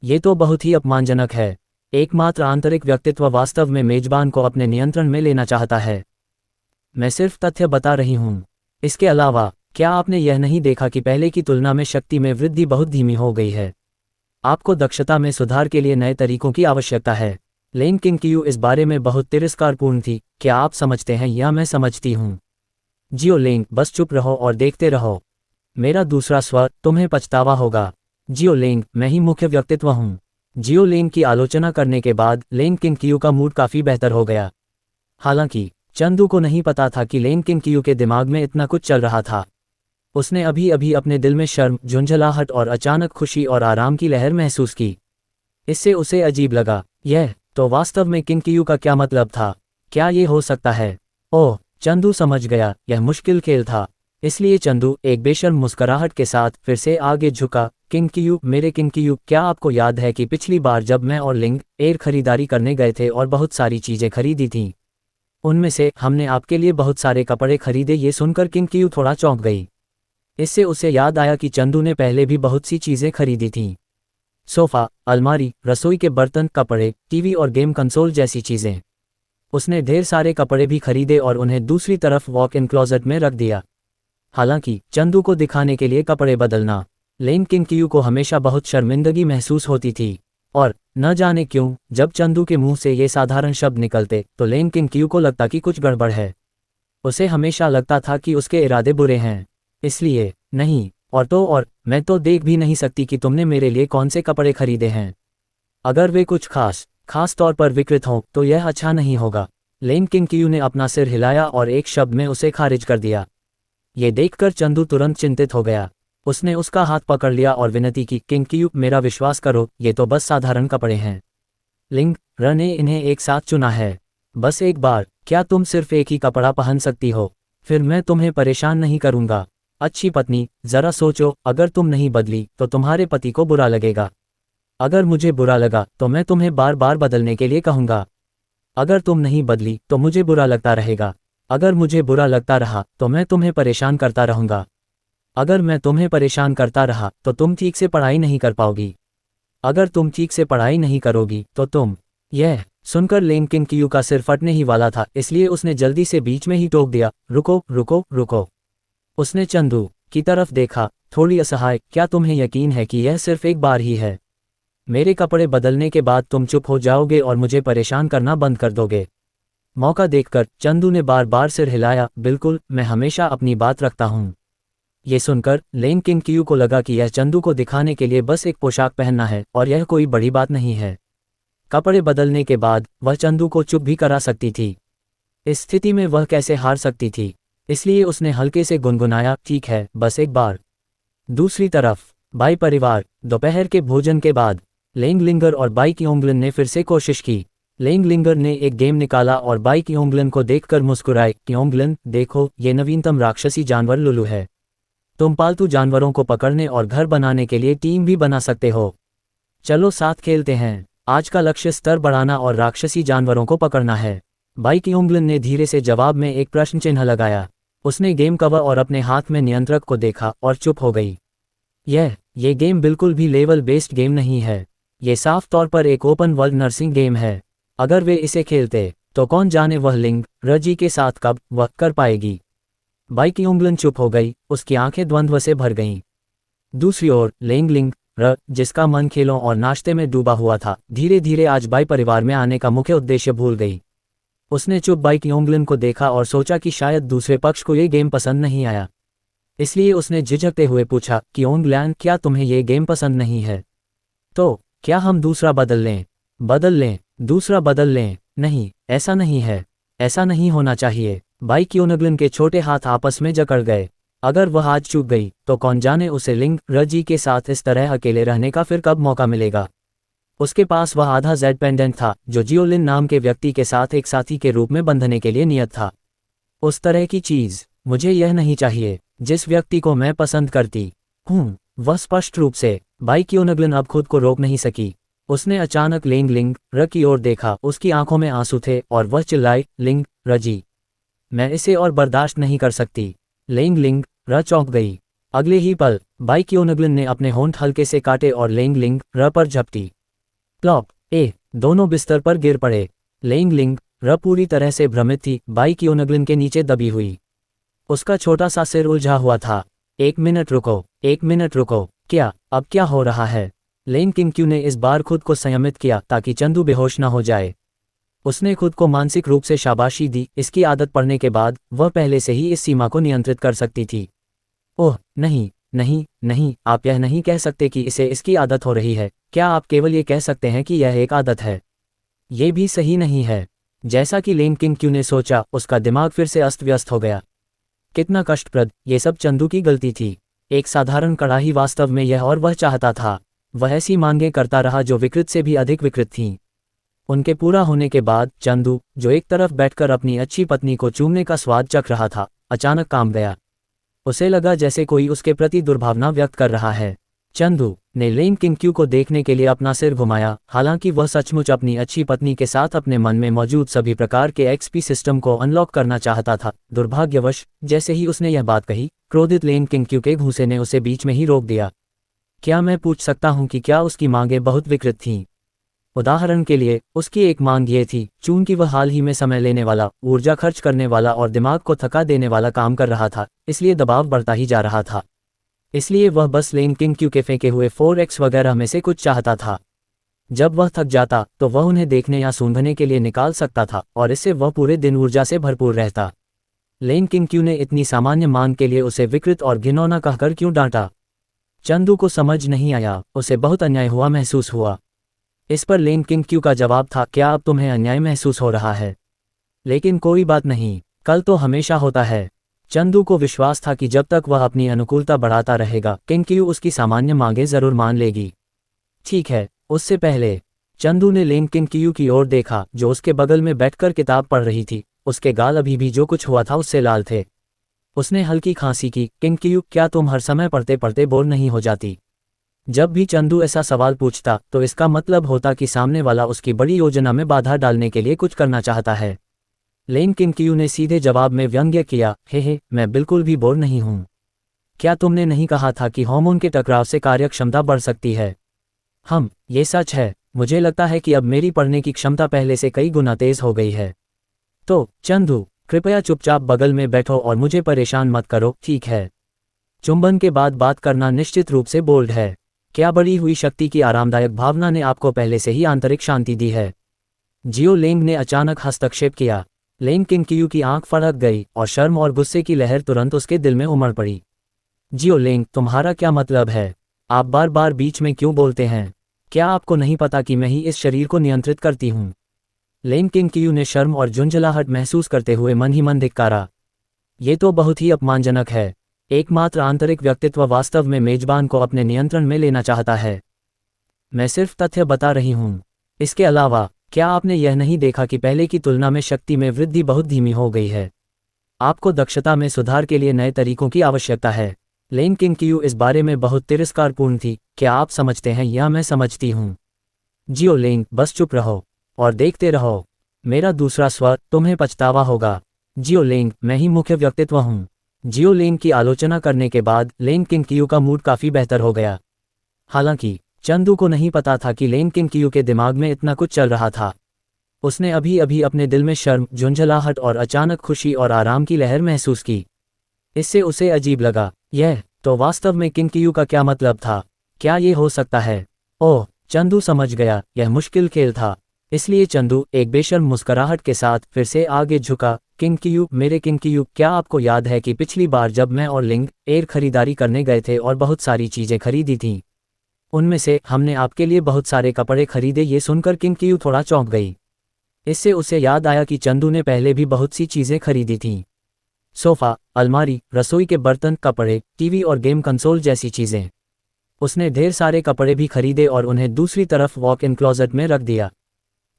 A: ये तो बहुत ही अपमानजनक है। एकमात्र आंतरिक व्यक्तित्व वास्तव में मेजबान को अपने नियंत्रण में लेना चाहता है। मैं सिर्फ तथ्य बता रही हूँ। इसके अलावा क्या आपने यह नहीं देखा कि पहले की तुलना में शक्ति में वृद्धि बहुत धीमी हो गई है? आपको दक्षता में सुधार के लिए नए तरीकों की आवश्यकता है। लेन किंग इस बारे में बहुत तिरस्कारपूर्ण थी। क्या आप समझते हैं या मैं समझती हूँ? जियो लेंग, बस चुप रहो और देखते रहो। मेरा दूसरा स्वर, तुम्हें पछतावा होगा। जियो लेंग, मैं ही मुख्य व्यक्तित्व हूँ। जियो लेंग की आलोचना करने के बाद लेन किंग का मूड काफी बेहतर हो गया। हालांकि चंदू को नहीं पता था कि लेन किंग के दिमाग में इतना कुछ चल रहा था। उसने अभी अभी अपने दिल में शर्म, झुंझलाहट और अचानक खुशी और आराम की लहर महसूस की। इससे उसे अजीब लगा। यह तो वास्तव में किंग का क्या मतलब था? क्या ये हो सकता है? ओह, चंदू समझ गया, यह मुश्किल खेल था। इसलिए चंदू एक बेशर्म मुस्कुराहट के साथ फिर से आगे झुका। किंग, मेरे किंग, क्या आपको याद है कि पिछली बार जब मैं और लिंग एयर खरीदारी करने गए थे और बहुत सारी चीजें खरीदी थीं? उनमें से हमने आपके लिए बहुत सारे कपड़े खरीदे। ये सुनकर किंग थोड़ा चौंक गई। इससे उसे याद आया कि चंदू ने पहले भी बहुत सी चीजें खरीदी थीं। सोफा, अलमारी, रसोई के बर्तन, कपड़े, टीवी और गेम कंसोल जैसी चीजें। उसने ढेर सारे कपड़े भी खरीदे और उन्हें दूसरी तरफ वॉक इन क्लोजेट में रख दिया। हालांकि चंदू को दिखाने के लिए कपड़े बदलना लेन किंग को हमेशा बहुत शर्मिंदगी महसूस होती थी। और न जाने क्यों, जब चंदू के मुंह से ये साधारण शब्द निकलते तो लेन किंग को लगता कि कुछ गड़बड़ है। उसे हमेशा लगता था कि उसके इरादे बुरे हैं। इसलिए नहीं, और मैं तो देख भी नहीं सकती कि तुमने मेरे लिए कौन से कपड़े खरीदे हैं। अगर वे कुछ खास तौर पर विकृत हों तो यह अच्छा नहीं होगा। लेन किंग क्यू ने अपना सिर हिलाया और एक शब्द में उसे खारिज कर दिया। ये देखकर चंदू तुरंत चिंतित हो गया। उसने उसका हाथ पकड़ लिया और विनती की, किंग क्यू, मेरा विश्वास करो, ये तो बस साधारण कपड़े हैं। लिंग र ने इन्हें एक साथ चुना है। बस एक बार, क्या तुम सिर्फ एक ही कपड़ा पहन सकती हो? फिर मैं तुम्हें परेशान नहीं करूंगा। अच्छी पत्नी, जरा सोचो, अगर तुम नहीं बदली तो तुम्हारे पति को बुरा लगेगा। अगर मुझे बुरा लगा तो मैं तुम्हें बार बार बदलने के लिए कहूंगा। अगर तुम नहीं बदली तो मुझे बुरा लगता रहेगा। अगर मुझे बुरा लगता रहा तो मैं तुम्हें परेशान करता रहूंगा। अगर मैं तुम्हें परेशान करता रहा तो तुम ठीक से पढ़ाई नहीं कर पाओगी। अगर तुम ठीक से पढ़ाई नहीं करोगी तो तुम। यह सुनकर लेन किंग क्यू का सिर फटने ही वाला था, इसलिए उसने जल्दी से बीच में ही टोक दिया, रुको रुको रुको। उसने चंदू की तरफ देखा, थोड़ी असहाय, क्या तुम्हें यकीन है कि यह सिर्फ एक बार ही है? मेरे कपड़े बदलने के बाद तुम चुप हो जाओगे और मुझे परेशान करना बंद कर दोगे? मौका देखकर चंदू ने बार बार सिर हिलाया, बिल्कुल, मैं हमेशा अपनी बात रखता हूँ। ये सुनकर लेन किंग क्यू को लगा कि यह चंदू को दिखाने के लिए बस एक पोशाक पहनना है और यह कोई बड़ी बात नहीं है। कपड़े बदलने के बाद वह चंदू को चुप भी करा सकती थी। इस स्थिति में वह कैसे हार सकती थी? इसलिए उसने हल्के से गुनगुनाया, ठीक है, बस एक बार। दूसरी तरफ बाई परिवार। दोपहर के भोजन के बाद लेंग लिंगर और बाई क्योंगलन ने फिर से कोशिश की। लेंग लिंगर ने एक गेम निकाला और बाई क्योंगलन को देखकर मुस्कुराए, क्योंगलन, देखो, ये नवीनतम राक्षसी जानवर लुलू है। तुम पालतू जानवरों को पकड़ने और घर बनाने के लिए टीम भी बना सकते हो। चलो साथ खेलते हैं। आज का लक्ष्य स्तर बढ़ाना और राक्षसी जानवरों को पकड़ना है। बाई क्योंगलन ने धीरे से जवाब में एक प्रश्न चिन्ह लगाया। उसने गेम कवर और अपने हाथ में नियंत्रक को देखा और चुप हो गई। ये गेम बिल्कुल भी लेवल बेस्ड गेम नहीं है। ये साफ तौर पर एक ओपन वर्ल्ड नर्सिंग गेम है। अगर वे इसे खेलते तो कौन जाने वह लिंग रजी के साथ कब वह कर पाएगी। बाई क्योंगलन चुप हो गई, उसकी आंखें द्वंद्व से भर गईं। दूसरी ओर लेंग लिंग र, जिसका मन खेलों और नाश्ते में डूबा हुआ था, धीरे धीरे आज बाई परिवार में आने का मुख्य उद्देश्य भूल गई। उसने चुप बाई क्योंगलन को देखा और सोचा कि शायद दूसरे पक्ष को ये गेम पसंद नहीं आया। इसलिए उसने झिझकते हुए पूछा, क्योंगलन, क्या तुम्हें ये गेम पसंद नहीं है? तो क्या हम दूसरा बदल लें? बदल लें? दूसरा बदल लें? नहीं, ऐसा नहीं है। ऐसा नहीं होना चाहिए। बाई क्योंगलन के छोटे हाथ आपस में जकड़ गए। अगर वह आज चूक गई तो कौन जाने उसे लिंग रजी के साथ इस तरह अकेले रहने का फिर कब मौका मिलेगा। उसके पास वह आधा जेड पेंडेंट था जो जियोलिन नाम के व्यक्ति के साथ एक साथी के रूप में बंधने के लिए नियत था। उस तरह की चीज मुझे यह नहीं चाहिए जिस व्यक्ति को मैं पसंद करती हूँ। वह स्पष्ट रूप से बाई क्योंगलन अब खुद को रोक नहीं सकी। उसने अचानक लेंग लिंग र की ओर देखा, उसकी आंखों में आंसू थे और वह चिल्लाई, लिंग रजी, मैं इसे और बर्दाश्त नहीं कर सकती। लेंग लिंग र चौंक गई। अगले ही पल बाई क्योंगलन ने अपने होंठ हल्के से काटे और लेंग लिंग र पर झपटी। प्लॉप दोनों बिस्तर पर गिर पड़े। लेंग लिंग र पूरी तरह से भ्रमित थी, बाई क्योंगलन के नीचे दबी हुई। उसका छोटा सा सिर उलझा हुआ था। एक मिनट रुको, एक मिनट रुको, क्या अब क्या हो रहा है? लेन किंग क्यू ने इस बार खुद को संयमित किया ताकि चंदू बेहोश न हो जाए। उसने खुद को मानसिक रूप से शाबाशी दी। इसकी आदत पड़ने के बाद वह पहले से ही इस सीमा को नियंत्रित कर सकती थी। ओह नहीं नहीं नहीं, आप यह नहीं कह सकते कि इसे इसकी आदत हो रही है। क्या आप केवल ये कह सकते हैं कि यह एक आदत है? ये भी सही नहीं है। जैसा कि लेन किंग क्यू ने सोचा, उसका दिमाग फिर से अस्त व्यस्त हो गया। कितना कष्टप्रद, ये सब चंदू की गलती थी। एक साधारण कड़ाही वास्तव में यह और वह चाहता था। वह ऐसी मांगें करता रहा जो विकृत से भी अधिक विकृत थीं। उनके पूरा होने के बाद चंदू, जो एक तरफ बैठकर अपनी अच्छी पत्नी को चूमने का स्वाद चख रहा था, अचानक कांप गया। उसे लगा जैसे कोई उसके प्रति दुर्भावना व्यक्त कर रहा है। चंदू ने लेन किंग क्यू को देखने के लिए अपना सिर घुमाया। हालांकि वह सचमुच अपनी अच्छी पत्नी के साथ अपने मन में मौजूद सभी प्रकार के एक्सपी सिस्टम को अनलॉक करना चाहता था। दुर्भाग्यवश जैसे ही उसने यह बात कही, क्रोधित लेन किंग क्यू के घूंसे ने उसे बीच में ही रोक दिया। क्या मैं पूछ सकता हूं कि क्या उसकी मांगें बहुत विकृत थीं? उदाहरण के लिए उसकी एक मांग ये थी, चूंकि वह हाल ही में समय लेने वाला, ऊर्जा खर्च करने वाला और दिमाग को थका देने वाला काम कर रहा था, इसलिए दबाव बढ़ता ही जा रहा था। इसलिए वह बस लेन किंग क्यू के फेंके हुए 4x वगैरह में से कुछ चाहता था। जब वह थक जाता तो वह उन्हें देखने या सूंघने के लिए निकाल सकता था और इससे वह पूरे दिन ऊर्जा से भरपूर रहता। लेन किंग क्यू ने इतनी सामान्य मांग के लिए उसे विकृत और घिनौना कहकर क्यों डांटा? चंदू को समझ नहीं आया। उसे बहुत अन्याय हुआ महसूस हुआ। इस पर लेन किंग क्यू का जवाब था, क्या अब तुम्हें अन्याय महसूस हो रहा है? लेकिन कोई बात नहीं, कल तो हमेशा होता है। चंदू को विश्वास था कि जब तक वह अपनी अनुकूलता बढ़ाता रहेगा किंग उसकी सामान्य मांगें जरूर मान लेगी। ठीक है, उससे पहले चंदू ने लेंग किंग की ओर देखा जो उसके बगल में बैठकर किताब पढ़ रही थी। उसके गाल अभी भी जो कुछ हुआ था उससे लाल थे। उसने हल्की खांसी की। किंग, क्या तुम हर समय पढ़ते पढ़ते बोर नहीं हो जाती? जब भी चंदू ऐसा सवाल पूछता तो इसका मतलब होता कि सामने वाला उसकी बड़ी योजना में बाधा डालने के लिए कुछ करना चाहता है। लेन किंग ने सीधे जवाब में व्यंग्य किया, हे, मैं बिल्कुल भी बोर नहीं हूं। क्या तुमने नहीं कहा था कि हार्मोन के टकराव से कार्यक्षमता बढ़ सकती है? ये सच है। मुझे लगता है कि अब मेरी पढ़ने की क्षमता पहले से कई गुना तेज हो गई है। तो चंदू, कृपया चुपचाप बगल में बैठो और मुझे परेशान मत करो, ठीक है? चुंबन के बाद बात करना निश्चित रूप से बोल्ड है। क्या बढ़ी हुई शक्ति की आरामदायक भावना ने आपको पहले से ही आंतरिक शांति दी है? जियो लेंग ने अचानक हस्तक्षेप किया। लेंग किंग की आंख फड़क गई और शर्म और गुस्से की लहर तुरंत उसके दिल में उमड़ पड़ी। जियो लेंग, तुम्हारा क्या मतलब है? आप बार बार बीच में क्यों बोलते हैं? क्या आपको नहीं पता कि मैं ही इस शरीर को नियंत्रित करती हूँ? लेंग किंग ने शर्म और झुंझलाहट महसूस करते हुए मन ही मन धिक्कारा। ये तो बहुत ही अपमानजनक है। एकमात्र आंतरिक व्यक्तित्व वास्तव में मेजबान को अपने नियंत्रण में लेना चाहता है। मैं सिर्फ तथ्य बता रही हूँ। इसके अलावा क्या आपने यह नहीं देखा कि पहले की तुलना में शक्ति में वृद्धि बहुत धीमी हो गई है? आपको दक्षता में सुधार के लिए नए तरीकों की आवश्यकता है। लेंग किंग इस बारे में बहुत तिरस्कारपूर्ण थी। क्या आप समझते हैं या मैं समझती हूँ? जियो लेंग, बस चुप रहो और देखते रहो। मेरा दूसरा स्वर, तुम्हें पछतावा होगा। जियो लेंग, मैं ही मुख्य व्यक्तित्व हूँ। जियो लेंग की आलोचना करने के बाद लेंग किंग का मूड काफी बेहतर हो गया। हालांकि चंदू को नहीं पता था कि लेंग किंग के दिमाग में इतना कुछ चल रहा था। उसने अभी अभी अपने दिल में शर्म, झुंझलाहट और अचानक खुशी और आराम की लहर महसूस की। इससे उसे अजीब लगा। यह तो वास्तव में किंग का क्या मतलब था? क्या ये हो सकता है? ओह, चंदू समझ गया, यह मुश्किल खेल था। इसलिए चंदू एक बेशर्म मुस्कुराहट के साथ फिर से आगे झुका। किंग, मेरे किंग, क्या आपको याद है कि पिछली बार जब मैं और लिंग एयर खरीदारी करने गए थे और बहुत सारी चीजें खरीदी थीं? उनमें से हमने आपके लिए बहुत सारे कपड़े खरीदे। ये सुनकर किंग थोड़ा चौंक गई। इससे उसे याद आया कि चंदू ने पहले भी बहुत सी चीजें खरीदी थीं। सोफा, अलमारी, रसोई के बर्तन, कपड़े, टीवी और गेम कंसोल जैसी चीजें। उसने ढेर सारे कपड़े भी खरीदे और उन्हें दूसरी तरफ वॉक इन क्लोजेट में रख दिया।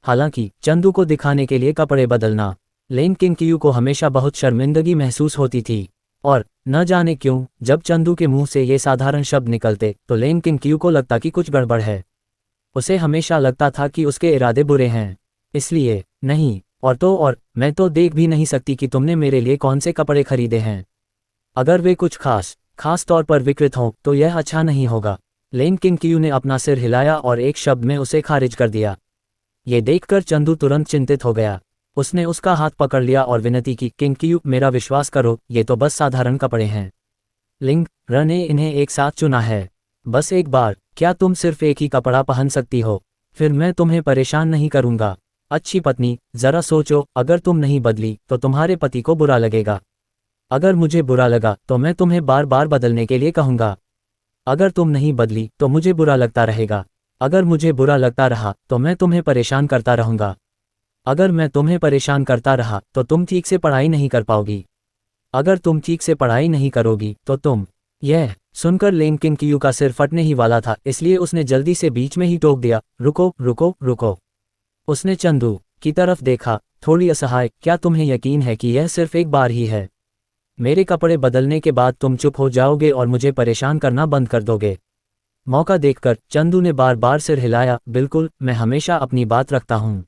A: हालांकि चंदू को दिखाने के लिए कपड़े बदलना लेंग किंग को हमेशा बहुत शर्मिंदगी महसूस होती थी। और न जाने क्यों जब चंदू के मुंह से ये साधारण शब्द निकलते तो लेंग किंग को लगता कि कुछ गड़बड़ है। उसे हमेशा लगता था कि उसके इरादे बुरे हैं। इसलिए नहीं, और मैं तो देख भी नहीं सकती कि तुमने मेरे लिए कौन से कपड़े खरीदे हैं। अगर वे कुछ खास तौर पर विकृत हों तो यह अच्छा नहीं होगा। लेंग किंग ने अपना सिर हिलाया और एक शब्द में उसे खारिज कर दिया। ये देखकर चंदू तुरंत चिंतित हो गया। उसने उसका हाथ पकड़ लिया और विनती की, किंग, मेरा विश्वास करो, ये तो बस साधारण कपड़े हैं। लिंग ने इन्हें एक साथ चुना है। बस एक बार, क्या तुम सिर्फ एक ही कपड़ा पहन सकती हो? फिर मैं तुम्हें परेशान नहीं करूंगा। अच्छी पत्नी, जरा सोचो, अगर तुम नहीं बदली तो तुम्हारे पति को बुरा लगेगा। अगर मुझे बुरा लगा तो मैं तुम्हें बार बार बदलने के लिए कहूंगा। अगर तुम नहीं बदली तो मुझे बुरा लगता रहेगा। अगर मुझे बुरा लगता रहा तो मैं तुम्हें परेशान करता रहूंगा। अगर मैं तुम्हें परेशान करता रहा तो तुम ठीक से पढ़ाई नहीं कर पाओगी। अगर तुम ठीक से पढ़ाई नहीं करोगी तो तुम। यह सुनकर लेंग किंग का सिर फटने ही वाला था, इसलिए उसने जल्दी से बीच में ही टोक दिया, रुको रुको रुको। उसने चंदू की तरफ देखा, थोड़ी असहाय। क्या तुम्हें यकीन है कि यह सिर्फ एक बार ही है? मेरे कपड़े बदलने के बाद तुम चुप हो जाओगे और मुझे परेशान करना बंद कर दोगे? मौका देखकर चंदू ने बार बार सिर हिलाया, बिल्कुल, मैं हमेशा अपनी बात रखता हूँ।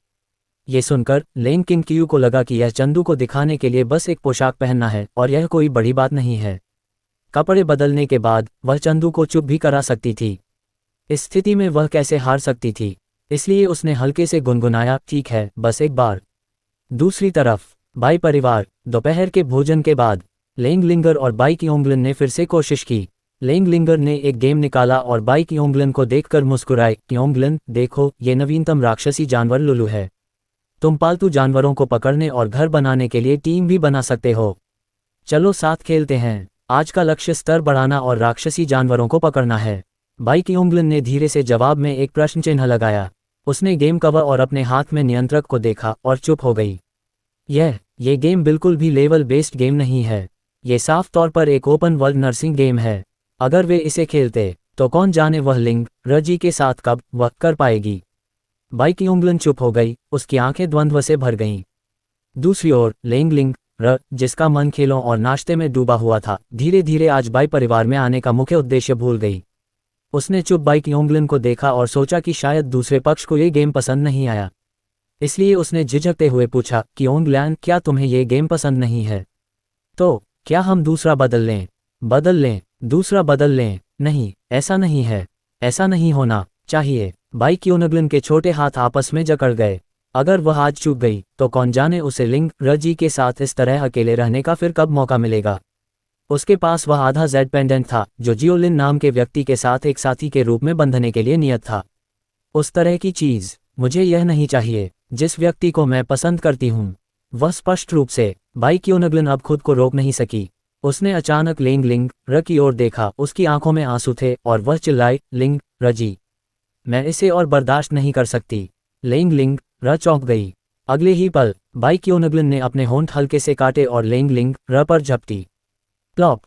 A: ये सुनकर लेंग किंग को लगा कि यह चंदू को दिखाने के लिए बस एक पोशाक पहनना है और यह कोई बड़ी बात नहीं है। कपड़े बदलने के बाद वह चंदू को चुप भी करा सकती थी। इस स्थिति में वह कैसे हार सकती थी? इसलिए उसने हल्के से गुनगुनाया, ठीक है, बस एक बार। दूसरी तरफ बाई परिवार। दोपहर के भोजन के बाद लेंग लिंगर और बाई कियोंगलन ने फिर से कोशिश की। लेंग लिंगर ने एक गेम निकाला और बाई कियोंगलन को देखकर मुस्कुराए, कियोंगलन, देखो, ये नवीनतम राक्षसी जानवर लुलू है। तुम पालतू जानवरों को पकड़ने और घर बनाने के लिए टीम भी बना सकते हो। चलो साथ खेलते हैं। आज का लक्ष्य स्तर बढ़ाना और राक्षसी जानवरों को पकड़ना है। बाई कियोंगलन ने धीरे से जवाब में एक प्रश्न चिन्ह लगाया। उसने गेम कवर और अपने हाथ में नियंत्रक को देखा और चुप हो गई। ये गेम बिल्कुल भी लेवल बेस्ड गेम नहीं है। ये साफ तौर पर एक ओपन वर्ल्ड नर्सिंग गेम है। अगर वे इसे खेलते तो कौन जाने वह लिंग रजी के साथ कब वह कर पाएगी। बाई क्योंगलन चुप हो गई, उसकी आंखें द्वंद्व से भर गईं। दूसरी ओर लिंग र जिसका मन खेलों और नाश्ते में डूबा हुआ था, धीरे धीरे आज बाई परिवार में आने का मुख्य उद्देश्य भूल गई। उसने चुप बाई क्योंगलन को देखा और सोचा कि शायद दूसरे पक्ष को ये गेम पसंद नहीं आया। इसलिए उसने झिझकते हुए पूछा, क्योंगलन, क्या तुम्हें ये गेम पसंद नहीं है? तो क्या हम दूसरा बदल लें? बदल लें? दूसरा बदल लें? नहीं, ऐसा नहीं है। ऐसा नहीं होना चाहिए। बाई क्योंगलन के छोटे हाथ आपस में जकड़ गए। अगर वह आज चूक गई तो कौन जाने उसे लिंग रजी के साथ इस तरह अकेले रहने का फिर कब मौका मिलेगा। उसके पास वह आधा जेड पेंडेंट था जो जियोलिन नाम के व्यक्ति के साथ एक साथी के रूप में बंधने के लिए नियत था। उस तरह की चीज मुझे यह नहीं चाहिए जिस व्यक्ति को मैं पसंद करती हूँ। वह स्पष्ट रूप से बाई क्योंगलन अब खुद को रोक नहीं सकी। उसने अचानक लिंग र की ओर देखा। उसकी आंखों में आंसू थे और वह चिल्लाई, लिंग रजी, मैं इसे और बर्दाश्त नहीं कर सकती। लिंग र चौंक गई। अगले ही पल बाई क्योंगलन ने अपने होंठ हल्के से काटे और लिंग र पर झपटी। प्लॉप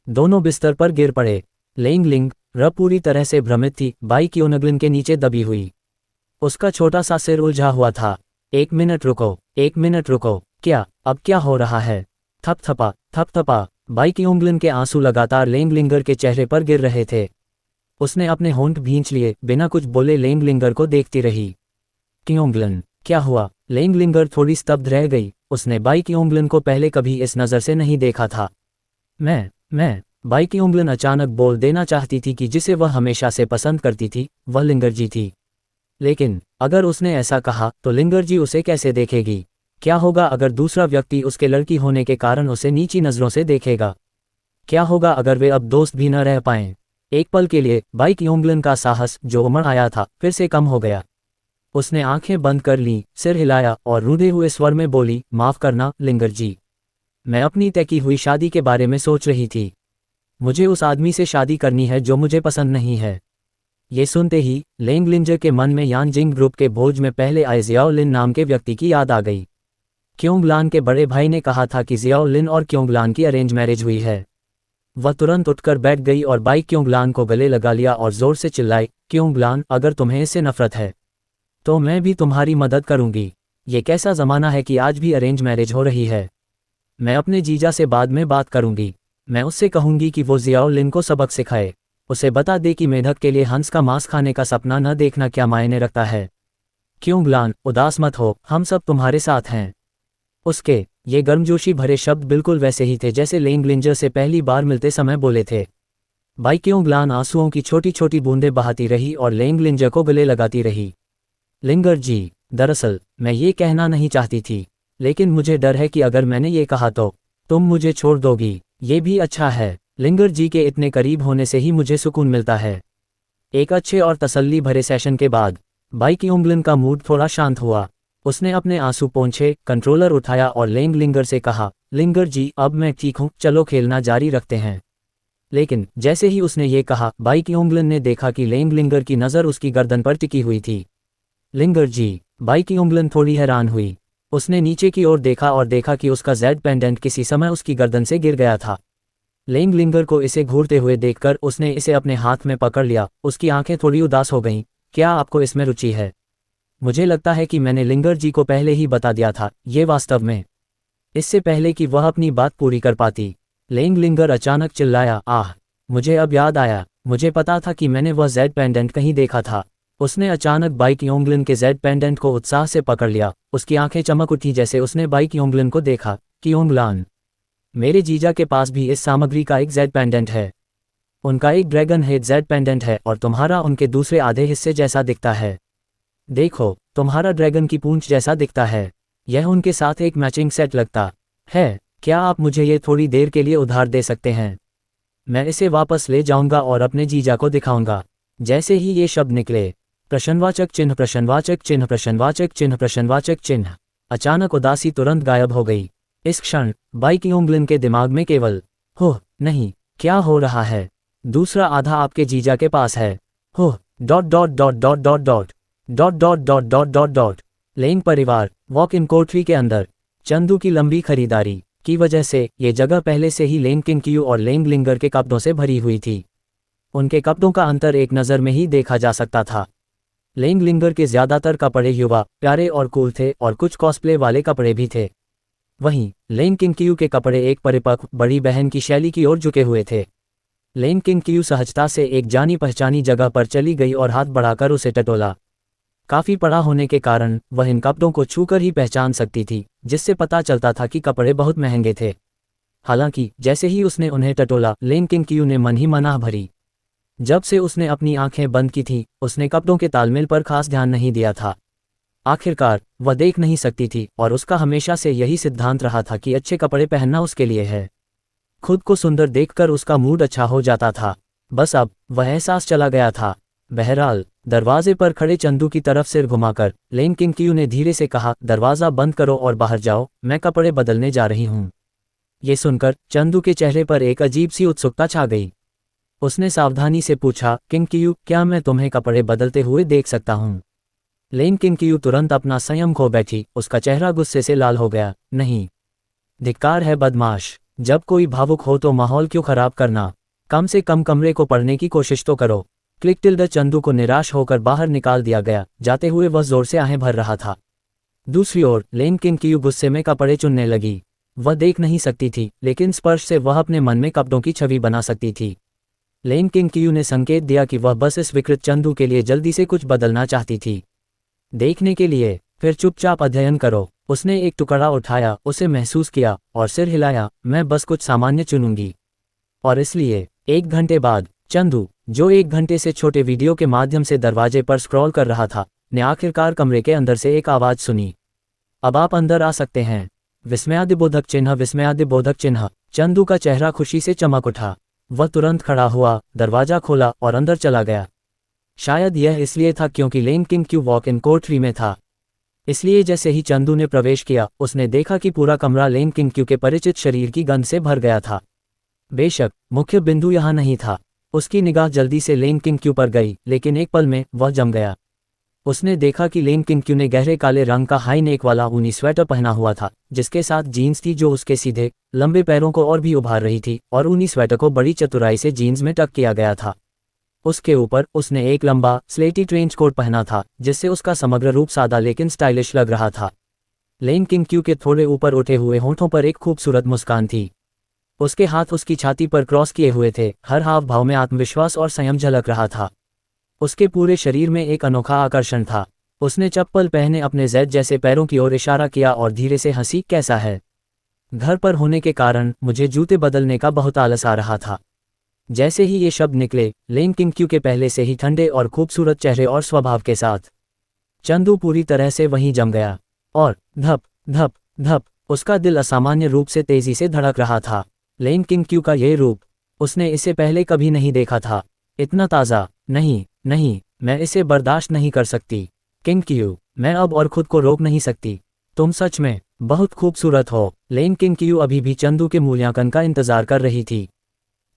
A: दोनों बिस्तर पर गिर पड़े। लिंग र पूरी तरह से भ्रमित थी, बाई क्योंगलन के नीचे दबी हुई। उसका छोटा सा सिर उलझा हुआ था। एक मिनट रुको, क्या अब क्या हो रहा है? थपथपा। बाई क्योंगलन के आंसू लगातार लिंगर के चेहरे पर गिर रहे थे। उसने अपने होंठ भींच लिए, बिना कुछ बोले लिंगर को देखती रही। क्योंगलन, क्या हुआ? लिंगर थोड़ी स्तब्ध रह गई। उसने बाई क्योंगलन को पहले कभी इस नज़र से नहीं देखा था। मैं बाई क्योंगलन अचानक बोल देना चाहती थी कि जिसे वह हमेशा से पसंद करती थी वह लिंगरजी थी। लेकिन अगर उसने ऐसा कहा तो लिंगरजी उसे कैसे देखेगी? क्या होगा अगर दूसरा व्यक्ति उसके लड़की होने के कारण उसे नीची नज़रों से देखेगा? क्या होगा अगर वे अब दोस्त भी न रह पाएं? एक पल के लिए बाई क्योंगलन का साहस जो उमड़ आया था फिर से कम हो गया। उसने आंखें बंद कर लीं, सिर हिलाया और रूंधे हुए स्वर में बोली, माफ करना लिंगरजी, मैं अपनी तय की हुई शादी के बारे में सोच रही थी। मुझे उस आदमी से शादी करनी है जो मुझे पसंद नहीं है। ये सुनते ही लिंगर के मन में यानजिंग ग्रुप के भोज में पहले आए जियाओलिन नाम के व्यक्ति की याद आ गई। क्योंगलान के बड़े भाई ने कहा था कि जियाओलिन और क्योंगलान की अरेंज मैरिज हुई है। वह तुरंत उठकर बैठ गई और बाई क्योंगलान को गले लगा लिया और जोर से चिल्लाई, क्योंगलान, अगर तुम्हें इससे नफरत है तो मैं भी तुम्हारी मदद करूंगी। ये कैसा ज़माना है कि आज भी अरेंज मैरिज हो रही है। मैं अपने जीजा से बाद में बात करूंगी। मैं उससे कहूंगी कि वो जियाओलिन को सबक सिखाए। उसे बता दे कि मेढक के लिए हंस का मांस खाने का सपना न देखना क्या मायने रखता है। क्योंगलान, उदास मत हो, हम सब तुम्हारे साथ हैं। उसके ये गर्मजोशी भरे शब्द बिल्कुल वैसे ही थे जैसे लिंगर से पहली बार मिलते समय बोले थे। बाई क्योंगलान आंसुओं की छोटी छोटी बूंदें बहाती रही और लिंगर को गले लगाती रही। लिंगरजी, दरअसल मैं ये कहना नहीं चाहती थी, लेकिन मुझे डर है कि अगर मैंने ये कहा तो तुम मुझे छोड़ दोगी। ये भी अच्छा है, लिंगरजी के इतने करीब होने से ही मुझे सुकून मिलता है। एक अच्छे और तसल्ली भरे सेशन के बाद बाई क्योंगलन का मूड थोड़ा शांत हुआ। उसने अपने आंसू पोंछे, कंट्रोलर उठाया और लिंगर से कहा, लिंगरजी, अब मैं ठीक हूँ, चलो खेलना जारी रखते हैं। लेकिन जैसे ही उसने ये कहा, बाई क्योंगलन ने देखा कि लिंगर की नज़र उसकी गर्दन पर टिकी हुई थी। लिंगरजी, बाई क्योंगलन थोड़ी हैरान हुई। उसने नीचे की ओर देखा और देखा कि उसका जेड पेंडेंट किसी समय उसकी गर्दन से गिर गया था। लिंगर को इसे घूरते हुए देखकर उसने इसे अपने हाथ में पकड़ लिया। उसकी आंखें थोड़ी उदास हो गईं। क्या आपको इसमें रुचि है? मुझे लगता है कि मैंने लिंगरजी को पहले ही बता दिया था, ये वास्तव में। इससे पहले कि वह अपनी बात पूरी कर पाती, लिंगर अचानक चिल्लाया, आह, मुझे अब याद आया, मुझे पता था कि मैंने वह जेड पेंडेंट कहीं देखा था। उसने अचानक बाई क्योंगलन के जेड पेंडेंट को उत्साह से पकड़ लिया। उसकी आंखें चमक उठी जैसे उसने बाई क्योंगलन को देखा। क्योंगलान, मेरे जीजा के पास भी इस सामग्री का एक जेड पेंडेंट है। उनका एक ड्रैगन हेड जेड पेंडेंट है और तुम्हारा उनके दूसरे आधे हिस्से जैसा दिखता है। देखो, तुम्हारा ड्रैगन की पूंछ जैसा दिखता है। यह उनके साथ एक मैचिंग सेट लगता है। क्या आप मुझे ये थोड़ी देर के लिए उधार दे सकते हैं? मैं इसे वापस ले जाऊंगा और अपने जीजा को दिखाऊंगा। जैसे ही ये शब्द निकले, प्रश्नवाचक चिन्ह प्रश्नवाचक चिन्ह प्रश्नवाचक चिन्ह प्रश्नवाचक चिन्ह, अचानक उदासी तुरंत गायब हो गई। इस क्षण बाई क्योंगलन के दिमाग में केवल, हो नहीं, क्या हो रहा है? दूसरा आधा आपके जीजा के पास है। हो dot dot dot dot dot dot dot dot dot dot dot dot. लिंग परिवार, वॉक इन कोठरी के अंदर। चंदू की लंबी खरीदारी की वजह से ये जगह पहले से ही लेंग किंगक्यू और लेंग लिंगर के कपड़ों से भरी हुई थी। उनके कपड़ों का अंतर एक नज़र में ही देखा जा सकता था। लेंग लिंगर के ज़्यादातर कपड़े युवा, प्यारे और कूल थे और कुछ कॉस्प्ले वाले कपड़े भी थे। वहीं लेंग किंगक्यू के कपड़े एक परिपक्व बड़ी बहन की शैली की ओर झुके हुए थे। लेंग किंगक्यू सहजता से एक जानी पहचानी जगह पर चली गई और हाथ बढ़ाकर उसे टटोला। काफ़ी बड़ा होने के कारण वह इन कपड़ों को छूकर ही पहचान सकती थी, जिससे पता चलता था कि कपड़े बहुत महंगे थे। हालांकि जैसे ही उसने उन्हें टटोला, लेंग किंगक्यू ने मन ही मनाह भरी। जब से उसने अपनी आंखें बंद की थी, उसने कपड़ों के तालमेल पर खास ध्यान नहीं दिया था। आखिरकार वह देख नहीं सकती थी और उसका हमेशा से यही सिद्धांत रहा था कि अच्छे कपड़े पहनना उसके लिए है। खुद को सुंदर देखकर उसका मूड अच्छा हो जाता था। बस अब वह एहसास चला गया था। बहरहाल दरवाजे पर खड़े चंदू की तरफ सिर घुमाकर लेंग किंगक्यू ने धीरे से कहा, दरवाज़ा बंद करो और बाहर जाओ, मैं कपड़े बदलने जा रही हूँ। ये सुनकर चंदू के चेहरे पर एक अजीब सी उत्सुकता छा गई। उसने सावधानी से पूछा, किंगक्यू, क्या मैं तुम्हें कपड़े बदलते हुए देख सकता हूँ? लेंग किंगक्यू तुरंत अपना संयम खो बैठी। उसका चेहरा गुस्से से लाल हो गया। नहीं, धिक्कार है बदमाश, जब कोई भावुक हो तो माहौल क्यों खराब करना? कम से कम कमरे को पढ़ने की कोशिश तो करो। क्लिक टिल्डर चंदू को निराश होकर बाहर निकाल दिया गया। जाते हुए वह जोर से आहें भर रहा था। दूसरी ओर लेंग किंगक्यू गुस्से में कपड़े चुनने लगी। वह देख नहीं सकती थी, लेकिन स्पर्श से वह अपने मन में कपड़ों की छवि बना सकती थी। लेंग किंगक्यू ने संकेत दिया कि वह बस इस विकृत चंदू के लिए जल्दी से कुछ बदलना चाहती थी। देखने के लिए, फिर चुपचाप अध्ययन करो। उसने एक टुकड़ा उठाया, उसे महसूस किया और सिर हिलाया। मैं बस कुछ सामान्य चुनूंगी। और इसलिए 1 घंटे बाद चंदू, जो 1 घंटे से छोटे वीडियो के माध्यम से दरवाजे पर स्क्रॉल कर रहा था, ने आखिरकार कमरे के अंदर से एक आवाज़ सुनी। अब आप अंदर आ सकते हैं। विस्मयादिबोधक चिन्ह, विस्मयादिबोधक चिन्ह। चंदू का चेहरा खुशी से चमक उठा। वह तुरंत खड़ा हुआ, दरवाजा खोला और अंदर चला गया। शायद यह इसलिए था क्योंकि लेंग किंगक्यू वॉक इन कोठरी में था। इसलिए जैसे ही चंदू ने प्रवेश किया, उसने देखा कि पूरा कमरा लेंग किंगक्यू के परिचित शरीर की गंध से भर गया था। बेशक मुख्य बिंदु यहाँ नहीं था। उसकी निगाह जल्दी से लेंग किंगक्यू पर गई, लेकिन एक पल में वह जम गया। उसने देखा कि लेंग किंगक्यू ने गहरे काले रंग का हाई नेक वाला ऊनी स्वेटर पहना हुआ था, जिसके साथ जीन्स थी जो उसके सीधे लंबे पैरों को और भी उभार रही थी, और ऊनी स्वेटर को बड़ी चतुराई से जीन्स में टक किया गया था। उसके ऊपर उसने एक लंबा स्लेटी ट्रेंच कोट पहना था, जिससे उसका समग्र रूप सादा लेकिन स्टाइलिश लग रहा था। लेंग किंगक्यू के थोड़े ऊपर उठे हुए होंठों पर एक खूबसूरत मुस्कान थी। उसके हाथ उसकी छाती पर क्रॉस किए हुए थे। हर हाव भाव में आत्मविश्वास और संयम झलक रहा था। उसके पूरे शरीर में एक अनोखा आकर्षण था। उसने चप्पल पहने अपने जेड जैसे पैरों की ओर इशारा किया और धीरे से हंसी। कैसा है? घर पर होने के कारण मुझे जूते बदलने का बहुत आलस आ रहा था। जैसे ही ये शब्द निकले, लेंग किंगक्यू के पहले से ही ठंडे और खूबसूरत चेहरे और स्वभाव के साथ चंदू पूरी तरह से वहीं जम गया। और धप धप धप उसका दिल असामान्य रूप से तेजी से धड़क रहा था। लेंग किंगक्यू का ये रूप, उसने इसे पहले कभी नहीं देखा था। इतना ताज़ा। नहीं नहीं, मैं इसे बर्दाश्त नहीं कर सकती। किंगक्यू, मैं अब और खुद को रोक नहीं सकती। तुम सच में बहुत खूबसूरत हो। लेंग किंगक्यू अभी भी चंदू के मूल्यांकन का इंतजार कर रही थी।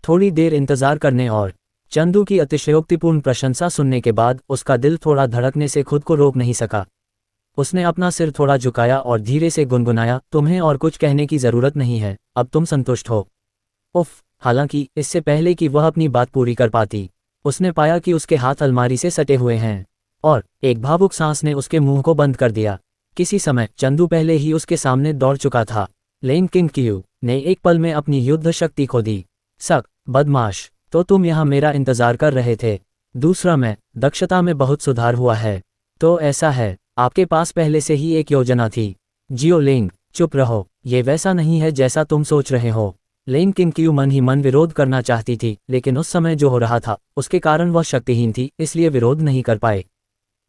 A: थोड़ी देर इंतजार करने और चंदू की अतिशयोक्तिपूर्ण प्रशंसा सुनने के बाद उसका दिल थोड़ा धड़कने से खुद को रोक नहीं सका। उसने अपना सिर थोड़ा झुकाया और धीरे से गुनगुनाया, तुम्हें और कुछ कहने की ज़रूरत नहीं है, अब तुम संतुष्ट हो। उफ। हालांकि इससे पहले कि वह अपनी बात पूरी कर पाती, उसने पाया कि उसके हाथ अलमारी से सटे हुए हैं, और एक भावुक सांस ने उसके मुंह को बंद कर दिया। किसी समय चंदू पहले ही उसके सामने दौड़ चुका था। लेंग किंगक्यू ने एक पल में अपनी युद्ध शक्ति खो दी। सक बदमाश, तो तुम यहाँ मेरा इंतजार कर रहे थे। दूसरा, मैं दक्षता में बहुत सुधार हुआ है। तो ऐसा है, आपके पास पहले से ही एक योजना थी। जियो लेंग, चुप रहो, ये वैसा नहीं है जैसा तुम सोच रहे हो। लेंग किंगक्यू मन ही मन विरोध करना चाहती थी, लेकिन उस समय जो हो रहा था उसके कारण वह शक्तिहीन थी, इसलिए विरोध नहीं कर पाए।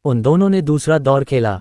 A: उन दोनों ने दूसरा दौर खेला।